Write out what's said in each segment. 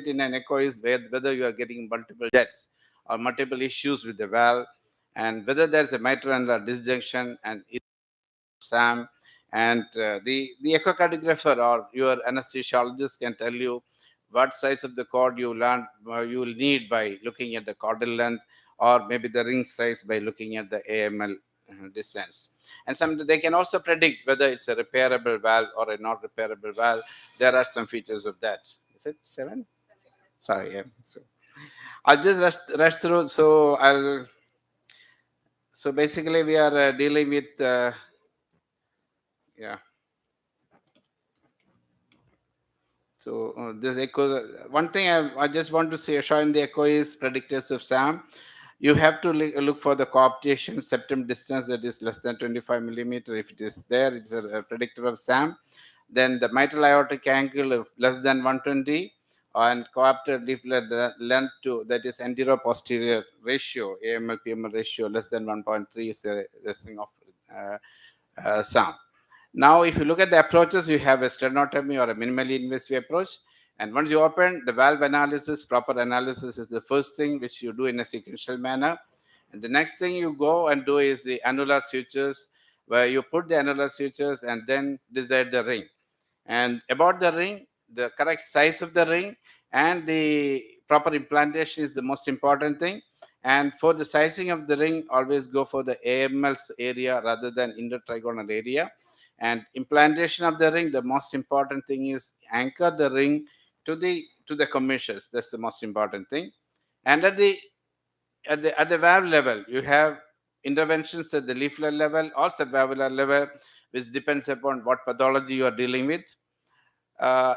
in an echo is whether you are getting multiple jets or multiple issues with the valve, and whether there's a mitral annular disjunction and SAM. And the echocardiographer or your anesthesiologist can tell you what size of the cord you will need by looking at the caudal length, or maybe the ring size by looking at the AML distance. And they can also predict whether it's a repairable valve or a not repairable valve. There are some features of that. Is it 7? Sorry, yeah. So I'll just rush through. So basically we are dealing with yeah. So this echo, one thing I just want to say, show in the echo is predictors of SAM. You have to look for the cooptation septum distance that is less than 25 millimeter. If it is there, it's a predictor of SAM. Then the mitral aortic angle of less than 120, and coopted leaflet length to, that is anterior-posterior ratio, AML-PML ratio less than 1.3 is a thing of SAM. Now, if you look at the approaches, you have a sternotomy or a minimally invasive approach. And once you open the valve analysis, proper analysis is the first thing which you do in a sequential manner. And the next thing you go and do is the annular sutures, where you put the annular sutures and then decide the ring. And about the ring, the correct size of the ring and the proper implantation is the most important thing. And for the sizing of the ring, always go for the AML's area rather than intertrigonal area. And implantation of the ring, the most important thing is anchor the ring to the commissures. That's the most important thing. And at the valve level, you have interventions at the leaflet level or subvalvular level, which depends upon what pathology you are dealing with.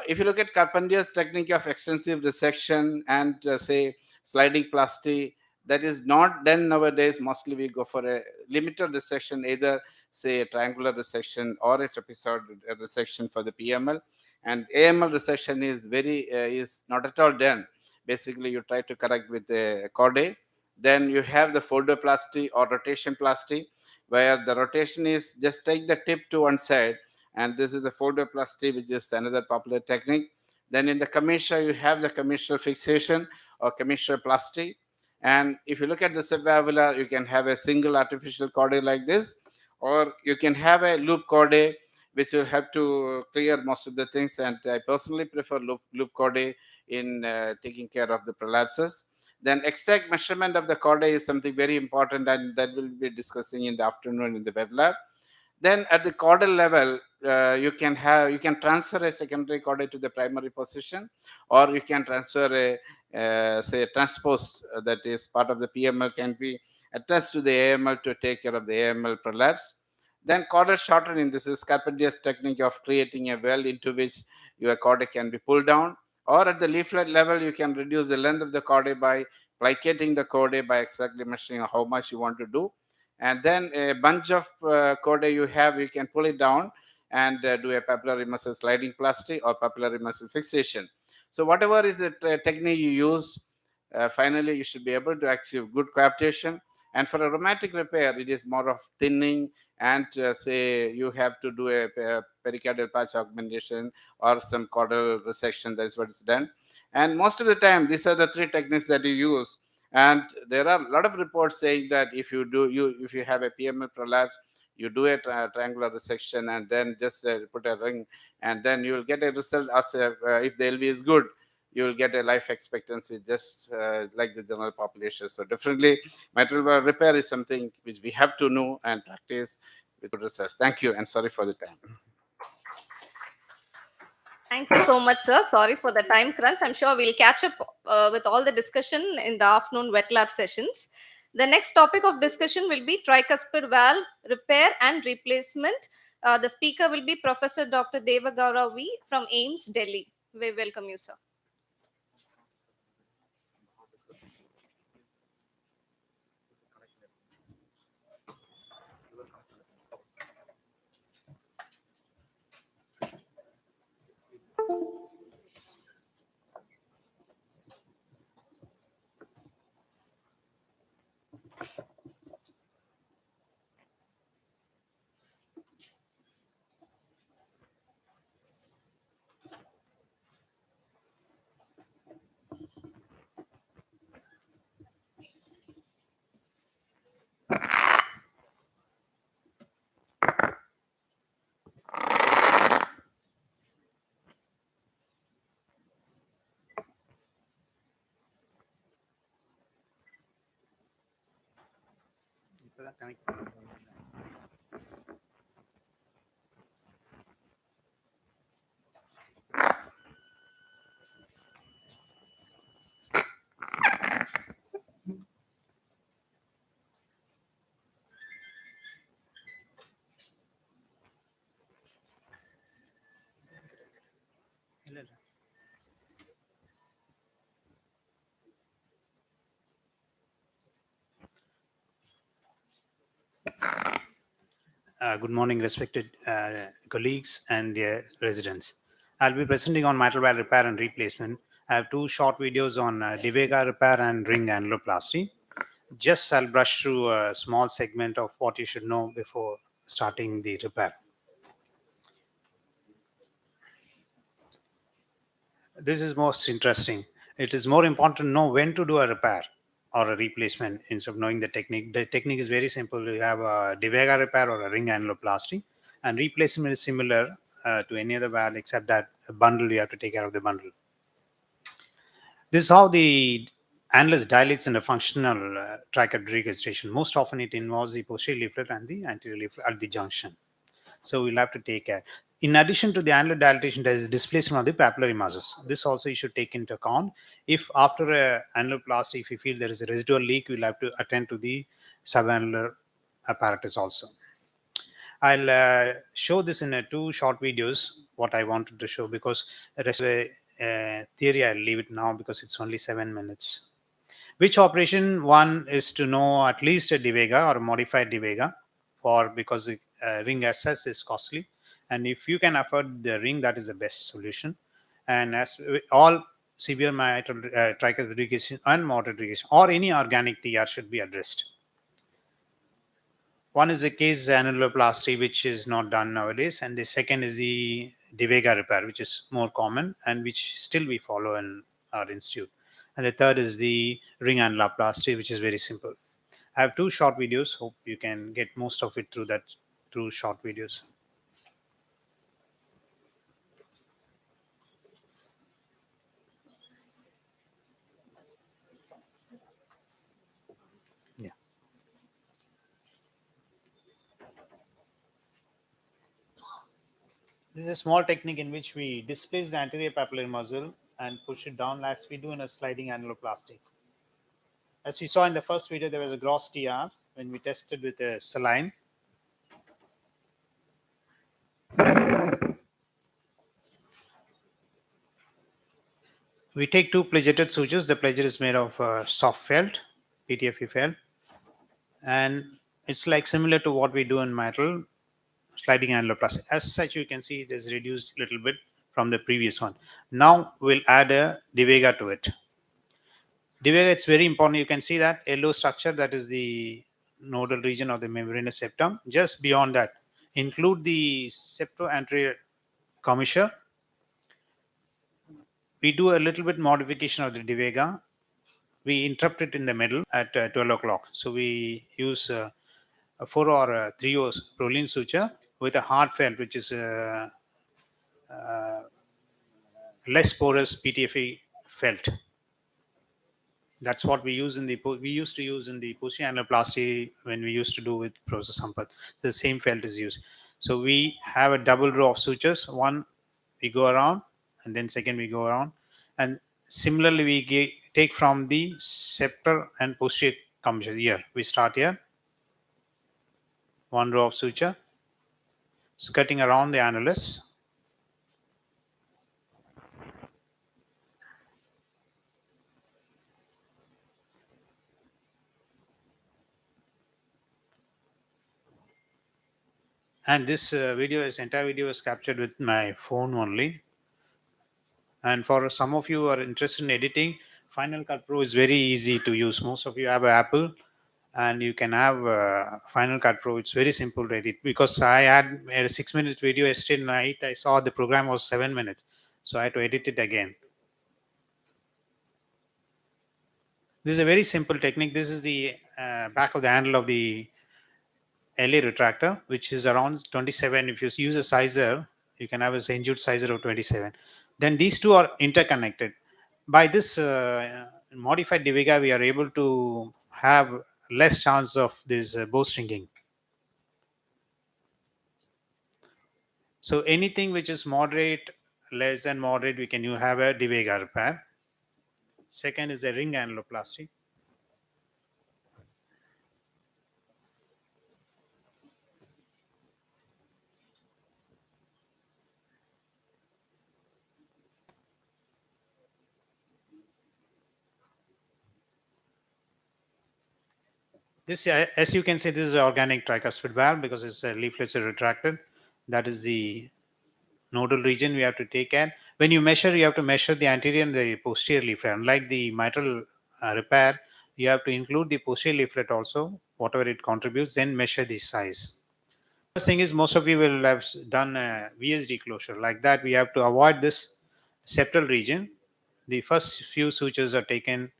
If you look at Carpenter's technique of extensive resection and say sliding plasty, that is not done nowadays. Mostly we go for a limited resection, either say a triangular resection or a trapezoid resection for the PML. And AML resection is not at all done. Basically, you try to correct with a chordae. Then you have the foldoplasty or rotation plasty, where the rotation is just take the tip to one side, and this is a foldoplasty, which is another popular technique. Then in the commissure, you have the commissure fixation or commissure plasty. And if you look at the subvalvular, you can have a single artificial chordae like this, or you can have a loop chordae, which will help to clear most of the things. And I personally prefer loop chordae in taking care of the prolapses. Then exact measurement of the chordae is something very important, and that we'll be discussing in the afternoon in the wet lab. Then at the caudal level, you can transfer a secondary chordae to the primary position, or you can transfer say a transpose that is part of the PML can be attached to the AML to take care of the AML prolapse. Then caudal shortening. This is Carpenter's technique of creating a well into which your chordae can be pulled down. Or at the leaflet level, you can reduce the length of the chordae by plicating the chordae by exactly measuring how much you want to do. And then a bunch of chordae you can pull it down and do a papillary muscle sliding plasty or papillary muscle fixation. So whatever is the technique you use, finally you should be able to achieve good coaptation. And for a rheumatic repair, it is more of thinning, and say you have to do a pericardial patch augmentation or some caudal resection. That is what is done. And most of the time, these are the three techniques that you use. And there are a lot of reports saying that if you have a PML prolapse, you do a triangular resection and then just put a ring, and then you will get a result as if the LV is good, you will get a life expectancy just like the general population. So definitely, mitral valve repair is something which we have to know and practice with research. Thank you, and sorry for the time. Thank you so much, sir. Sorry for the time crunch. I'm sure we'll catch up with all the discussion in the afternoon wet lab sessions. The next topic of discussion will be tricuspid valve repair and replacement. The speaker will be Professor Dr. Devagaura V from AIMS, Delhi. We welcome you, sir. Good morning, respected colleagues and residents. I'll be presenting on mitral valve repair and replacement. I have two short videos on Divega repair and ring annuloplasty. Just I'll brush through a small segment of what you should know before starting the repair. This is most interesting. It is more important to know when to do a repair or a replacement instead of knowing the technique. The technique is very simple. You have a Divega repair or a ring annuloplasty, and replacement is similar to any other valve except that a bundle, you have to take care of the bundle. This is how the annulus dilates in a functional tricuspid registration. Most often it involves the posterior leaflet and the anterior leaflet at the junction. So we'll have to take care. In addition to the annular dilatation, there is displacement of the papillary muscles. This also you should take into account. If after a annuloplasty, if you feel there is a residual leak, we'll have to attend to the subannular apparatus also. I'll show this in two short videos, what I wanted to show, because the rest of the theory, I'll leave it now because it's only 7 minutes. Which operation? One is to know at least a Divega or a modified Divega, because the ring SS is costly, and if you can afford the ring, that is the best solution. And as all severe mitral tricuspid regurgitation and moderate regurgitation or any organic TR should be addressed. One is the case annuloplasty, which is not done nowadays, and the second is the Divega repair, which is more common and which still we follow in our institute. And the third is the ring annuloplasty, which is very simple. I have two short videos. Hope you can get most of it through that through short videos. Yeah. This is a small technique in which we displace the anterior papillary muscle and push it down as we do in a sliding annuloplasty. As we saw in the first video, there was a gross TR when we tested with a saline. We take two pledgeted sutures. The pledget is made of soft felt, PTFE felt, and it's like similar to what we do in mitral sliding annuloplasty. As such, you can see it is reduced a little bit from the previous one. Now we'll add a Divega to it. Divega, it's very important. You can see that yellow structure, that is the nodal region of the membranous septum. Just beyond that, include the septo-anterior commissure. We do a little bit modification of the Divega. We interrupt it in the middle at 12 o'clock. So we use a 4 or a 3 O's proline suture with a hard felt, which is less porous PTFE felt. That's what we use in the we used to use in the posterior annuloplasty when we used to do with Professor Sampath. So the same felt is used. So we have a double row of sutures. One we go around, and then second we go around, and similarly we take from the septal and posterior commissure. Here we start here. One row of suture, skirting around the annulus. And this entire video is captured with my phone only. And for some of you who are interested in editing, Final Cut Pro is very easy to use. Most of you have Apple, and you can have Final Cut Pro. It's very simple to edit, because I had a 6 minute video yesterday night. I saw the program was 7 minutes, so I had to edit it again. This is a very simple technique. This is the back of the handle of the LA retractor, which is around 27. If you use a sizer, you can have a St. Jude sizer of 27. Then these two are interconnected. By this modified Divega, we are able to have less chance of this bow stringing. So anything which is moderate, less than moderate, we can you have a De Vega repair. Second is a ring annuloplasty. This, as you can see, this is an organic tricuspid valve because its leaflets are retracted. That is the nodal region we have to take care. When you measure, you have to measure the anterior and the posterior leaflet. Unlike the mitral repair, you have to include the posterior leaflet also, whatever it contributes, then measure the size. First thing is, most of you will have done a VSD closure. Like that, we have to avoid this septal region. The first few sutures are taken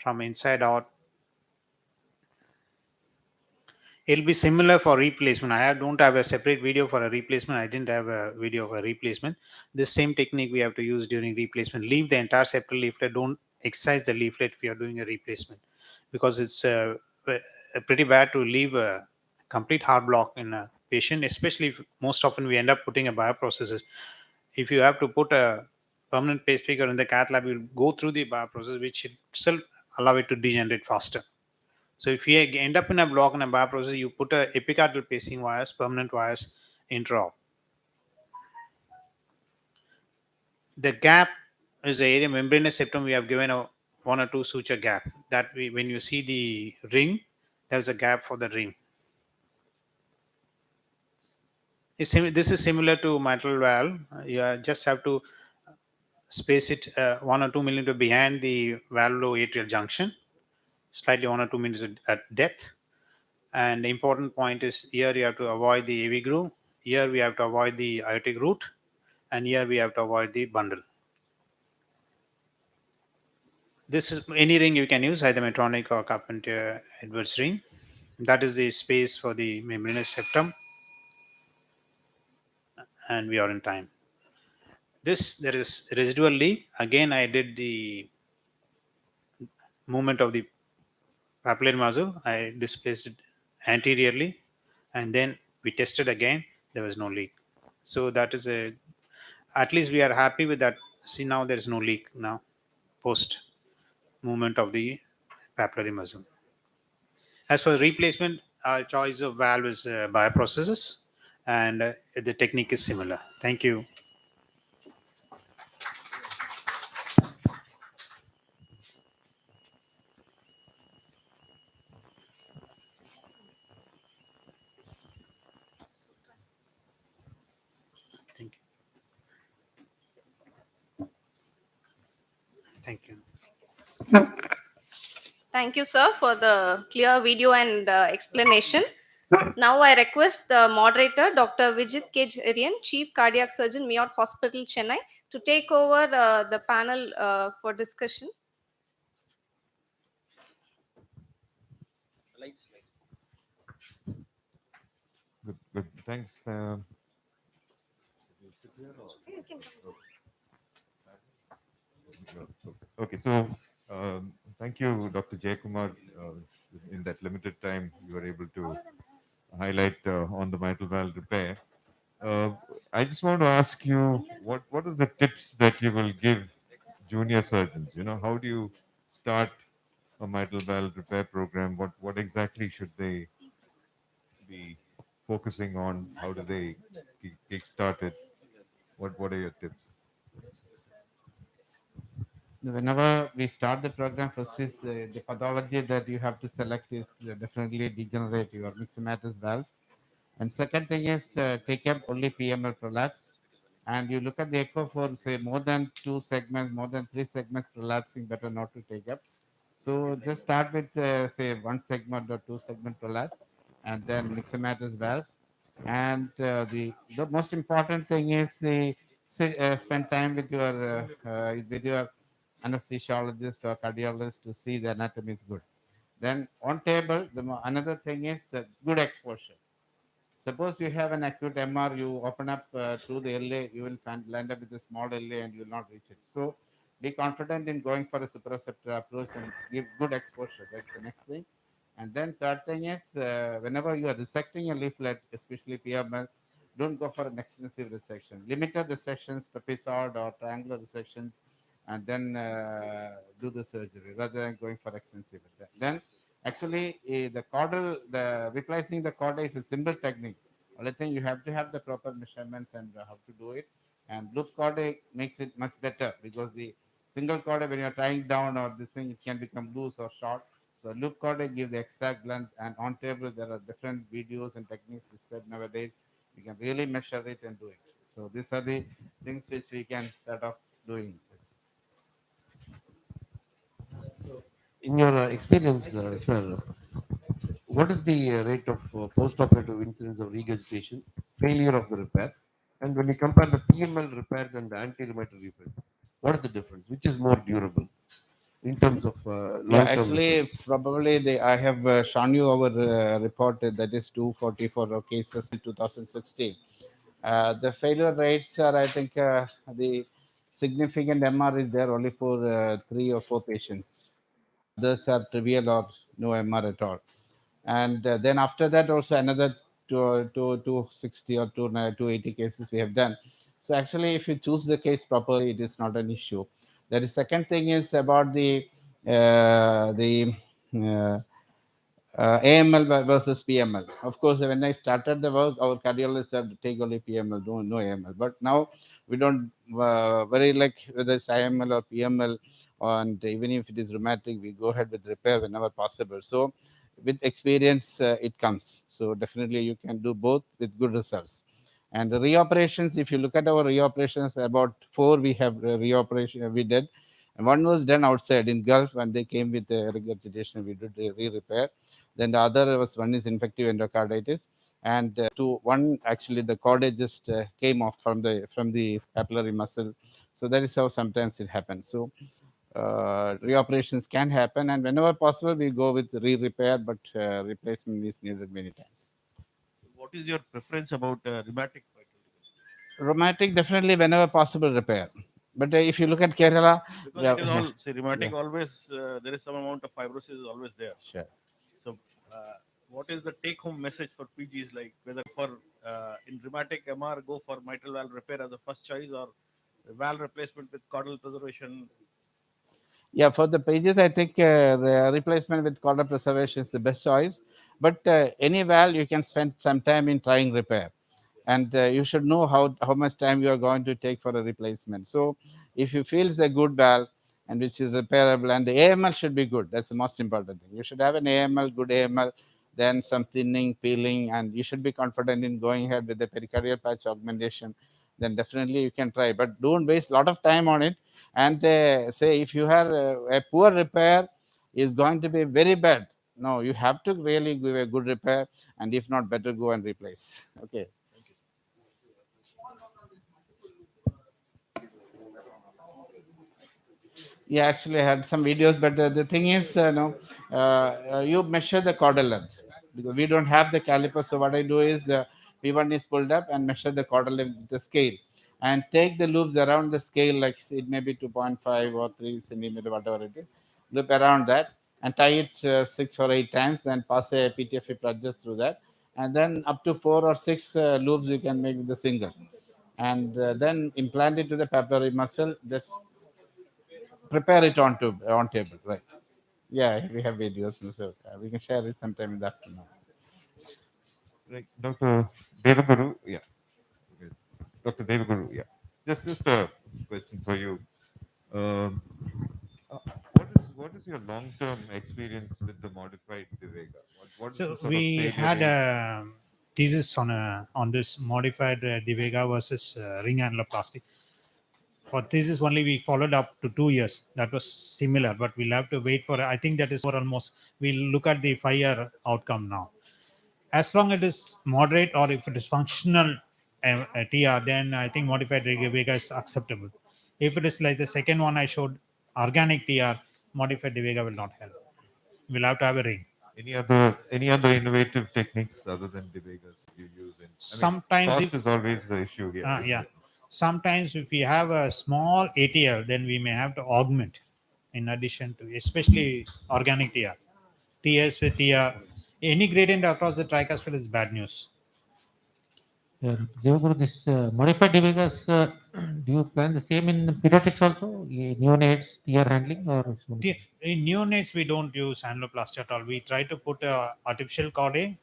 from inside out. It'll be similar for replacement. Don't have a separate video for a replacement. I didn't have a video of a replacement. The same technique we have to use during replacement. Leave the entire septal leaflet. Don't excise the leaflet if you are doing a replacement, because it's pretty bad to leave a complete heart block in a patient, especially if most often we end up putting a bioprocessor. If you have to put a permanent pacemaker in the cath lab, you'll go through the bioprocess, which itself allow it to degenerate faster. So if you end up in a block in a bioprocess, you put a epicardial pacing wires, permanent wires, intra. The gap is the area membranous septum. We have given a 1 or 2 suture gap. That when you see the ring, there's a gap for the ring. This is similar to mitral valve. You just have to space it 1 or 2 millimeter behind the valvulo-atrial junction, slightly 1 or 2 millimeters at depth. And the important point is here you have to avoid the AV groove. Here we have to avoid the aortic root, and here we have to avoid the bundle. This is any ring you can use, either Medtronic or Carpenter Edwards ring. That is the space for the membranous septum, and we are in time. There is residual leak. Again, I did the movement of the papillary muscle. I displaced it anteriorly, and then we tested again. There was no leak. So that is at least we are happy with that. See, now there is no leak now post movement of the papillary muscle. As for the replacement, our choice of valve is bioprocesses, and the technique is similar. Thank you. Thank you. Thank you. Thank you, sir, for the clear video and explanation. Now I request the moderator, Dr. Vijit Kejarian, Chief Cardiac Surgeon, Miyot Hospital, Chennai, to take over the panel for discussion. Good, good. Thanks. Okay, so thank you, Dr. Jayakumar. In that limited time, you were able to highlight on the mitral valve repair. Uh, I just want to ask you, what are the tips that you will give junior surgeons? You know, how do you start a mitral valve repair program? What exactly should they be focusing on? How do they kick start it? What are your tips? Whenever we start the program, first is the pathology that you have to select is definitely degenerative or myxomatous valves. And second thing is take up only PML prolapse. And you look at the echo for say more than 2 segments, more than 3 segments prolapsing, better not to take up. So just start with say 1 segment or 2 segment prolapse, and then myxomatous valves. And the most important thing is spend time with your anesthesiologist or cardiologist to see the anatomy is good. Then on table, another thing is good exposure. Suppose you have an acute MR, you open up to the LA, you will land up with a small LA and you will not reach it. So be confident in going for a suprareceptor approach and give good exposure. That's the next thing. And then third thing is, whenever you are resecting a leaflet, especially PML, don't go for an extensive resection. Limited resections, trapezoid or triangular resections, and then do the surgery rather than going for extensive. Then actually the caudal, the replacing the chorda is a simple technique. Only thing you have to have the proper measurements and how to do it. And loop chorda makes it much better because the single chorda when you are tying down or this thing, it can become loose or short. So loop chorda give the exact length, and on table there are different videos and techniques listed nowadays. We can really measure it and do it. So these are the things which we can start off doing. In your experience, sir, what is the rate of post-operative incidence of regurgitation, failure of the repair, and when you compare the PML repairs and the anti-rheumatoid repairs, what is the difference? Which is more durable in terms of Yeah, long-term actually, results? probably I have shown you our report that is 244 cases in 2016. The failure rates are, I think, the significant MR is there only for 3 or 4 patients. Others are trivial or no MR at all. And then after that, also another 260 or 280 cases we have done. So actually, if you choose the case properly, it is not an issue. The second thing is about the AML versus PML. Of course, when I started the work, our cardiologist said take only PML, no AML. But now we don't very like whether it's IML or PML, and even if it is rheumatic, we go ahead with repair whenever possible. So with experience, it comes. So definitely you can do both with good results. And the reoperations, if you look at our reoperations, about 4 we have reoperation we did. And one was done outside in Gulf when they came with the regurgitation, we did re-repair. Then the other was one is infective endocarditis, and one actually the chordae just came off from the papillary muscle. So that is how sometimes it happens. So reoperations can happen, and whenever possible, we go with re-repair, but replacement is needed many times. What is your preference about rheumatic mitral regurgitation? Rheumatic, definitely whenever possible repair. But if you look at Kerala, Because yeah, it is yeah, all, say, yeah, rheumatic always, there is some amount of fibrosis is always there. sure. So, what is the take home message for PGs, like whether for in rheumatic MR go for mitral valve repair as a first choice, or valve replacement with caudal preservation? Yeah, for the pages, I think replacement with color preservation is the best choice. But any valve, you can spend some time in trying repair, and you should know how much time you are going to take for a replacement. So, if you feel it's a good valve and which is repairable, and the AML should be good, that's the most important thing. You should have an AML, good AML, then some thinning, peeling, and you should be confident in going ahead with the pericardial patch augmentation. Then definitely you can try, but don't waste a lot of time on it. And say if you have a poor repair is going to be very bad, no, you have to really give a good repair, and if not, better go and replace. Okay. Thank you. Yeah, actually, I had some videos, but the thing is, no, you measure the caudal length because we don't have the caliper. So what I do is the P1 is pulled up and measure the caudal length with the scale, and take the loops around the scale, like it may be 2.5 or 3 centimeter, whatever it is, loop around that and tie it 6 or 8 times, then pass a PTFE plunges through that, and then up to 4 or 6 loops you can make with the single, and then implant it to the papillary muscle. Just prepare it on table, right? Yeah, we have videos, so we can share it sometime in the afternoon. Right, Dr. Devaguru, yeah. Okay. Dr. Devaguru, yeah. Just a question for you. Um, what is your long-term experience with the modified Divega? What is So the sort of we failure had rates? a thesis on this modified Divega versus ring annuloplasty. For thesis only, we followed up to 2 years. That was similar, but we'll have to wait for. I think that is for almost. We'll look at the 5 year outcome now. As long as it is moderate or if it is functional TR, then I think modified Divega is acceptable. If it is like the second one I showed, organic TR, modified Divega will not help. We'll have to have a ring. Any other innovative techniques other than Divegas you use in? I mean, Sometimes if cost is always the issue here, isn't yeah, it? sometimes if we have a small ATL, then we may have to augment in addition to, especially organic TR. TS with TR. Any gradient across the tricuspid is bad news. Yeah, Devaguru, this modified devices, do you plan the same in pediatrics also? Neonates, TR handling, or it's only In neonates, we don't use annuloplasty at all. We try to put a artificial chordae,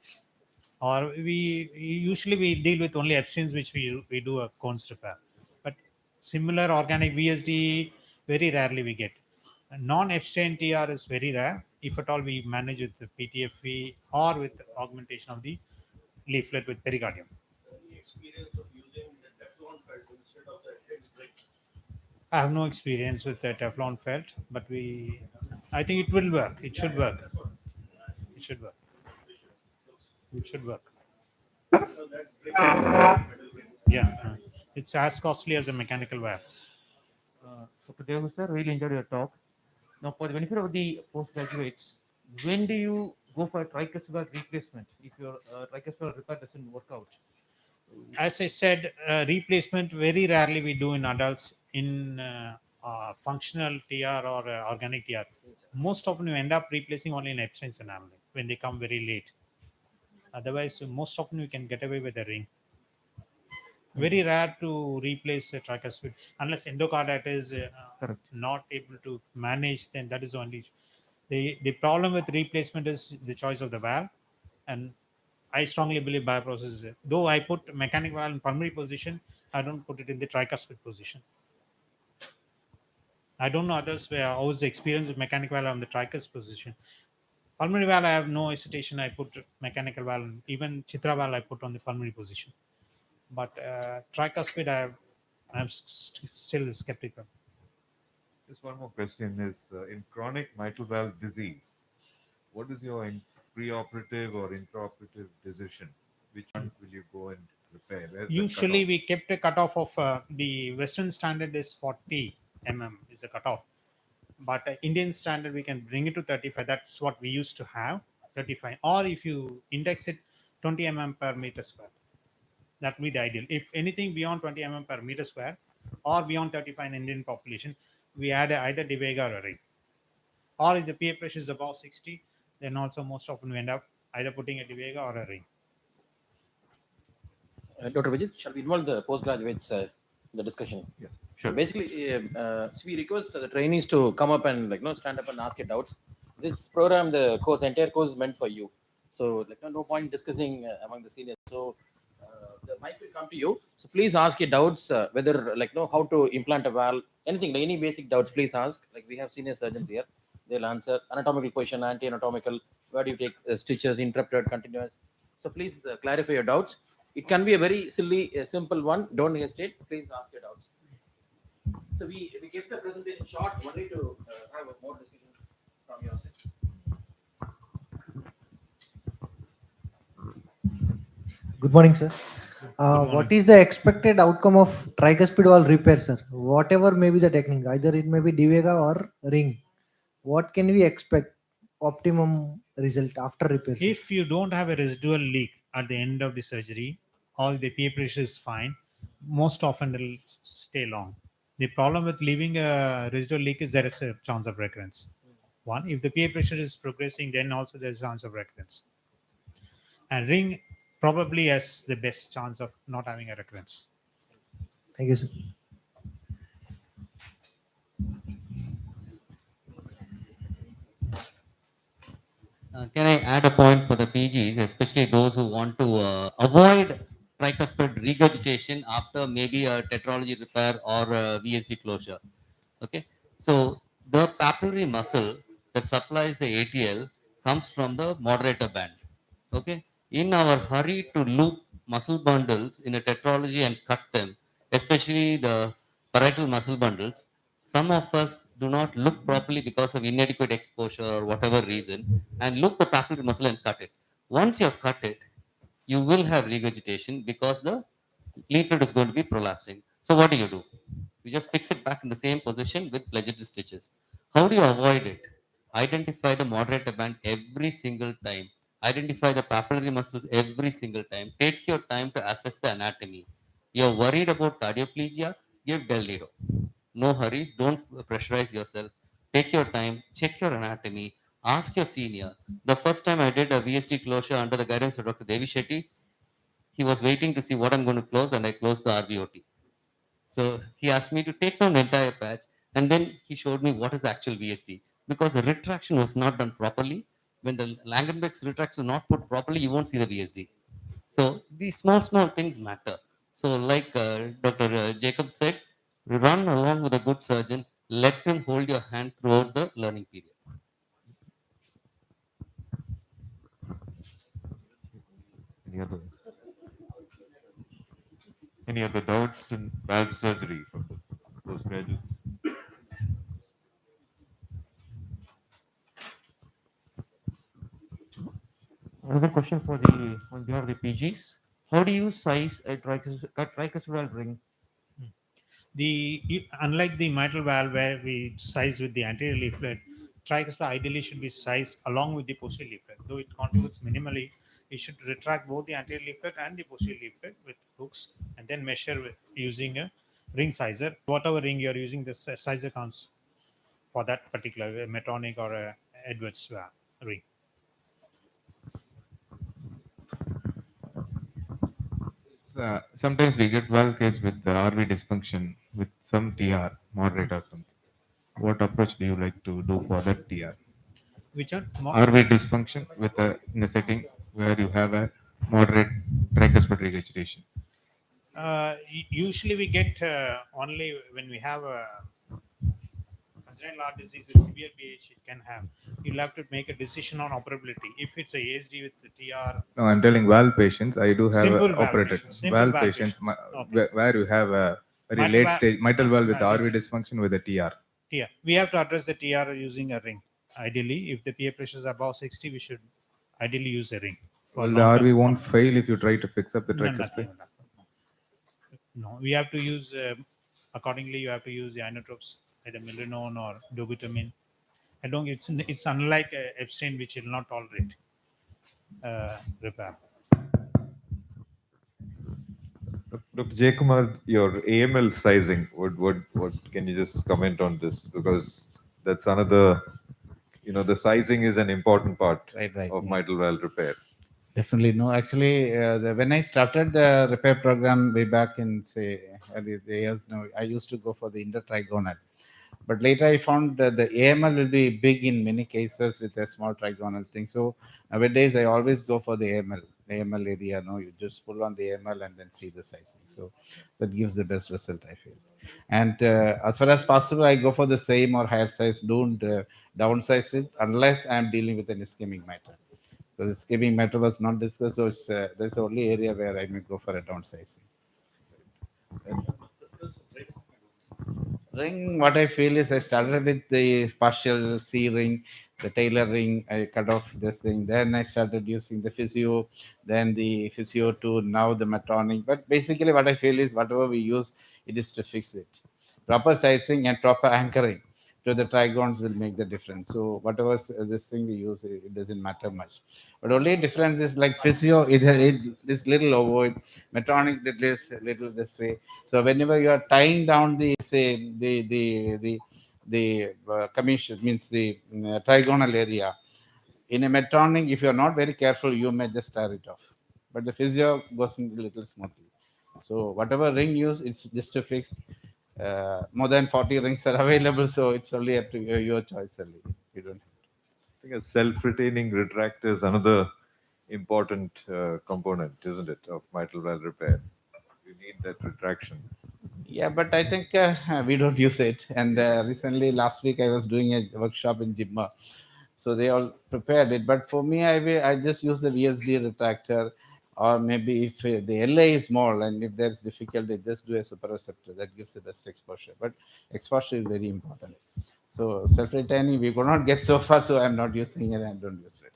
or we deal with only Epstein's, which we do a cones repair. But similar organic VSD, very rarely we get. Non-Epstein TR is very rare. If at all, we manage with the PTFE or with augmentation of the leaflet with pericardium. I have no experience with the Teflon felt, but I think it will work. It should work. It should work. It should work. Yeah, it's as costly as a mechanical wire. Dr. Devaguru, sir, really enjoyed your talk. Now, for the benefit of the postgraduates, when do you go for a tricuspid replacement if your tricuspid repair doesn't work out? As I said, replacement very rarely we do in adults in functional TR or organic TR. Most often we end up replacing only in Epstein's anomaly when they come very late. Otherwise, most often we can get away with a ring. Very rare to replace a tricuspid unless endocarditis is Correct. not able to manage. Then that is only the problem with replacement is the choice of the valve, and I strongly believe bioprocess is it. Though I put mechanic valve in pulmonary position, I don't put it in the tricuspid position. I don't know others where I was experienced with mechanic valve on the tricuspid position. Pulmonary valve, I have no hesitation. I put mechanical valve, even Chitra valve, I put on the pulmonary position. But tricuspid, I'm still skeptical. Just one more question is in chronic mitral valve disease, what is your preoperative or intraoperative decision? Which one will you go and repair? Where's the Usually, cutoff? we kept a cutoff of the Western standard is 40 is the cutoff, but Indian standard we can bring it to 35. That's what we used to have, 35. Or if you index it, 20 per meter square. That would be the ideal. If anything beyond 20 per meter square or beyond 35 in Indian population, we add either Devega or a ring. Or if the PA pressure is above 60, then also most often we end up either putting a Devega or a ring. Dr. Vijit, shall we involve the postgraduates in the discussion? Yeah, So sure. basically, so we request the trainees to come up and stand up and ask your doubts. This program, the course, entire course is meant for you. So no point discussing among the seniors. So the mic will come to you. So please ask your doubts, whether how to implant a valve, anything, any basic doubts. Please ask. Like we have senior surgeons here, they'll answer anatomical question, anti-anatomical. Where do you take stitches, interrupted, continuous? So please clarify your doubts. It can be a very silly, simple one. Don't hesitate. Please ask your doubts. So we kept the presentation short only to have a more discussion from your side. Good morning, sir. morning. What is the expected outcome of tricuspid valve repair, sir? Whatever may be the technique, either it may be Devega or ring. What can we expect optimum result after repair, sir? If you don't have a residual leak at the end of the surgery, all the PA pressure is fine, most often it'll stay long. The problem with leaving a residual leak is there is a chance of recurrence. One, if the PA pressure is progressing, then also there's a chance of recurrence. And ring probably has the best chance of not having a recurrence. Thank you, sir. Can I add a point for the PGs, especially those who want to avoid tricuspid regurgitation after maybe a tetralogy repair or a VSD closure? Okay, so the papillary muscle that supplies the ATL comes from the moderator band. Okay, in our hurry to loop muscle bundles in a tetralogy and cut them, especially the parietal muscle bundles, some of us do not look properly because of inadequate exposure or whatever reason, and look the papillary muscle and cut it. Once you have cut it, you will have regurgitation because the leaflet is going to be prolapsing. So what do? You just fix it back in the same position with pledgeted stitches. How do you avoid it? Identify the moderator band every single time. Identify the papillary muscles every single time. Take your time to assess the anatomy. You're worried about cardioplegia? Give Del No hurries. Don't pressurize yourself. Take your time. Check your anatomy. Ask your senior. The first time I did a VST closure under the guidance of Dr. Devi Shetty, he was waiting to see what I'm going to close, and I closed the RVOT. So he asked me to take down the entire patch, and then he showed me what is actual VST, because the retraction was not done properly. When the Langenbeck's retraction is not put properly, you won't see the VSD. So these small things matter. So like Dr. Jacob said, run along with a good surgeon. Let him hold your hand throughout the learning period. Any other any other doubts in valve surgery from the postgraduates? Another question for the on behalf of the PGs. How do you size a tricuspid ring? Unlike the mitral valve where we size with the anterior leaflet, tricuspid ideally should be sized along with the posterior leaflet. Though it contributes minimally, you should retract both the anterior leaflet and the posterior leaflet with hooks and then measure using a ring sizer. Whatever ring you are using, the sizer counts for that particular Medtronic or a Edwards ring. Sometimes we get valve case with the RV dysfunction with some TR, moderate or something. What approach do you like to do for that TR? Which one? RV dysfunction with in a setting where you have a moderate tricuspid regurgitation. Usually we get only when we have a congenital heart disease with severe PH, it can have. You'll have to make a decision on operability. If it's a ASD with the TR. No, I'm telling valve patients. I do have Simple valve operated patients. Simple valve valve patients patients. Okay. where you have a very Mitral late stage mitral valve with RV disease. dysfunction with a TR. TR. We have to address the TR using a ring. Ideally, if the PA pressure is above 60, we should ideally use a ring. Well, the RV won't fail if you try to fix up the tricuspid. No, we have to use accordingly. You have to use the inotropes, either milrinone or dobutamine. I don't. It's unlike Epstein, which will not tolerate repair. Dr. Jaykumar, your AML sizing, what can you just comment on this? Because that's another, the sizing is an important part Right. of mitral valve repair. Definitely. No, actually, when I started the repair program way back in, say, early years, I used to go for the intertrigonal. But later I found that the AML will be big in many cases with a small trigonal thing. So nowadays I always go for the AML area. No, you just pull on the AML and then see the sizing. So that gives the best result, I feel. And as far as possible, I go for the same or higher size. Don't downsize it unless I'm dealing with an ischemic matter. Because ischemic matter was not discussed, so that's the only area where I may go for a downsizing. Ring, what I feel is I started with the partial C ring, the Taylor ring. I cut off this thing. Then I started using the physio, then the physio 2, now the Medtronic. But basically, what I feel is whatever we use, it is to fix it. Proper sizing and proper anchoring to the trigons will make the difference. So whatever this thing we use, it doesn't matter much. But only difference is like physio, it is little ovoid, Medtronic it is little this way. So whenever you are tying down the say the commission means the trigonal area in a Medtronic, if you are not very careful, you may just tear it off. But the physio goes in a little smoothly. So whatever ring use, it's just to fix. More than 40 rings are available, so it's only up to your choice only. You don't have to. I think a self-retaining retractor is another important component, isn't it, of mitral valve repair? You need that retraction. Yeah, but I think we don't use it. And recently, last week, I was doing a workshop in Jimma. So they all prepared it. But for me, I just use the VSD retractor, or maybe if the LA is small and if there's difficulty, just do a superreceptor. That gives the best exposure. But exposure is very important. So self-retaining, we could not get so far, so I'm not using it and don't use it.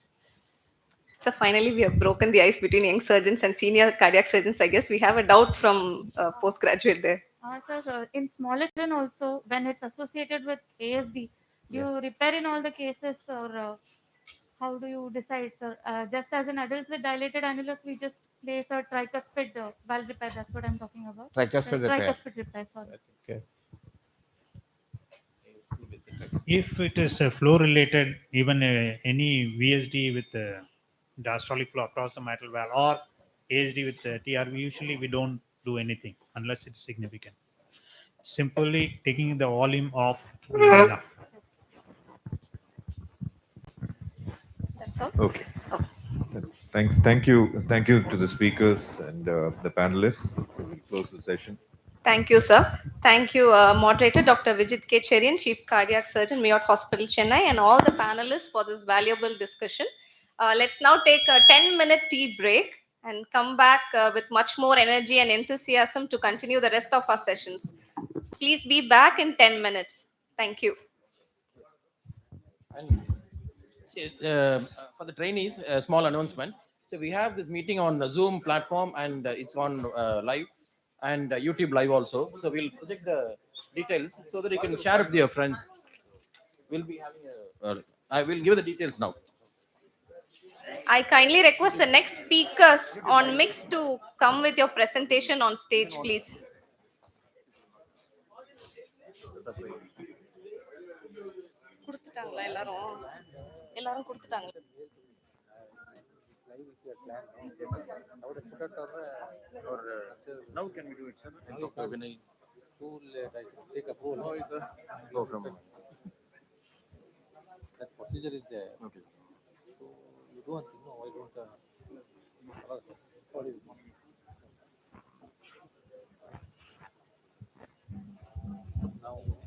So finally, we have broken the ice between young surgeons and senior cardiac surgeons. I guess we have a doubt from postgraduate there. Sir, in smaller children also, when it's associated with ASD, you repair in all the cases, or how do you decide, sir? Just as in adults with dilated annulus, we just place a tricuspid valve repair. That's what I'm talking about. Tricuspid repair. Tricuspid repair, sorry. Okay. If it is flow related, even any VSD with diastolic flow across the mitral valve or ASD with TR, usually we don't do anything unless it's significant. Simply taking the volume off will be enough. That's all. Okay. Oh, Thank you to the speakers and the panelists. We will close the session. thank you, sir. Thank you, moderator Dr. Vijit K. Cherian, Chief Cardiac Surgeon, Mayo Hospital, Chennai, and all the panelists for this valuable discussion. Let's now take a 10-minute tea break and come back with much more energy and enthusiasm to continue the rest of our sessions. Please be back in 10 minutes. Thank you. And see, for the trainees, a small announcement. So we have this meeting on the Zoom platform, and it's on live and YouTube live also. So we'll project the details so that you can share it with your friends. We'll be having I will give the details now. I kindly request the next speakers on mix to come with your presentation on stage, please. கொடுத்துட்டாங்களா எல்லாரும் எல்லாரும் கொடுத்துட்டாங்களா Now can we do it, sir? Dr. Vinay. Who will take approval? No, sir. Go from that procedure is there. Okay. So you do one thing. No, I don't. What is it? Now, okay.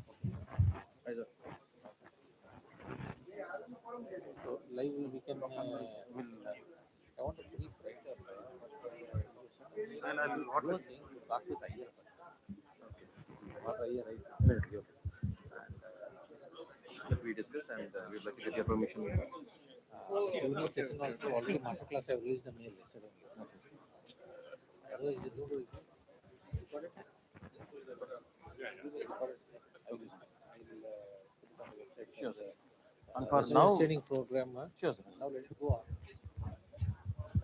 So live we can will. I want to brief right there. And what the thing you talk with IR. What IR right? Okay. And that we discussed, and we'd like to get your permission. Evening session also already master class have released the mail yesterday. Okay. Otherwise, you do it. Record it. Sure, sir. And for now, training program. Sure, sir. Now let it go on.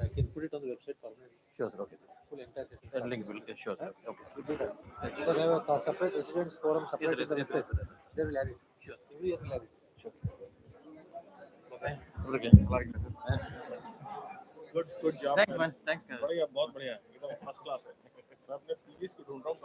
I can put it on the website permanently. Sure, sir. Okay. Full entire session. And link will. Sure, sir. Okay. We'll do that. Yes, sir. Have a separate residence forum separate in the website. They will add it. Sure. Every year will add it. Sure. Okay. Okay. Good job. Thanks, man. Thanks, guys. बढ़िया बहुत बढ़िया एकदम first class है मैं अपने PGs को ढूंढ रहा हूँ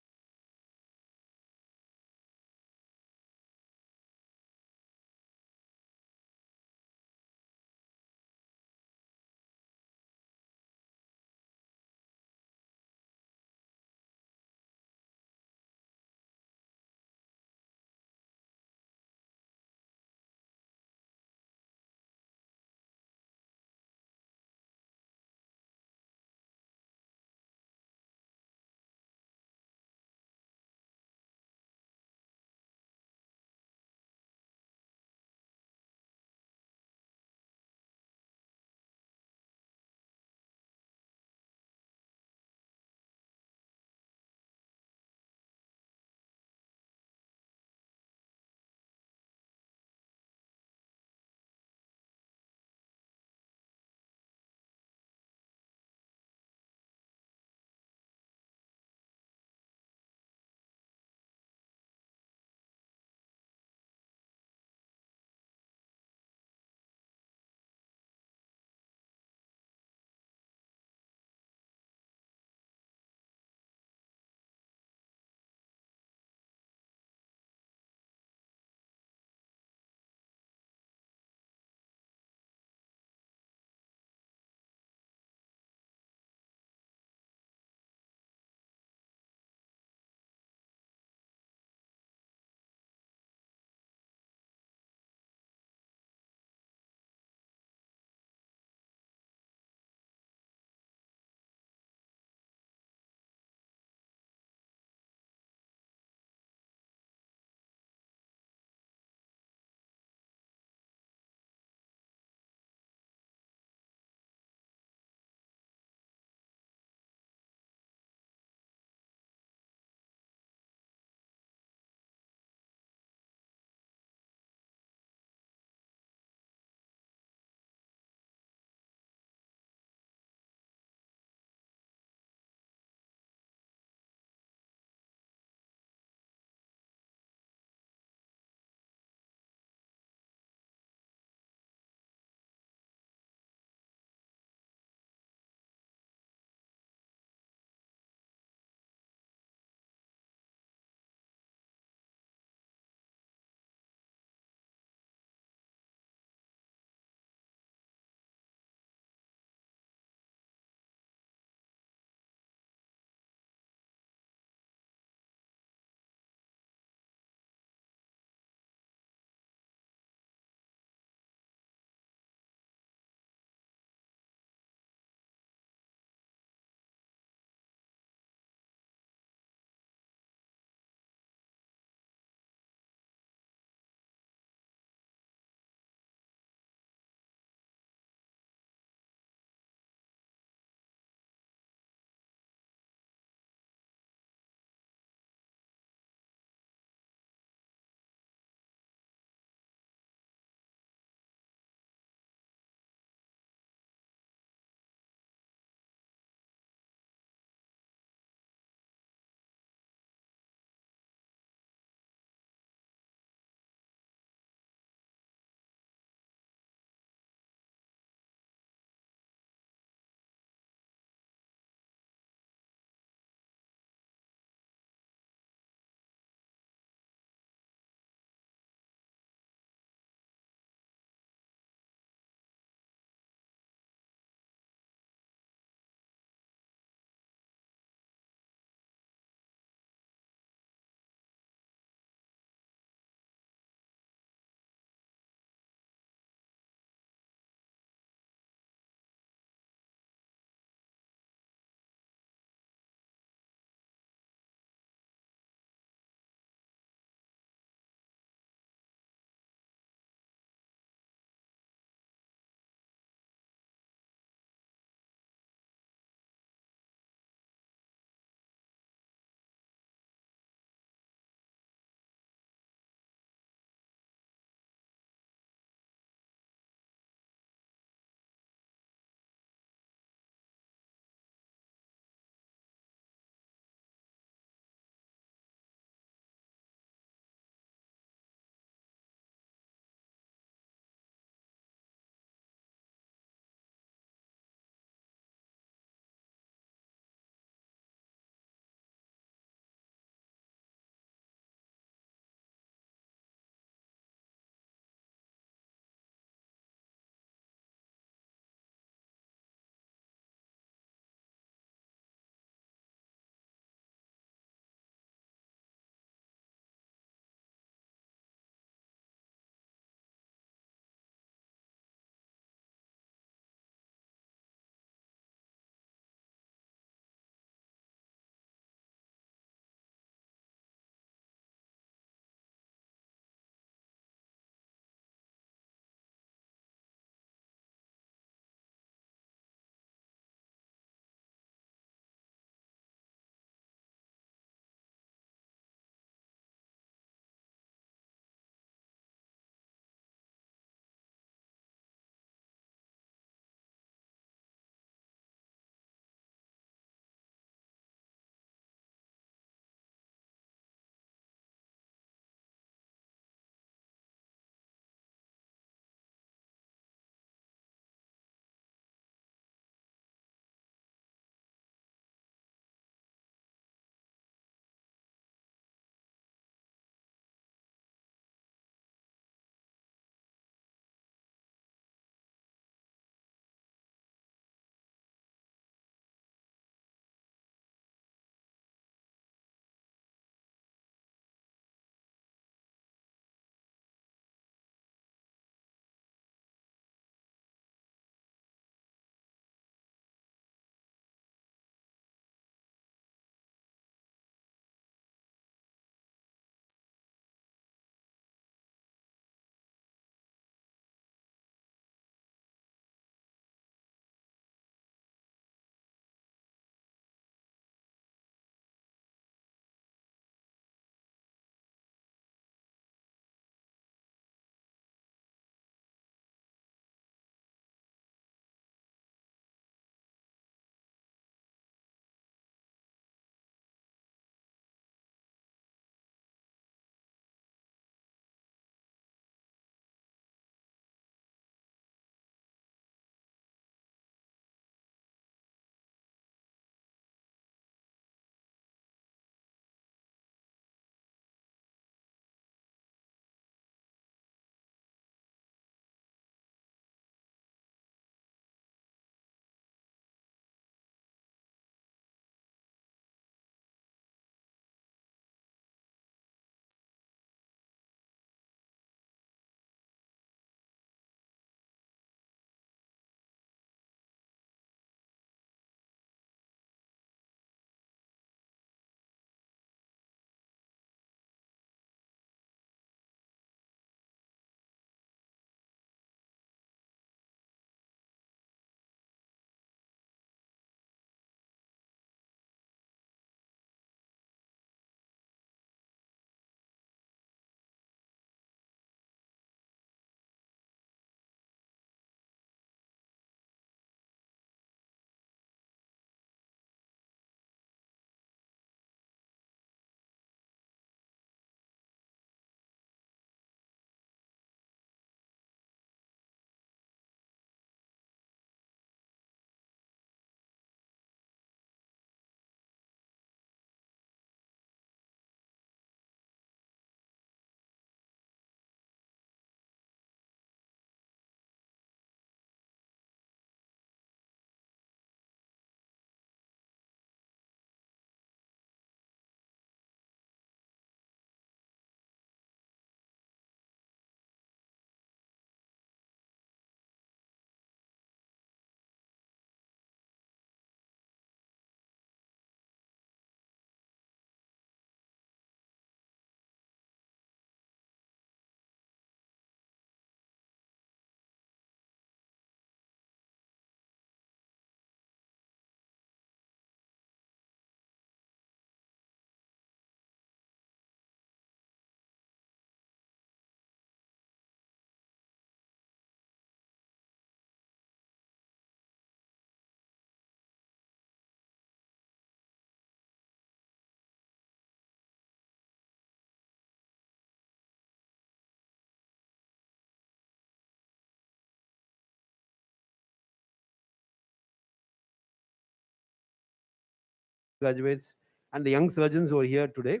postgraduates, and the young surgeons who are here today.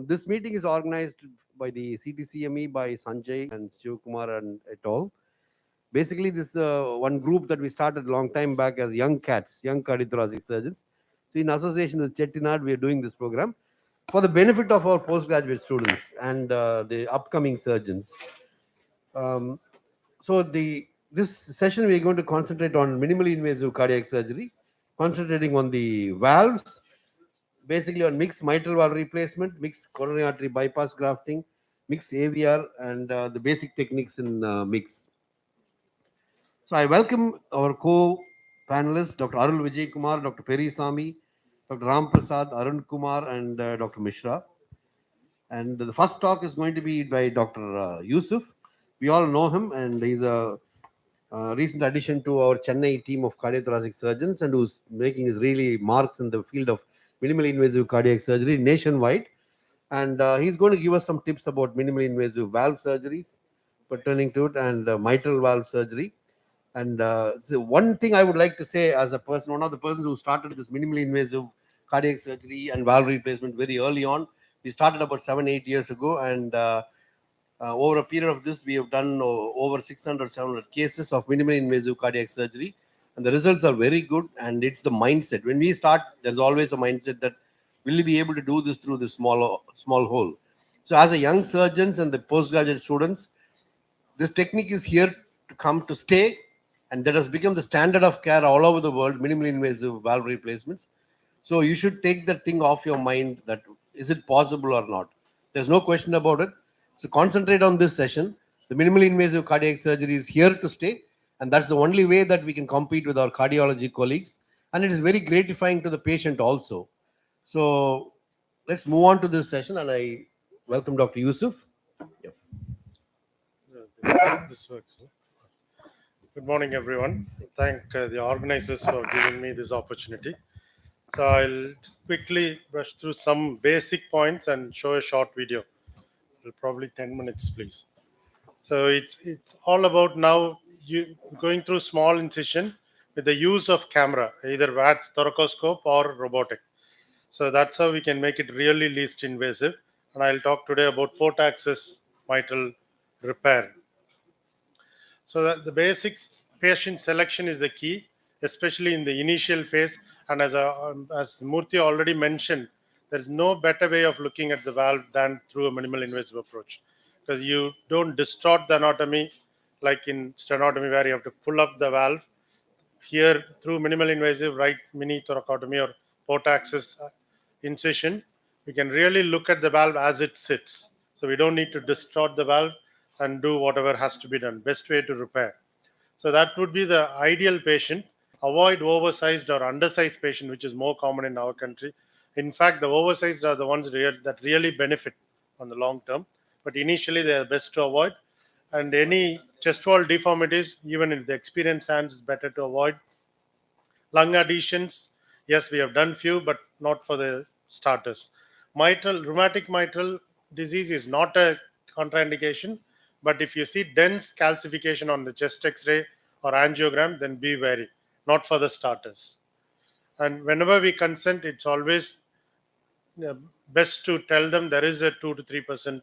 This meeting is organized by the CTCME by Sanjay and Shivkumar and et al. Basically, this one group that we started a long time back as young cats, young cardiothoracic surgeons. So, in association with Chettinad, we are doing this program for the benefit of our postgraduate students and the upcoming surgeons. Um, so, this session we are going to concentrate on minimally invasive cardiac surgery, concentrating on the valves, basically on mixed mitral valve replacement, mixed coronary artery bypass grafting, mixed AVR, and the basic techniques in mix. So I welcome our co-panelists, Dr. Arul Vijay Kumar, Dr. Peri Sami, Dr. Ram Prasad, Arun Kumar, and Dr. Mishra. And the first talk is going to be by Dr. Yusuf. We all know him, and he's a recent addition to our Chennai team of cardiothoracic surgeons, and who's making his really marks in the field of minimally invasive cardiac surgery nationwide. And he's going to give us some tips about minimally invasive valve surgeries pertaining to it, and mitral valve surgery. And so one thing I would like to say as a person, one of the persons who started this minimally invasive cardiac surgery and valve replacement very early on, we started about 7-8 years ago, and over a period of this, we have done over 600-700 cases of minimally invasive cardiac surgery, and the results are very good. And it's the mindset. When we start, there's always a mindset that will we be able to do this through this small hole. So, as a young surgeons and the postgraduate students, this technique is here to come to stay, and that has become the standard of care all over the world, minimally invasive valve replacements. So you should take that thing off your mind, that is it possible or not. There's no question about it. So concentrate on this session. The minimally invasive cardiac surgery is here to stay, and that's the only way that we can compete with our cardiology colleagues. And it is very gratifying to the patient also. So let's move on to this session, and I welcome Dr. Yusuf. This works. Good morning, everyone. Thank the organizers for giving me this opportunity. So I'll just quickly brush through some basic points and show a short video. Probably 10 minutes, please. So it's all about now you going through small incision with the use of camera, either VATS, thoracoscope, or robotic. So that's how we can make it really least invasive. And I'll talk today about port access mitral repair. So the basics patient selection is the key, especially in the initial phase. And as Murthy already mentioned, there is no better way of looking at the valve than through a minimal invasive approach, because you don't distort the anatomy like in sternotomy where you have to pull up the valve. Here, through minimal invasive right mini thoracotomy or port access incision, we can really look at the valve as it sits. So we don't need to distort the valve and do whatever has to be done. Best way to repair. So that would be the ideal patient. Avoid oversized or undersized patient, which is more common in our country. In fact, the oversized are the ones that really benefit on the long term. But initially, they are best to avoid. And any chest wall deformities, even in the experienced hands, it's better to avoid. Lung adhesions, yes, we have done few, but not for the starters. Rheumatic mitral disease is not a contraindication, but if you see dense calcification on the chest X-ray or angiogram, then be wary, not for the starters. And whenever we consent, it's always best to tell them there is a 2 to 3%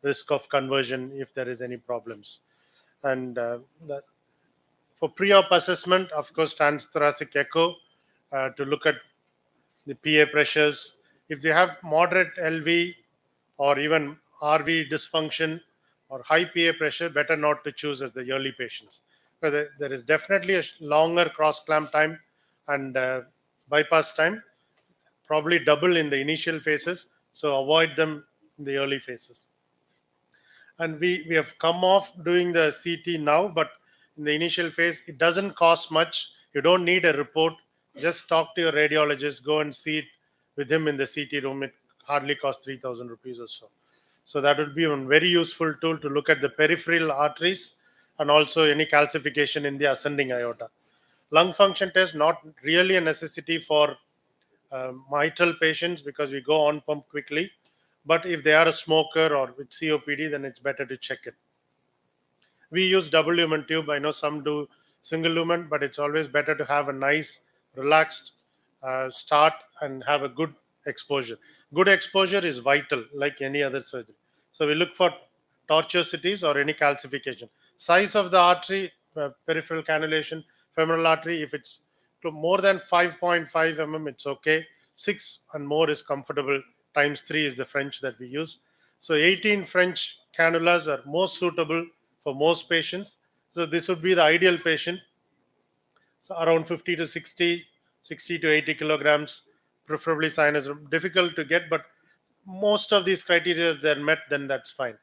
risk of conversion if there is any problems. And for pre-op assessment, of course, transthoracic echo to look at the PA pressures. If they have moderate LV or even RV dysfunction or high PA pressure, better not to choose as the early patients. Because there is definitely a longer cross-clamp time and bypass time, probably double in the initial phases. So avoid them in the early phases. And we have come off doing the CT now, but in the initial phase, it doesn't cost much. You don't need a report. Just talk to your radiologist, go and see it with him in the CT room. It hardly costs 3,000 rupees or so. So that would be a very useful tool to look at the peripheral arteries and also any calcification in the ascending aorta. Lung function test, not really a necessity for mitral patients because we go on pump quickly. But if they are a smoker or with COPD, then it's better to check it. We use double lumen tube. I know some do single lumen, but it's always better to have a nice, relaxed start and have a good exposure. Good exposure is vital, like any other surgery. So we look for tortuosities or any calcification. Size of the artery, peripheral cannulation, femoral artery, if it's more than 5.5 mm, it's okay. 6 and more is comfortable. Times 3 is the French that we use. So 18 French cannulas are most suitable for most patients. So this would be the ideal patient. So around 50 to 60, 60 to 80 kilograms, preferably sinus. Difficult to get, but most of these criteria, if they're met, then that's fine.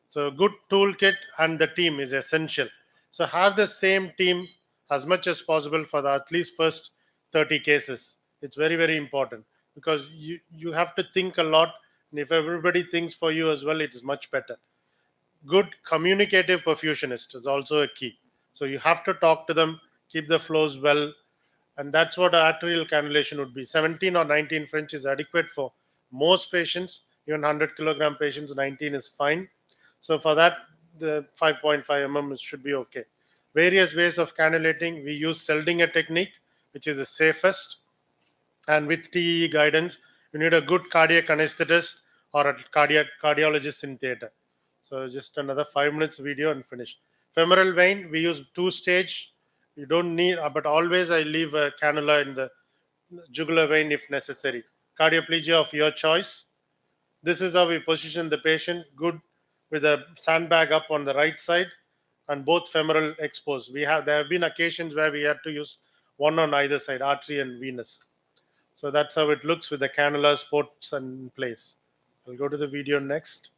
So good toolkit and the team is essential. So have the same team as much as possible for the at least first 30 cases. It's very, very important, because you have to think a lot. And if everybody thinks for you as well, it is much better. Good communicative perfusionist is also a key. So you have to talk to them, keep the flows well, and that's what arterial cannulation would be. 17 or 19 French is adequate for most patients. Even 100 kilogram patients, 19 is fine. So for that, the 5.5 mm should be okay. Various ways of cannulating. We use Seldinger technique, which is the safest, and with TE guidance, you need a good cardiac anesthetist or a cardiologist in theater. So just another 5 minutes video and finish. Femoral vein, we use 2-stage. You don't need, but always I leave a cannula in the jugular vein if necessary. Cardioplegia of your choice. This is how we position the patient. Good, with a sandbag up on the right side and both femoral exposed. There have been occasions where we had to use one on either side, artery and venous. So that's how it looks with the cannula ports in place. I'll go to the video next.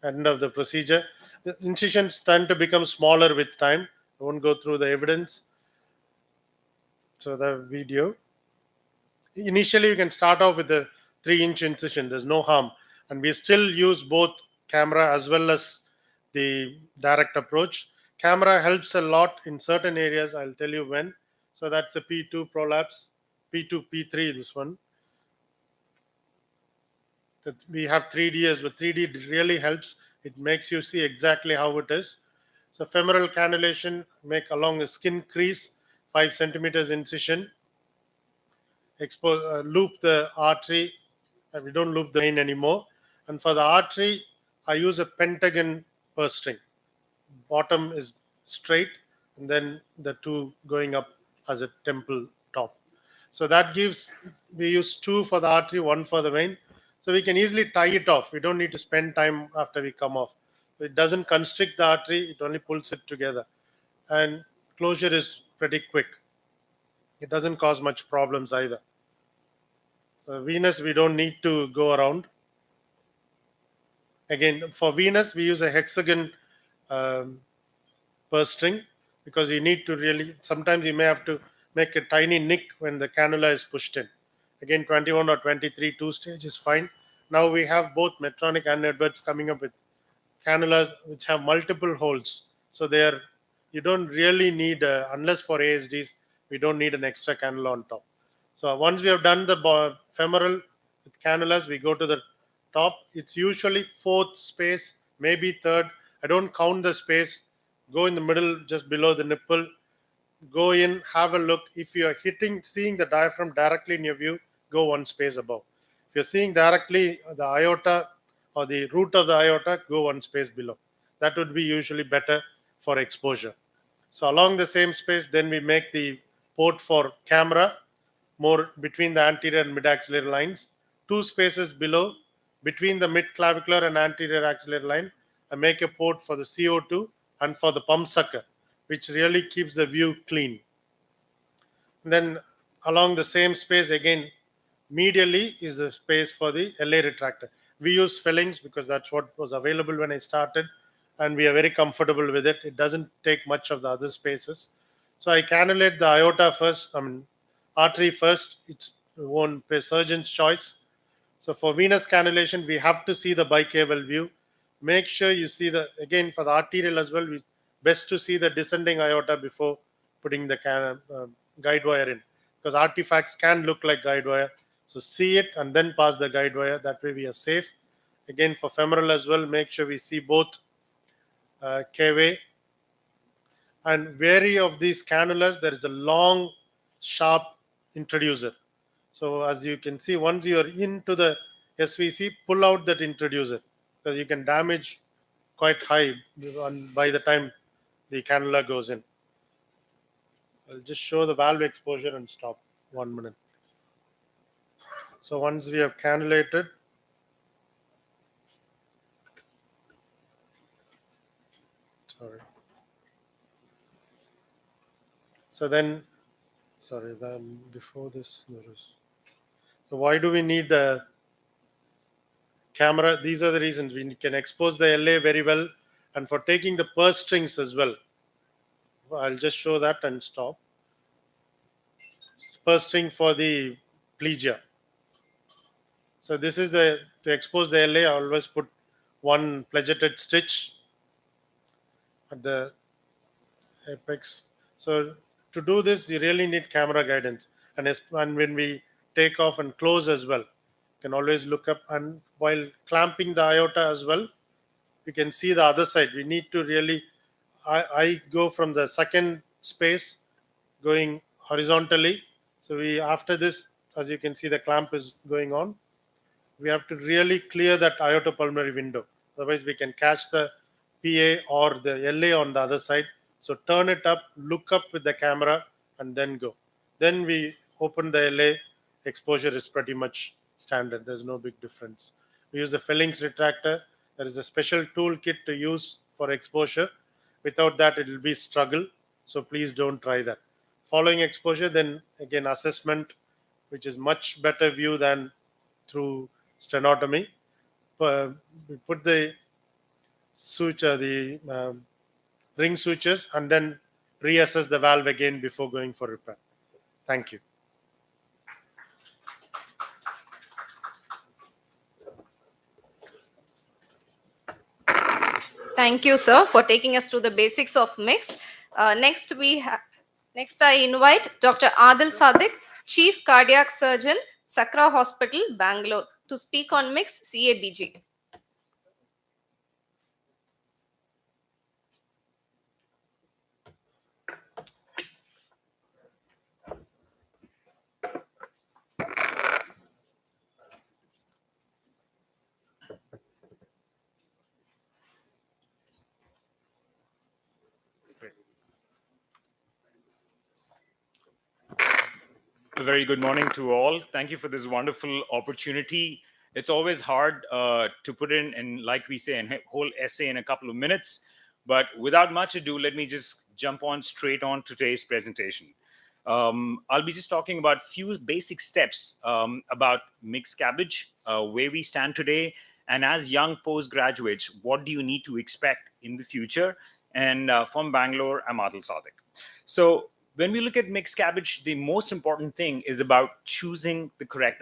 End of the procedure. The incisions tend to become smaller with time. I won't go through the evidence. So the video. Initially, you can start off with a 3-inch incision. There's no harm. And we still use both camera as well as the direct approach. Camera helps a lot in certain areas. I'll tell you when. So that's a P2 prolapse, P2, P3, this one. That we have 3D, but 3D really helps. It makes you see exactly how it is. So femoral cannulation, make along a skin crease, 5 centimeters incision. Loop the artery. We don't loop the vein anymore. And for the artery, I use a pentagon purse string. Bottom is straight, and then the two going up as a temple top. So that gives, we use 2 for the artery, 1 for the vein. So we can easily tie it off. We don't need to spend time after we come off. It doesn't constrict the artery, it only pulls it together. And closure is pretty quick. It doesn't cause much problems either. Venous, we don't need to go around. Again, for venous, we use a hexagon purse string, because you need to really, sometimes you may have to make a tiny nick when the cannula is pushed in. Again, 21 or 23, 2-stage is fine. Now we have both Medtronic and Edwards coming up with cannulas which have multiple holes. So you don't really need, unless for ASDs, we don't need an extra cannula on top. So once we have done the femoral with cannulas, we go to the top. It's usually 4th space, maybe 3rd. I don't count the space. Go in the middle, just below the nipple. Go in, have a look. If you are seeing the diaphragm directly in your view, go 1 space above. If you're seeing directly the aorta or the root of the aorta, go 1 space below. That would be usually better for exposure. So along the same space, then we make the port for camera, more between the anterior and mid-axillary lines. 2 spaces below, between the mid-clavicular and anterior axillary line, I make a port for the CO2 and for the pump sucker, which really keeps the view clean. Then along the same space again, medially is the space for the LA retractor. We use fillings because that's what was available when I started, and we are very comfortable with it. It doesn't take much of the other spaces. So I cannulate the aorta first, artery first. It's one surgeon's choice. So for venous cannulation, we have to see the bicaval view. Make sure you see again for the arterial as well, best to see the descending aorta before putting the guide wire in, because artifacts can look like guide wire. So see it and then pass the guide wire. That way we are safe. Again, for femoral as well, make sure we see both cavae. And wary of these cannulas, there is a long, sharp introducer. So as you can see, once you are into the SVC, pull out that introducer, because you can damage quite high by the time the cannula goes in. I'll just show the valve exposure and stop. 1 minute. So once we have cannulated, sorry. So then, sorry, then before this, there is. So why do we need a camera? These are the reasons. We can expose the LA very well, and for taking the purse strings as well. I'll just show that and stop. Purse string for the plegia. So this is to expose the LA. I always put one pleated stitch at the apex. So to do this, you really need camera guidance, and when we take off and close as well, you can always look up, and while clamping the aorta as well, you can see the other side. We need to really, I go from the second space going horizontally. So we, after this, as you can see, the clamp is going on. We have to really clear that aortopulmonary window. Otherwise, we can catch the PA or the LA on the other side. So turn it up, look up with the camera, and then go. Then we open the LA. Exposure is pretty much standard. There's no big difference. We use the Fellings retractor. There is a special toolkit to use for exposure. Without that, it will be struggle. So please don't try that. Following exposure, then again assessment, which is much better view than through stenotomy. We put the suture, the ring sutures, and then reassess the valve again before going for repair. Thank you. Thank you, sir, for taking us through the basics of mix. Next, I invite Dr. Adil Sadiq, Chief Cardiac Surgeon, Sakra Hospital, Bangalore, to speak on mix CABG. A very good morning to all. Thank you for this wonderful opportunity. It's always hard to put in, like we say, a whole essay in a couple of minutes. But without much ado, let me just jump on straight on today's presentation. I'll be just talking about few basic steps about mixed cabbage, where we stand today, and as young postgraduates, what do you need to expect in the future? And from Bangalore, I'm Adil Sadiq. So when we look at mixed cabbage, the most important thing is about choosing the correct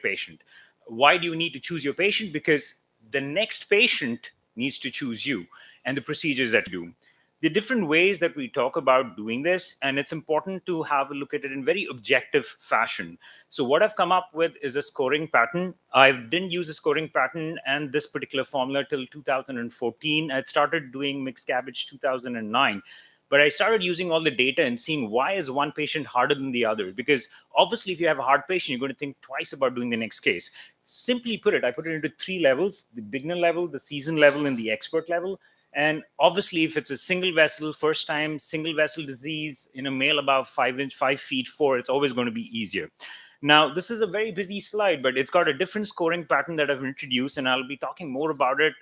patient. Why do you need to choose your patient? Because the next patient needs to choose you and the procedures that you do. The different ways that we talk about doing this, and it's important to have a look at it in very objective fashion. So what I've come up with is a scoring pattern. I didn't use a scoring pattern and this particular formula till 2014. I started doing mixed cabbage 2009. But I started using all the data and seeing why is one patient harder than the other. Because obviously, if you have a hard patient, you're going to think twice about doing the next case. Simply put it, I put it into 3 levels: the beginner level, the seasoned level, and the expert level. And obviously, if it's a single vessel, first time single vessel disease in a male above 5 feet 4, it's always going to be easier. Now, this is a very busy slide, but it's got a different scoring pattern that I've introduced, and I'll be talking more about it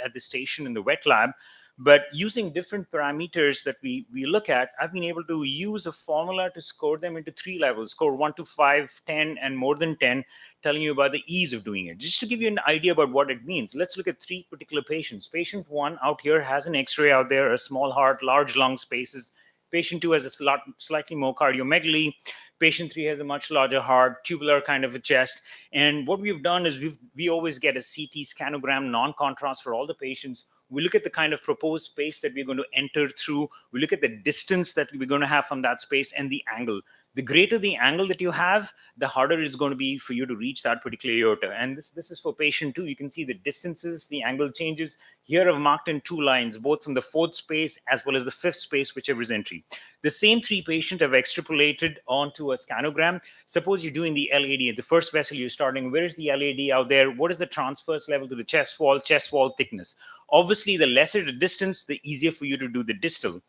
at the station in the wet lab. But using different parameters that we look at, I've been able to use a formula to score them into 3 levels: score 1 to 5, 10, and more than 10, telling you about the ease of doing it. Just to give you an idea about what it means, let's look at 3 particular patients. Patient 1 out here has an X-ray out there, a small heart, large lung spaces. Patient 2 has a slightly more cardiomegaly. Patient 3 has a much larger heart, tubular kind of a chest. And what we've done is we always get a CT scanogram, non-contrast for all the patients. We look at the kind of proposed space that we're going to enter through. We look at the distance that we're going to have from that space and the angle. The greater the angle that you have, the harder it's going to be for you to reach that particular aorta. And this is for patient 2. You can see the distances, the angle changes. Here I've marked in 2 lines, both from the 4th space as well as the 5th space, whichever is entry. The same 3 patient have extrapolated onto a scanogram. Suppose you're doing the LAD, the first vessel you're starting, where is the LAD out there? What is the transverse level to the chest wall thickness? Obviously, the lesser the distance, the easier for you to do the distal.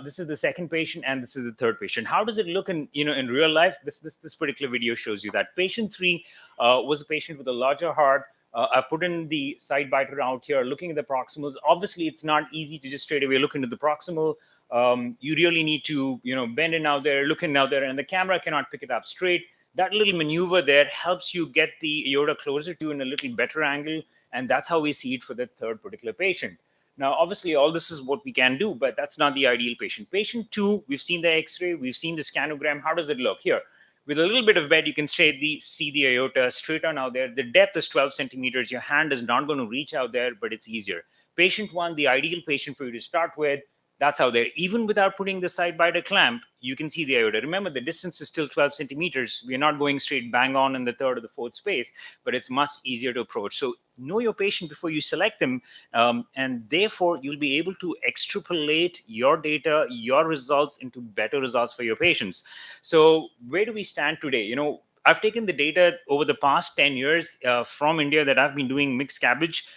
This is the second patient, and this is the third patient. How does it look in real life? This particular video shows you that. Patient 3 was a patient with a larger heart. I've put in the side biter out here, looking at the proximals. Obviously, it's not easy to just straight away look into the proximal. You really need to bend in out there, look in out there, and the camera cannot pick it up straight. That little maneuver there helps you get the aorta closer to you in a little better angle, and that's how we see it for the third particular patient. Now, obviously, all this is what we can do, but that's not the ideal patient. Patient 2, we've seen the X-ray, we've seen the scanogram. How does it look? Here, with a little bit of bed, you can see the aorta straight on out there. The depth is 12 centimeters. Your hand is not going to reach out there, but it's easier. Patient 1, the ideal patient for you to start with, that's out there. Even without putting the side biter clamp, you can see the aorta. Remember, the distance is still 12 centimeters. We're not going straight bang on in the 3rd or the 4th space, but it's much easier to approach. So know your patient before you select them, and therefore you'll be able to extrapolate your data, your results into better results for your patients. So where do we stand today? I've taken the data over the past 10 years from India that I've been doing mixed cabbage.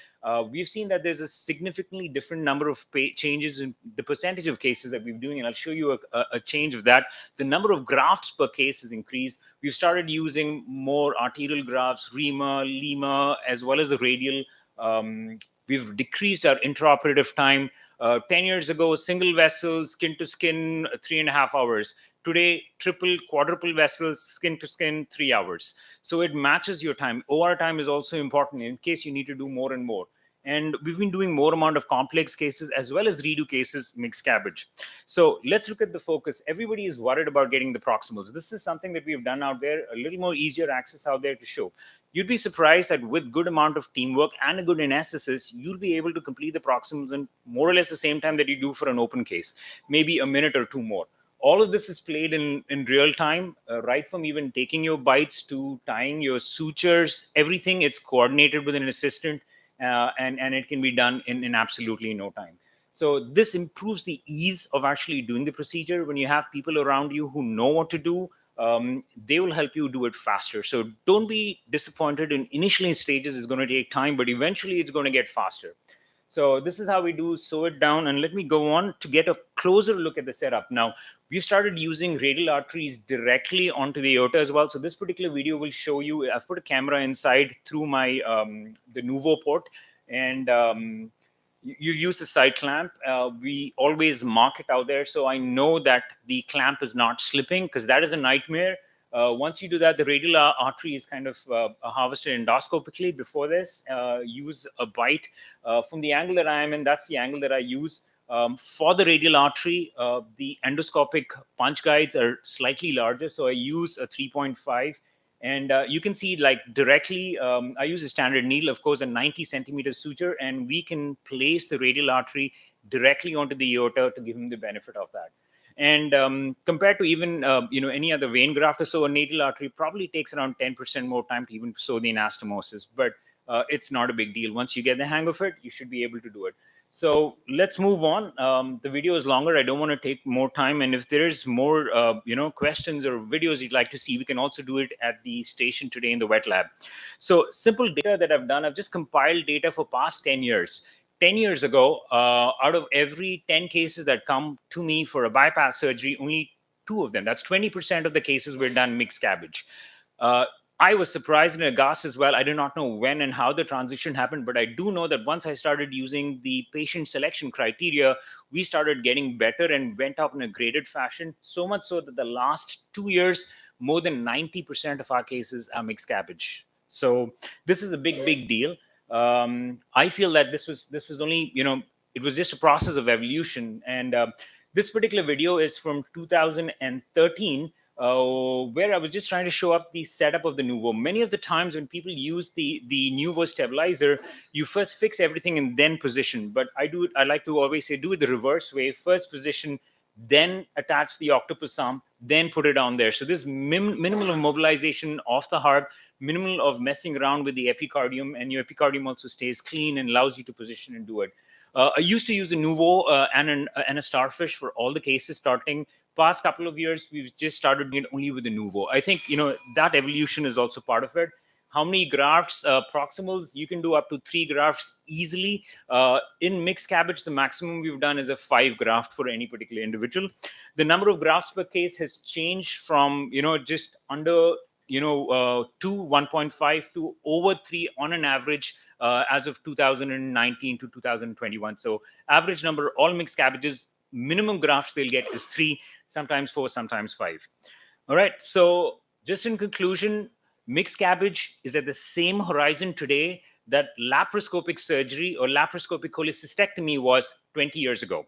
We've seen that there's a significantly different number of changes in the percentage of cases that we're doing, and I'll show you a change of that. The number of grafts per case has increased. We've started using more arterial grafts, REMA, LEMA, as well as the radial. We've decreased our intraoperative time. 10 years ago, single vessel, skin to skin, 3.5 hours. Today, triple, quadruple vessels, skin to skin, 3 hours. So it matches your time. OR time is also important in case you need to do more and more. And we've been doing more amount of complex cases as well as redo cases, mixed cabbage. So let's look at the focus. Everybody is worried about getting the proximals. This is something that we've done out there, a little more easier access out there to show. You'd be surprised that with good amount of teamwork and a good anesthetist, you'll be able to complete the proximals in more or less the same time that you do for an open case, maybe a minute or 2 more. All of this is played in real time, right from even taking your bites to tying your sutures, everything. It's coordinated with an assistant, and it can be done in absolutely no time. So this improves the ease of actually doing the procedure. When you have people around you who know what to do, they will help you do it faster. So don't be disappointed. In initially stages, it's going to take time, but eventually it's going to get faster. So this is how we do sew it down. And let me go on to get a closer look at the setup. Now, we've started using radial arteries directly onto the aorta as well. So this particular video will show you, I've put a camera inside through my the Nuvo port, and you use the side clamp. We always mark it out there, so I know that the clamp is not slipping, because that is a nightmare. Once you do that, the radial artery is kind of harvested endoscopically. Before this, use a bite from the angle that I am in. That's the angle that I use. For the radial artery, the endoscopic punch guides are slightly larger, so I use a 3.5. And you can see, like, directly, I use a standard needle, of course, a 90 centimeter suture, and we can place the radial artery directly onto the aorta to give him the benefit of that. And compared to even any other vein graft or so, a radial artery probably takes around 10% more time to even sew the anastomosis. But it's not a big deal. Once you get the hang of it, you should be able to do it. So let's move on. The video is longer. I don't want to take more time. And if there's more, questions or videos you'd like to see, we can also do it at the station today in the wet lab. So simple data that I've done, I've just compiled data for past 10 years. 10 years ago, out of every 10 cases that come to me for a bypass surgery, only 2 of them, that's 20% of the cases, were done mixed cabbage. I was surprised and aghast as well. I do not know when and how the transition happened, but I do know that once I started using the patient selection criteria, we started getting better and went up in a graded fashion, so much so that the last 2 years, more than 90% of our cases are mixed cabbage. So this is a big deal. I feel that this is only, it was just a process of evolution. And this particular video is from 2013, where I was just trying to show up the setup of the Nuvo. Many of the times when people use the Nuvo stabilizer, you first fix everything and then position. But I like to always say, do it the reverse way. First position, then attach the octopus arm, then put it on there. So this minimal of mobilization of the heart, minimal of messing around with the epicardium, and your epicardium also stays clean and allows you to position and do it. I used to use a Nuvo and a Starfish for all the cases starting. Past couple of years, we've just started doing it only with the Nuvo. I think, that evolution is also part of it. How many grafts, proximals, you can do up to 3 grafts easily. In mixed cabbage, the maximum we've done is a 5 graft for any particular individual. The number of grafts per case has changed from, just under 2, 1.5 to over 3 on an average as of 2019 to 2021. So average number, all mixed cabbages, minimum grafts they'll get is 3, sometimes 4, sometimes 5. All right. So just in conclusion, mixed cabbage is at the same horizon today that laparoscopic surgery or laparoscopic cholecystectomy was 20 years ago.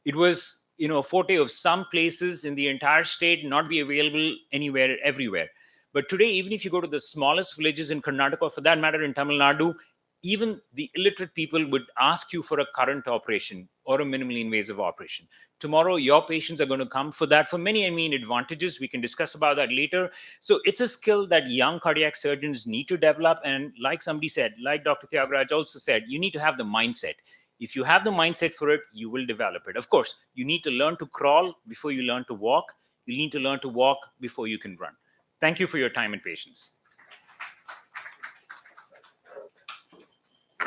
It was, a forte of some places in the entire state, not be available anywhere, everywhere. But today, even if you go to the smallest villages in Karnataka, or for that matter in Tamil Nadu, even the illiterate people would ask you for a current operation or a minimally invasive operation. Tomorrow, your patients are going to come for that. For many, advantages. We can discuss about that later. So it's a skill that young cardiac surgeons need to develop. And like somebody said, like Dr. Tyagaraja also said, you need to have the mindset. If you have the mindset for it, you will develop it. Of course, you need to learn to crawl before you learn to walk. You need to learn to walk before you can run. Thank you for your time and patience.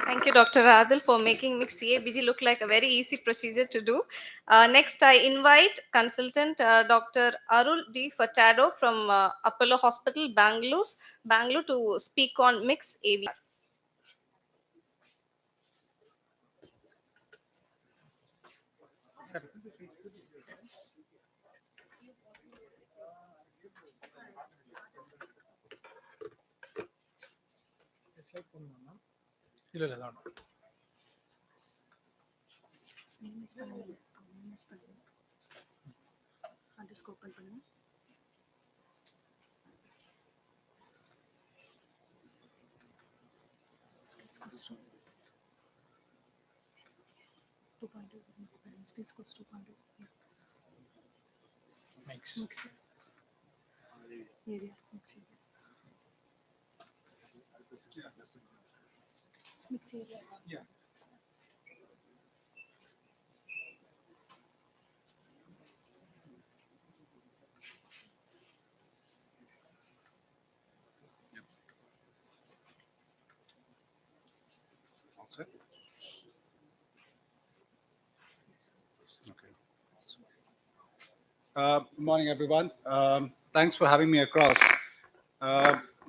Thank you, Dr. Adil, for making mixed CABG look like a very easy procedure to do. Next, I invite consultant Dr. Arul D. Furtado from Apollo Hospital, Bangalore, to speak on mixed AVR. Good morning, everyone. Thanks for having me across.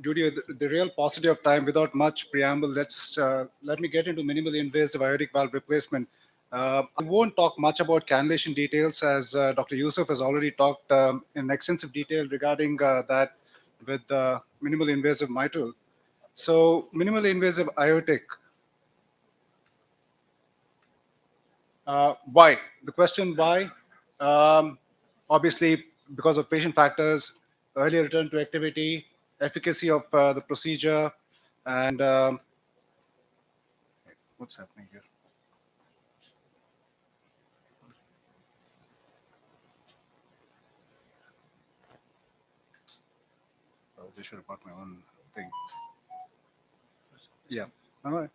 Due to the real paucity of time, without much preamble, let me get into minimally invasive aortic valve replacement. I won't talk much about cannulation details, as Dr. Yusuf has already talked in extensive detail regarding that with minimally invasive mitral. So, minimally invasive aortic. Why? The question why? Obviously, because of patient factors, early return to activity, efficacy of the procedure, and what's happening here? They should have brought my own thing. Yeah. All right.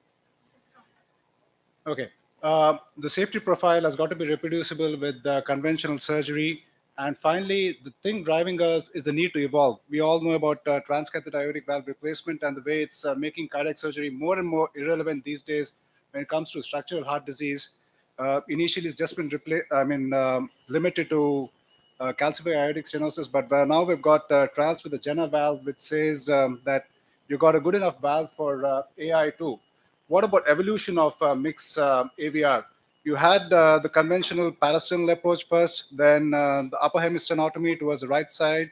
Okay. The safety profile has got to be reproducible with conventional surgery. And finally, the thing driving us is the need to evolve. We all know about transcatheter aortic valve replacement and the way it's making cardiac surgery more and more irrelevant these days when it comes to structural heart disease. Initially, it's just been limited to calcified aortic stenosis, but now we've got trials with the Jenna valve, which says that you got a good enough valve for AI2. What about evolution of mixed AVR? You had the conventional parasternal approach first, then the upper hemistenotomy towards the right side.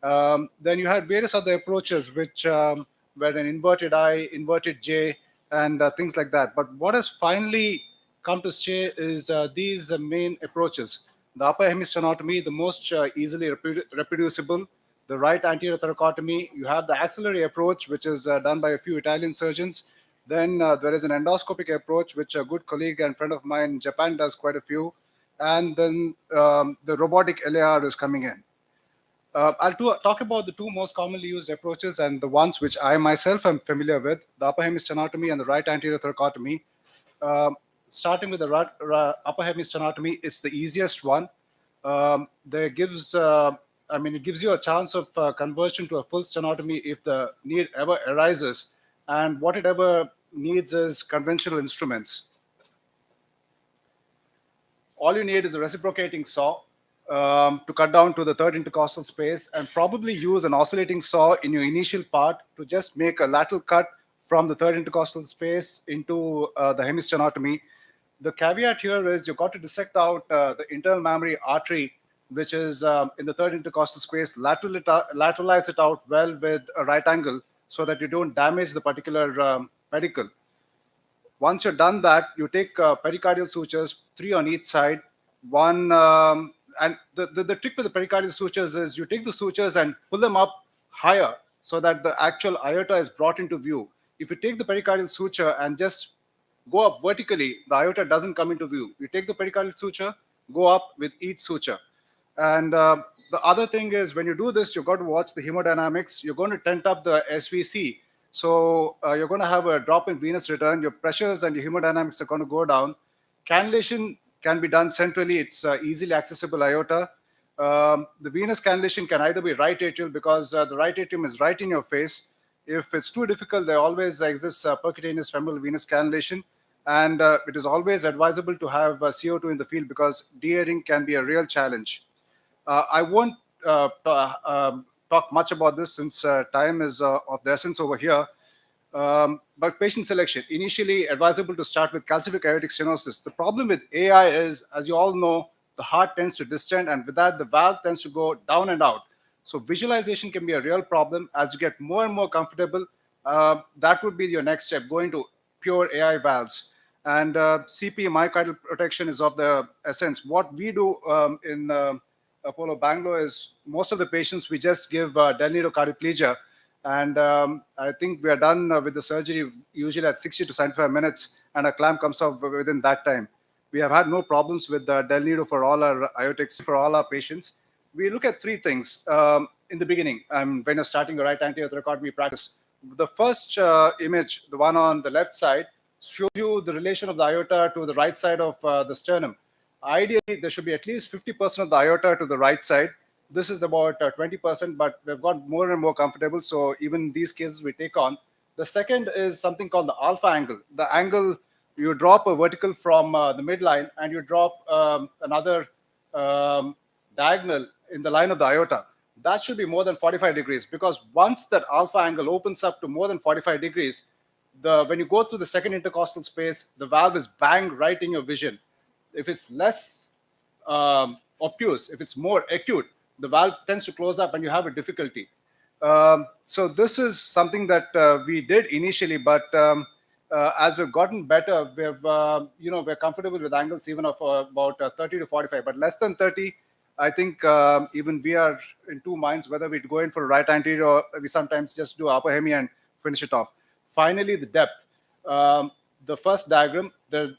Then you had various other approaches, which were an inverted I, inverted J, and things like that. But what has finally come to stay is these main approaches. The upper hemistenotomy, the most easily reproducible. The right anterior thoracotomy. You have the axillary approach, which is done by a few Italian surgeons. Then there is an endoscopic approach, which a good colleague and friend of mine in Japan does quite a few. And then the robotic LAR is coming in. Talk about the two most commonly used approaches and the ones which I myself am familiar with: the upper hemi stenotomy and the right anterior thoracotomy. Um, Starting with the upper hemi stenotomy, it's the easiest one. There gives, I mean, it gives you a chance of conversion to a full stenotomy if the need ever arises, and what it ever needs is conventional instruments. All you need is a reciprocating saw to cut down to the third intercostal space, and probably use an oscillating saw in your initial part to just make a lateral cut from the third intercostal space into the hemistenotomy. The caveat here is you've got to dissect out the internal mammary artery, which is in the third intercostal space, lateralize it out well with a right angle so that you don't damage the particular pedicle. Once you're done that, you take pericardial sutures, 3 on each side. One and the trick with the pericardial sutures is you take the sutures and pull them up higher so that the actual aorta is brought into view. If you take the pericardial suture and just go up vertically, the aorta doesn't come into view. You take the pericardial suture, go up with each suture. And the other thing is, when you do this, you've got to watch the hemodynamics. You're going to tent up the SVC. So you're going to have a drop in venous return. Your pressures and your hemodynamics are going to go down. Cannulation can be done centrally. It's easily accessible aorta. The venous cannulation can either be right atrial, because the right atrium is right in your face. If it's too difficult, there always exists percutaneous femoral venous cannulation. And it is always advisable to have CO2 in the field, because de-airing can be a real challenge. I won't talk much about this, since time is of the essence over here. But patient selection, initially advisable to start with calcific aortic stenosis. The problem with AI is, as you all know, the heart tends to distend, and with that, the valve tends to go down and out. So visualization can be a real problem. As you get more and more comfortable, that would be your next step, going to pure AI valves. And CP, myocardial protection, is of the essence. What we do in Apollo Bangalore is, most of the patients, we just give del nido cardioplegia, and I think we are done with the surgery usually at 60 to 75 minutes, and a clamp comes off within that time. We have had no problems with del nido for all our aortics, for all our patients. We look at three things in the beginning, when you're starting a right anterior thoracotomy practice. The first image, the one on the left side, shows you the relation of the aorta to the right side of the sternum. Ideally, there should be at least 50% of the aorta to the right side. This is about 20%, but we've got more and more comfortable. So even these cases we take on. The second is something called the alpha angle. The angle, you drop a vertical from the midline, and you drop another diagonal in the line of the aorta. That should be more than 45 degrees, because once that alpha angle opens up to more than 45 degrees, when you go through the second intercostal space, the valve is bang right in your vision. If it's less obtuse, if it's more acute, the valve tends to close up and you have a difficulty. So this is something that we did initially, but as we've gotten better, we're comfortable with angles even of about 30 to 45, but less than 30. I think even we are in two minds whether we go in for a right anterior, or we sometimes just do upper hemi and finish it off. Finally, the depth. The first diagram, the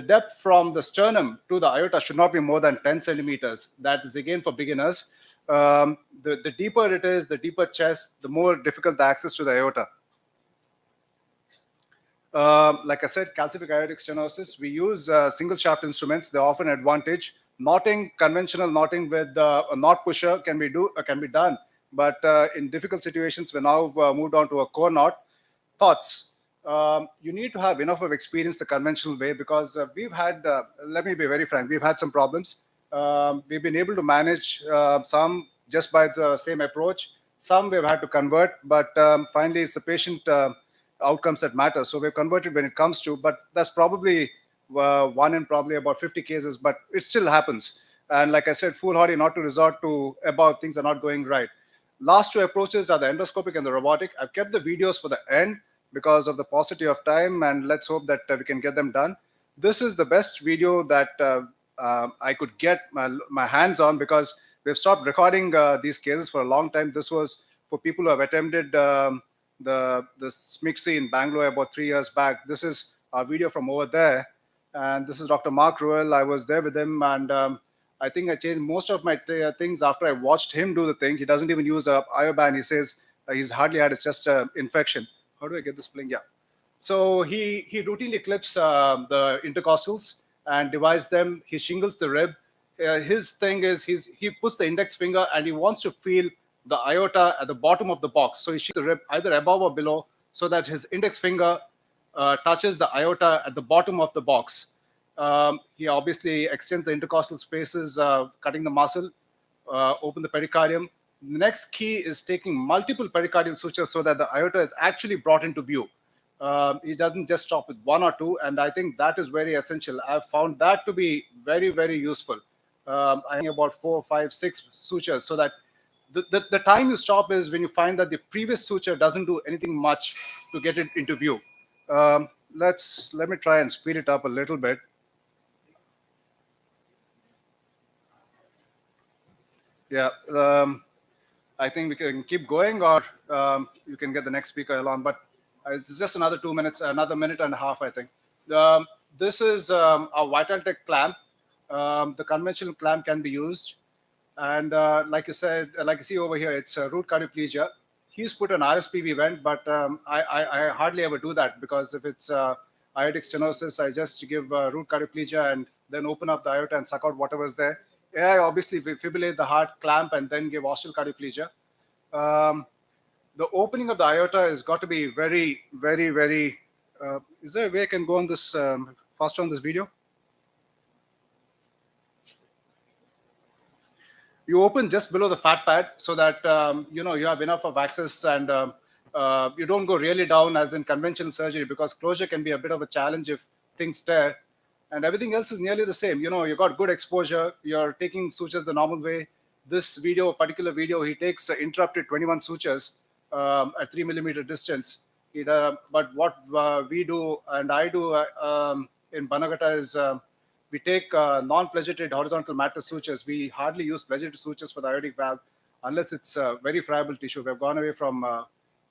depth from the sternum to the aorta should not be more than 10 centimeters. That is again for beginners. The deeper it is, the deeper chest, the more difficult the access to the aorta. Like I said, calcific aortic stenosis, we use single shaft instruments. They offer an advantage. Knotting, conventional knotting with a knot pusher can be done. But in difficult situations, we now moved on to a core knot. Thoughts? You need to have enough of experience the conventional way, because we've had, let me be very frank, we've had some problems. We've been able to manage some just by the same approach. Some we've had to convert, but finally it's the patient outcomes that matter. So we've converted when it comes to, but that's probably one in probably about 50 cases, but it still happens. And like I said, foolhardy not to resort to about things are not going right. Last two approaches are the endoscopic and the robotic. I've kept the videos for the end because of the paucity of time, and let's hope that we can get them done. This is the best video that I could get my hands on, because we've stopped recording these cases for a long time. This was for people who have attended the SMICSI in Bangalore about 3 years back. This is a video from over there, and this is Dr. Mark Ruel. I was there with him, and I think I changed most of my things after I watched him do the thing. He doesn't even use a IOBAN. He says he's hardly had, it's just infection. How do I get this playing? Yeah. So he routinely clips the intercostals and divides them. He shingles the rib. His thing is he puts the index finger and he wants to feel the aorta at the bottom of the box. So he shingles the rib either above or below so that his index finger touches the aorta at the bottom of the box. He obviously extends the intercostal spaces, cutting the muscle, open the pericardium. The next key is taking multiple pericardial sutures so that the aorta is actually brought into view. He doesn't just stop with one or two, and I think that is very essential. I've found that to be very, very useful. I think about 4, 5, 6 sutures so that the time you stop is when you find that the previous suture doesn't do anything much to get it into view. Let me try and speed it up a little bit. Yeah, I think we can keep going, or you can get the next speaker along. But it's just another 2 minutes, another minute and a half, I think. This is a Vitaltech clamp. The conventional clamp can be used, and like you said, like you see over here, it's root cardioplegia. He's put an RSPV vent, but I hardly ever do that because if it's aortic stenosis, I just give root cardioplegia and then open up the aorta and suck out whatever's there. I obviously fibrillate the heart, clamp, and then give ostial cardioplegia. The opening of the aorta has got to be very, very, very. Is there a way I can go on this faster on this video? You open just below the fat pad so that you have enough of access, and you don't go really down as in conventional surgery, because closure can be a bit of a challenge if things tear. And everything else is nearly the same. You got good exposure. You're taking sutures the normal way. This video, particular video, he takes interrupted 21 sutures at 3 millimeter distance. But what we do and I do in Banagata is we take non-pleated horizontal mattress sutures. We hardly use pleated sutures for the aortic valve unless it's very friable tissue. We've gone away from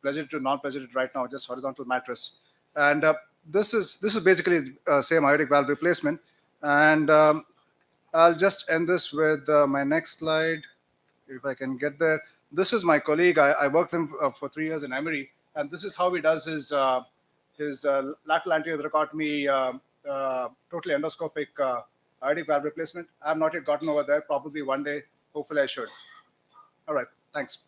pleated to non-pleated right now, just horizontal mattress. And this is basically same aortic valve replacement. And I'll just end this with my next slide, if I can get there. This is my colleague. I worked with him for 3 years in Emory, and this is how he does his lateral anterior thoracotomy, totally endoscopic aortic valve replacement. I have not yet gotten over there. Probably one day. Hopefully, I should. All right. Thanks.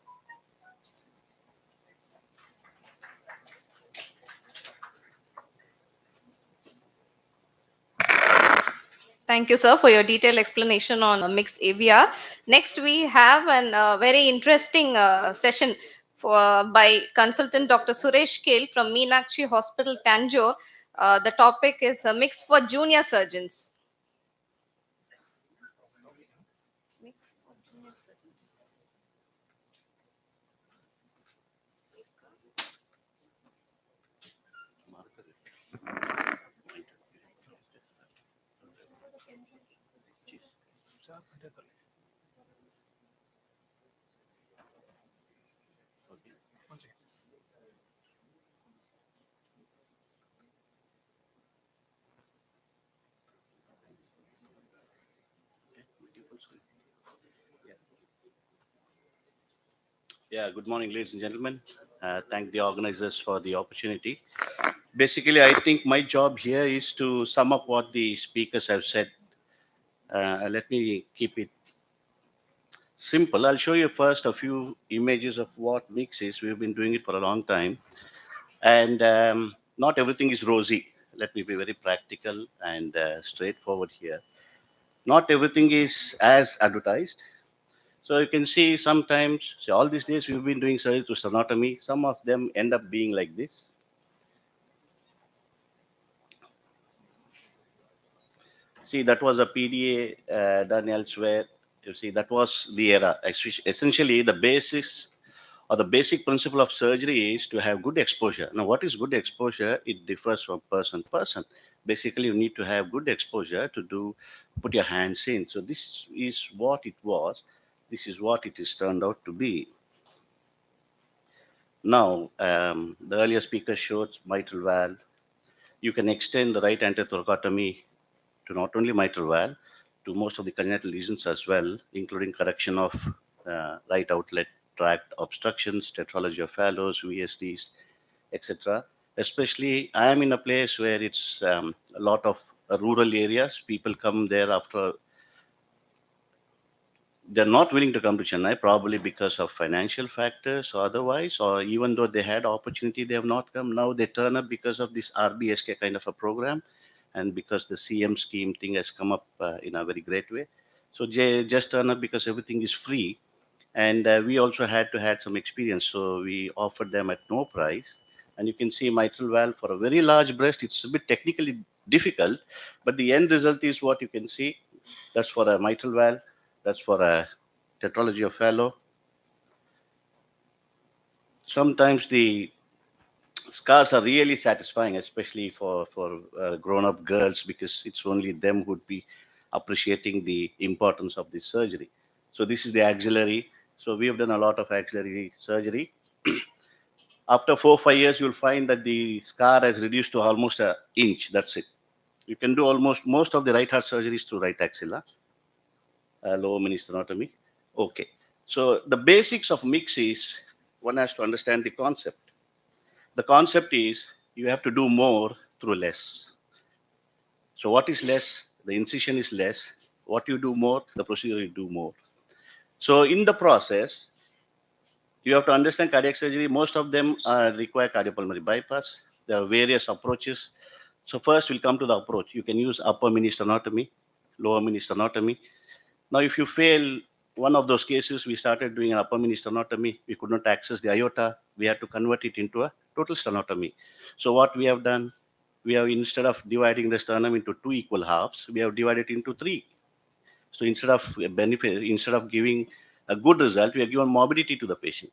Thank you, sir, for your detailed explanation on mixed AVR. Next, we have a very interesting session by consultant Dr. Suresh Kale from Meenakshi Hospital, Tanjore. The topic is mix for junior surgeons. Yeah, good morning, ladies and gentlemen. Thank the organizers for the opportunity. Basically, I think my job here is to sum up what the speakers have said. Let me keep it simple. I'll show you first a few images of what mix is. We've been doing it for a long time. And not everything is rosy. Let me be very practical and straightforward here. Not everything is as advertised. So you can see sometimes, all these days we've been doing surgery to sternotomy. Some of them end up being like this. See, that was a PDA done elsewhere. You see, that was the era. Essentially, the basics or the basic principle of surgery is to have good exposure. Now, what is good exposure? It differs from person to person. Basically, you need to have good exposure to put your hands in. So this is what it was. This is what it is turned out to be. Now, the earlier speaker showed mitral valve. You can extend the right anterior thoracotomy to not only mitral valve, to most of the congenital lesions as well, including correction of right outlet tract obstructions, tetralogy of Fallot, VSDs, etc. Especially, I am in a place where it's a lot of rural areas. People come there after they're not willing to come to Chennai, probably because of financial factors or otherwise, or even though they had opportunity, they have not come. Now they turn up because of this RBSK kind of a program, and because the CM scheme thing has come up in a very great way. So they just turn up because everything is free, and we also had some experience, so we offered them at no price. And you can see mitral valve for a very large breast. It's a bit technically difficult, but the end result is what you can see. That's for a mitral valve. That's for a tetralogy of Fallot. Sometimes the scars are really satisfying, especially for grown-up girls, because it's only them who would be appreciating the importance of this surgery. So this is the axillary. So we have done a lot of axillary surgery. After 4 or 5 years, you'll find that the scar has reduced to almost an inch. That's it. You can do almost most of the right heart surgeries through right axilla, lower mini stenotomy. Okay. So the basics of mix is one has to understand the concept. The concept is you have to do more through less. So what is less? The incision is less. What you do more, the procedure you do more. So in the process, you have to understand cardiac surgery. Most of them require cardiopulmonary bypass. There are various approaches. So first we'll come to the approach. You can use upper mini stenotomy, lower mini stenotomy. Now, if you fail one of those cases, we started doing an upper mini stenotomy. We could not access the aorta. We had to convert it into a total stenotomy. So what we have done, we have, instead of dividing the sternum into 2 equal halves, we have divided it into 3. So instead of giving a good result, we have given morbidity to the patient.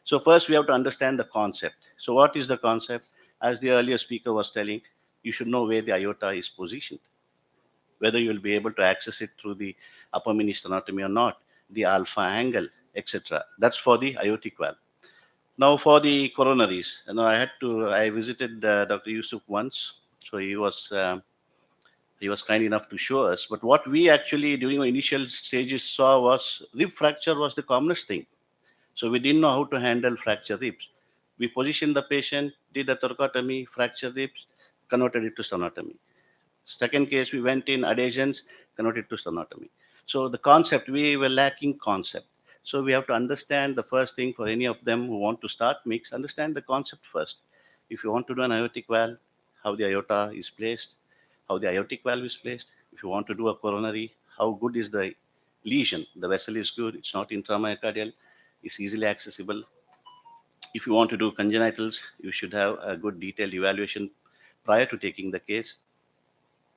So first we have to understand the concept. So what is the concept? As the earlier speaker was telling, you should know where the aorta is positioned, whether you will be able to access it through the upper mini stenotomy or not, the alpha angle, etc. That's for the aortic valve. Now for the coronaries, I visited Dr. Yusuf once, so he was kind enough to show us. But what we actually during our initial stages saw was rib fracture was the commonest thing. So we didn't know how to handle fracture ribs. We positioned the patient, did a thoracotomy, fracture ribs, converted it to stenotomy. Second case, we went in adhesions, converted to stenotomy. So the concept, we were lacking concept. So we have to understand the first thing for any of them who want to start mix, understand the concept first. If you want to do an aortic valve, how the aorta is placed, how the aortic valve is placed. If you want to do a coronary, how good is the lesion? The vessel is good, it's not intramyocardial, it's easily accessible. If you want to do congenitals, you should have a good detailed evaluation prior to taking the case.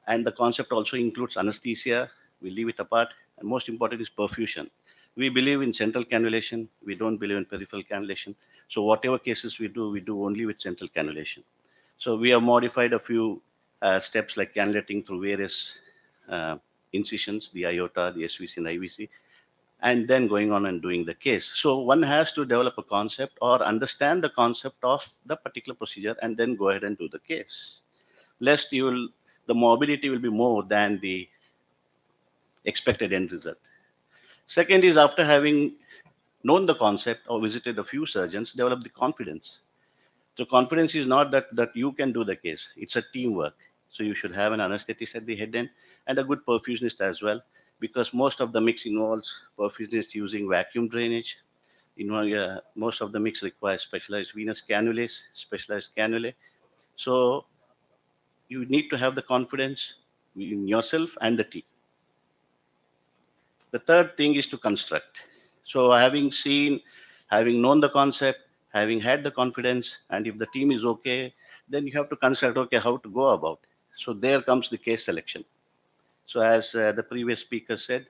And the concept also includes anesthesia. We leave it apart. And most important is perfusion. We believe in central cannulation. We don't believe in peripheral cannulation. So whatever cases we do only with central cannulation. So we have modified a few steps like cannulating through various incisions, the aorta, the SVC and IVC, and then going on and doing the case. So one has to develop a concept or understand the concept of the particular procedure and then go ahead and do the case. Lest the morbidity will be more than the expected end result. Second is, after having known the concept or visited a few surgeons, develop the confidence. So confidence is not that you can do the case. It's a teamwork. So you should have an anesthetist at the head end and a good perfusionist as well, because most of the mix involves perfusionist using vacuum drainage. Most of the mix requires specialized venous cannulas, specialized cannulae. So you need to have the confidence in yourself and the team. The third thing is to construct. So having known the concept, having had the confidence, and if the team is okay, then you have to construct, okay, how to go about. So there comes the case selection. So as the previous speaker said,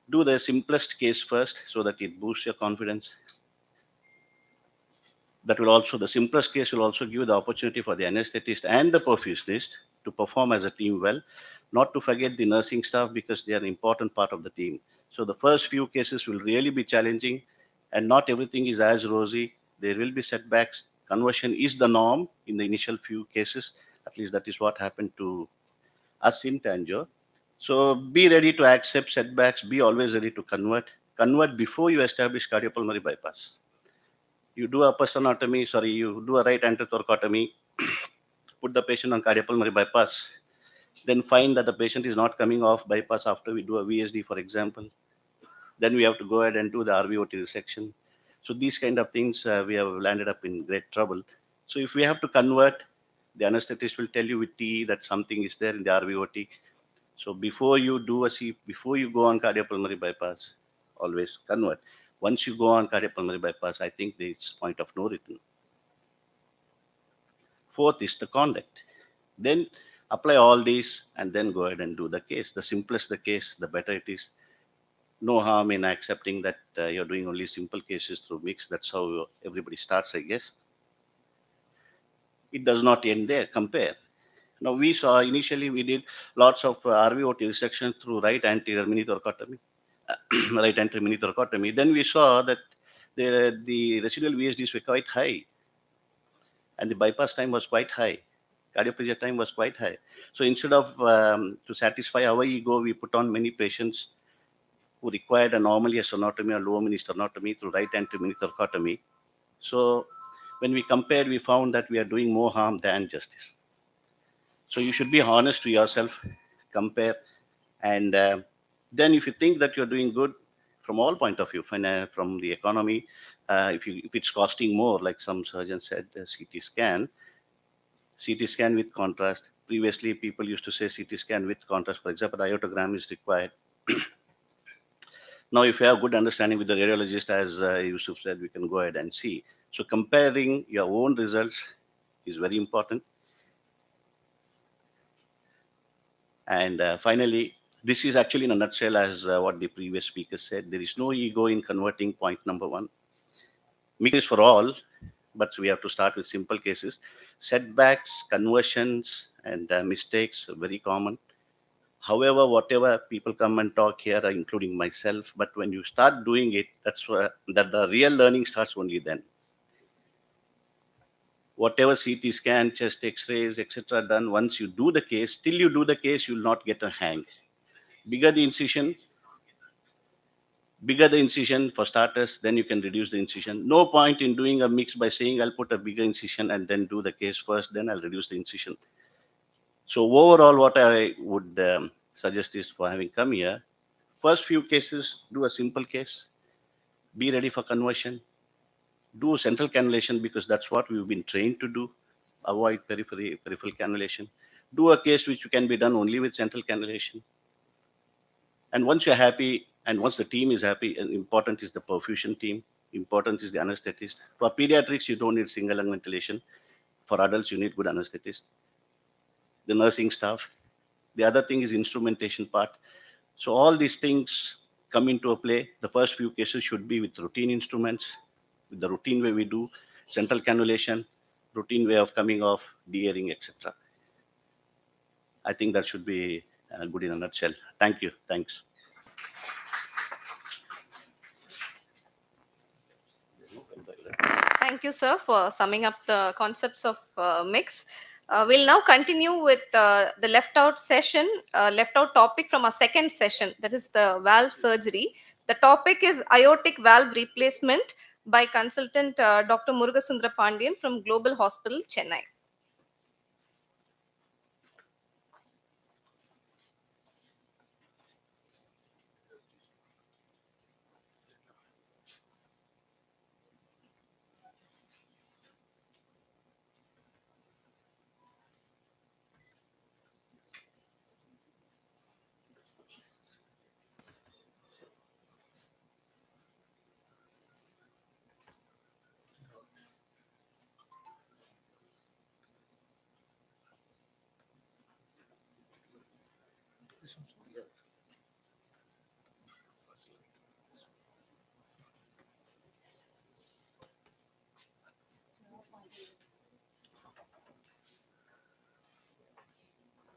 do the simplest case first so that it boosts your confidence. The simplest case will also give the opportunity for the anesthetist and the perfusionist to perform as a team well, not to forget the nursing staff, because they are an important part of the team. So the first few cases will really be challenging, and not everything is as rosy. There will be setbacks. Conversion is the norm in the initial few cases. At least that is what happened to us in Tanjore. So be ready to accept setbacks. Be always ready to convert. Convert before you establish cardiopulmonary bypass. You do a personotomy, sorry, you do a right anterothoracotomy, put the patient on cardiopulmonary bypass, then find that the patient is not coming off bypass after we do a VSD, for example. Then we have to go ahead and do the RVOT resection. So these kind of things, we have landed up in great trouble. So if we have to convert, the anesthetist will tell you with T that something is there in the RVOT. So before you do a C, before you go on cardiopulmonary bypass, always convert. Once you go on cardiopulmonary bypass, I think there is point of no return. Fourth is the conduct. Then apply all these and then go ahead and do the case. The simplest the case, the better it is. No harm in accepting that you're doing only simple cases through mix. That's how everybody starts, I guess. It does not end there. Compare. Now we saw initially we did lots of RVOT resection through right anterior mini thoracotomy, right anterior mini thoracotomy. Then we saw that the residual VSDs were quite high, and the bypass time was quite high. Cardioplegia time was quite high. So instead of to satisfy our ego, we put on many patients who required a normally a sternotomy or lower mini sternotomy through right anterior mini thoracotomy. So when we compared, we found that we are doing more harm than justice. So you should be honest to yourself, compare, and then if you think that you're doing good from all point of view, from the economy, if it's costing more, like some surgeons said, CT scan with contrast. Previously, people used to say CT scan with contrast. For example, iotogram is required. Now, if you have good understanding with the radiologist, as Yusuf said, we can go ahead and see. So comparing your own results is very important. And finally, this is actually in a nutshell as what the previous speaker said. There is no ego in converting, point number one. Mix is for all, but we have to start with simple cases. Setbacks, conversions, and mistakes are very common. However, whatever people come and talk here, including myself, but when you start doing it, that's that the real learning starts only then. Whatever CT scan, chest X-rays, etc. done, once you do the case, till you do the case, you will not get a hang. Bigger the incision for starters, then you can reduce the incision. No point in doing a mix by saying I'll put a bigger incision and then do the case first, then I'll reduce the incision. So overall, what I would suggest is, for having come here, first few cases, do a simple case, be ready for conversion, do central cannulation because that's what we've been trained to do, avoid peripheral cannulation, do a case which can be done only with central cannulation. And once you're happy, and once the team is happy, and important is the perfusion team, important is the anesthetist. For pediatrics, you don't need single lung ventilation. For adults, you need good anesthetist. The nursing staff. The other thing is instrumentation part. So all these things come into a play. The first few cases should be with routine instruments, with the routine way we do, central cannulation, routine way of coming off, de-airing, etc. I think that should be good in a nutshell. Thank you. Thanks. Thank you, sir, for summing up the concepts of mix. We'll now continue with the left out session, left out topic from our second session, that is the valve surgery. The topic is aortic valve replacement by consultant Dr. Murugasundra Pandian from Global Hospital, Chennai.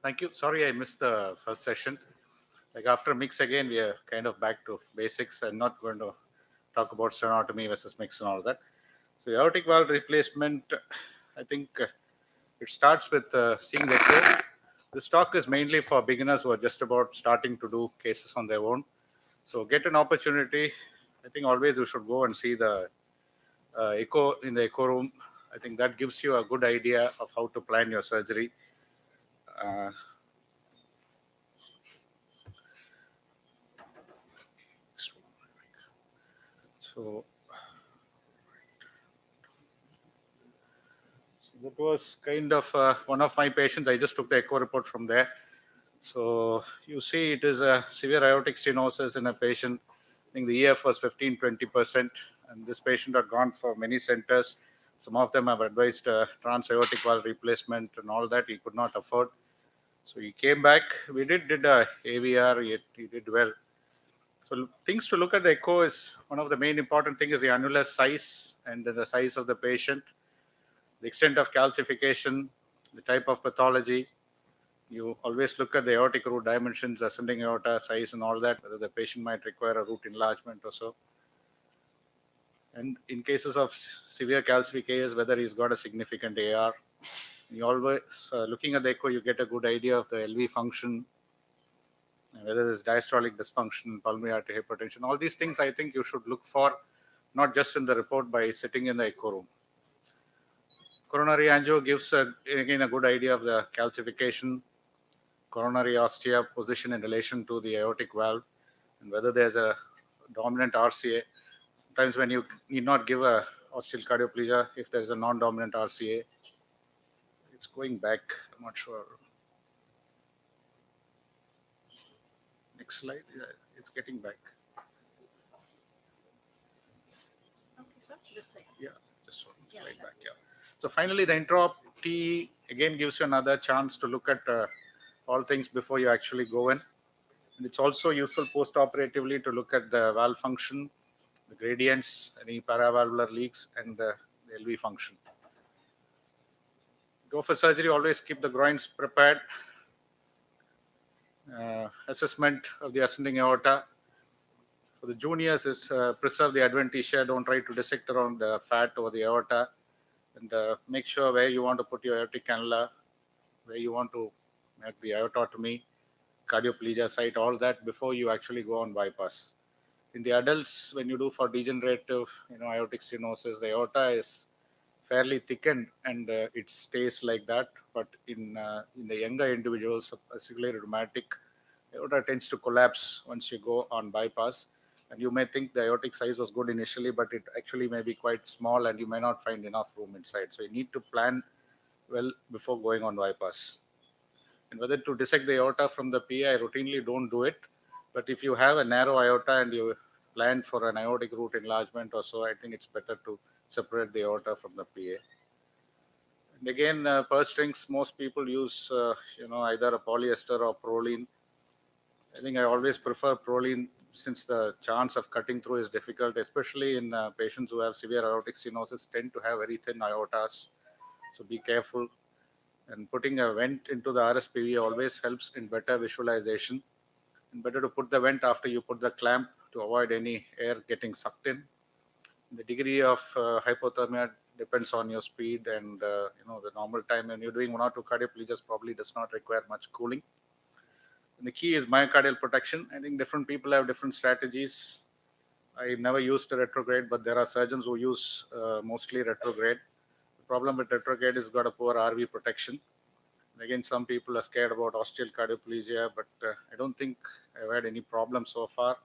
Thank you. Sorry, I missed the first session. Like after mix again, we are kind of back to basics. I'm not going to talk about sternotomy versus mix and all that. So aortic valve replacement, I think it starts with seeing the echo. This talk is mainly for beginners who are just about starting to do cases on their own. So get an opportunity. I think always you should go and see the echo in the echo room. I think that gives you a good idea of how to plan your surgery. Uh, so that was kind of one of my patients. I just took the echo report from there. So you see, it is a severe aortic stenosis in a patient. I think the EF was 15-20%, and this patient had gone for many centers. Some of them have advised trans-aortic valve replacement and all that he could not afford. So he came back. We did a AVR. He did well. So things to look at the echo is one of the main important things is the annular size and the size of the patient, the extent of calcification, the type of pathology. You always look at the aortic root dimensions, ascending aorta size, and all that, whether the patient might require a root enlargement or so. And in cases of severe calcific AS, whether he's got a significant AR. You always, looking at the echo, you get a good idea of the LV function, whether there's diastolic dysfunction, pulmonary artery hypertension. All these things I think you should look for, not just in the report by sitting in the echo room. Coronary angio gives, again, a good idea of the calcification, coronary ostia position in relation to the aortic valve, and whether there's a dominant RCA. Sometimes when you need not give a ostial cardioplegia, if there's a non-dominant RCA, it's going back. I'm not sure. Next slide. Yeah, it's getting back. Okay, sir. This side. Yeah, just one slide back. Yeah. So finally, the intraop T again gives you another chance to look at all things before you actually go in. And it's also useful post-operatively to look at the valve function, the gradients, any paravalvular leaks, and the LV function. Go for surgery, always keep the groins prepared. Assessment of the ascending aorta. For the juniors is preserve the adventitia, don't try to dissect around the fat or the aorta, and make sure where you want to put your aortic cannula, where you want to make the aortotomy, cardioplegia site, all that before you actually go on bypass. In the adults, when you do for degenerative, aortic stenosis, the aorta is fairly thickened and it stays like that. But in the younger individuals, particularly rheumatic, aorta tends to collapse once you go on bypass. And you may think the aortic size was good initially, but it actually may be quite small and you may not find enough room inside. So you need to plan well before going on bypass. And whether to dissect the aorta from the PA, I routinely don't do it. But if you have a narrow aorta and you plan for an aortic root enlargement or so, I think it's better to separate the aorta from the PA. And again, purse strings, most people use, either a polyester or Prolene. I think I always prefer Prolene since the chance of cutting through is difficult, especially in patients who have severe aortic stenosis, tend to have very thin aortas. So be careful. And putting a vent into the RSPV always helps in better visualization. And better to put the vent after you put the clamp to avoid any air getting sucked in. The degree of hypothermia depends on your speed and the normal time. When you're doing 1 or 2 cardioplegias, probably does not require much cooling. And the key is myocardial protection. I think different people have different strategies. I never used a retrograde, but there are surgeons who use mostly retrograde. The problem with retrograde is got a poor RV protection. And again, some people are scared about osteal cardioplegia, but I don't think I've had any problem so far.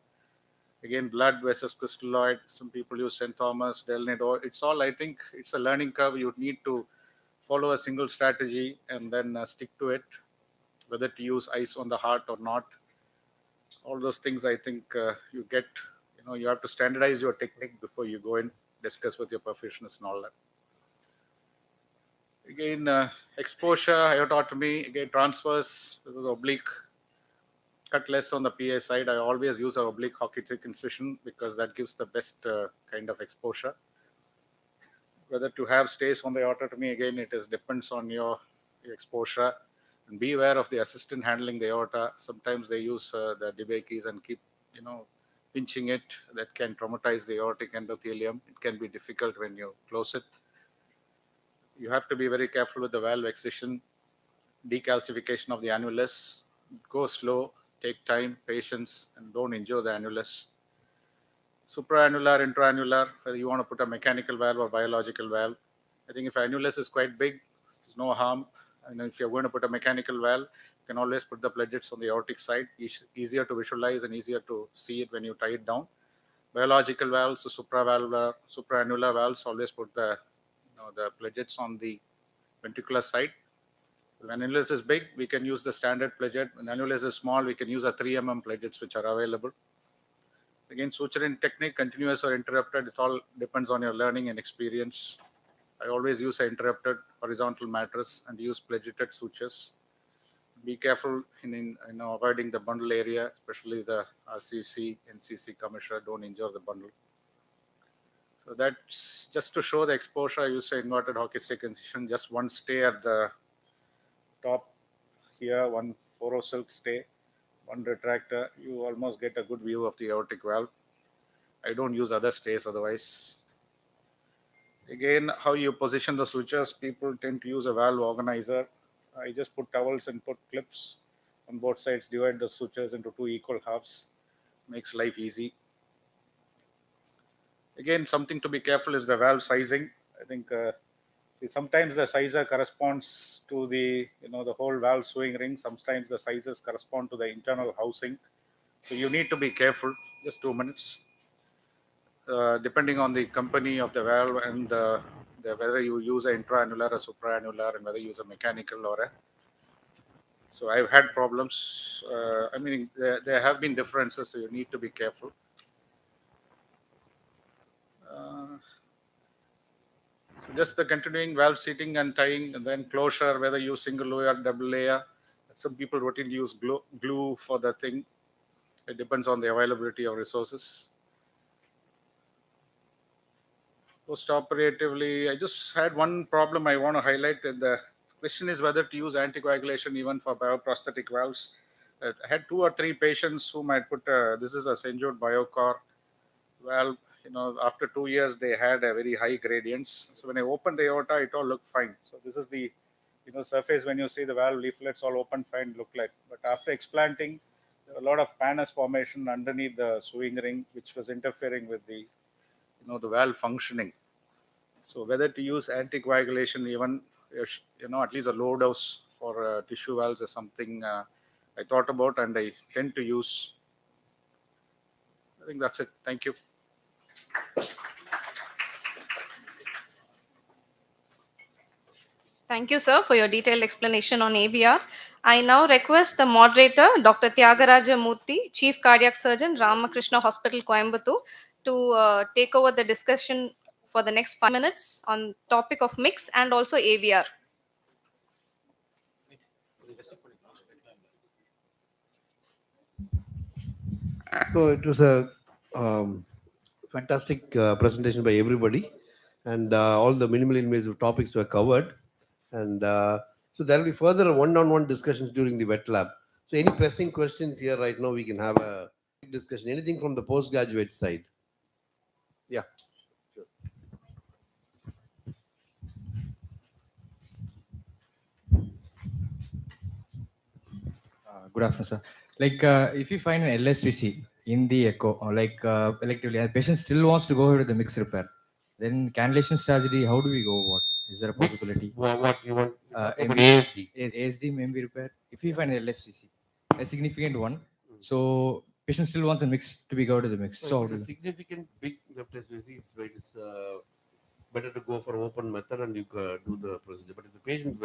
Again, blood versus crystalloid. Some people use St. Thomas, Delnido. It's all, I think, it's a learning curve. You need to follow a single strategy and then stick to it, whether to use ice on the heart or not. All those things, I think, you get, you have to standardize your technique before you go in, discuss with your professionals and all that. Again, exposure, aortotomy, again, transverse, this is oblique, cut less on the PA side. I always use an oblique hockey stick incision because that gives the best kind of exposure. Whether to have stays on the aortotomy, again, it depends on your exposure. And be aware of the assistant handling the aorta. Sometimes they use the DeBakey's and keep, pinching it. That can traumatize the aortic endothelium. It can be difficult when you close it. You have to be very careful with the valve excision. decalcification of the annulus. Go slow, take time, patience, and don't injure the annulus. Supraannular, intraannular, whether you want to put a mechanical valve or biological valve. I think if annulus is quite big, there's no harm. And if you're going to put a mechanical valve, you can always put the pledgets on the aortic side. Easier to visualize and easier to see it when you tie it down. Biological valves, so supravalvular, supraannular valves, always put the the pledgets on the ventricular side. When annulus is big, we can use the standard pledget. When annulus is small, we can use a 3 mm pledgets which are available. Again, suturing technique, continuous or interrupted, it all depends on your learning and experience. I always use an interrupted horizontal mattress and use pledgeted sutures. Be careful in avoiding the bundle area, especially the RCC, NCC commissure. Don't injure the bundle. So that's just to show the exposure. I use an inverted hockey stick incision. Just one stay at the top here, one foro silk stay, one retractor. You almost get a good view of the aortic valve. I don't use other stays otherwise. Again, how you position the sutures, people tend to use a valve organizer. I just put towels and put clips on both sides, divide the sutures into 2 equal halves. Makes life easy. Again, something to be careful is the valve sizing. I think see, sometimes the sizer corresponds to the the whole valve sewing ring. Sometimes the sizes correspond to the internal housing. So you need to be careful. Just 2 minutes. Depending on the company of the valve and whether you use an intraannular or supraannular and whether you use a mechanical or a. So I've had problems. I mean, there have been differences, so you need to be careful. So just the continuing valve seating and tying, and then closure, whether you use single layer, double layer. Some people routinely use glue for the thing. It depends on the availability of resources. Post-operatively, I just had one problem I want to highlight. The question is whether to use anticoagulation even for bioprosthetic valves. I had 2 or 3 patients whom I put, this is a St. Jude BioCore valve. After 2 years, they had a very high gradients. So when I opened the aorta, it all looked fine. So this is the, surface when you see the valve leaflets all open fine look like. But after explanting, there were a lot of pannus formation underneath the sewing ring, which was interfering with the, the valve functioning. So whether to use anticoagulation, even at least a low dose for tissue valves is something I thought about and I tend to use. I think that's it. Thank you. Thank you, sir, for your detailed explanation on AVR. I now request the moderator, Dr. Tyagaraja Murthy, Chief Cardiac Surgeon, Ramakrishna Hospital, Coimbatore, to take over the discussion for the next 5 minutes on topic of mix and also AVR. So it was a fantastic presentation by everybody, and all the minimally invasive topics were covered. And so there will be further one-on-one discussions during the wet lab. So any pressing questions here right now, we can have a discussion. Anything from the postgraduate side? Yeah. Sure. Good afternoon, sir. Like, if you find an LSVC in the echo, or like electively, a patient still wants to go ahead with the mix repair, then cannulation strategy, how do we go about? Is there a Mix? possibility? What you want? ASD. ASD maybe repair. If you find an LSVC, a significant one, so patient still wants a mix to be go to the mix. So if it's a significant big left SVC, it's better to go for open method and you do the procedure. But if the patient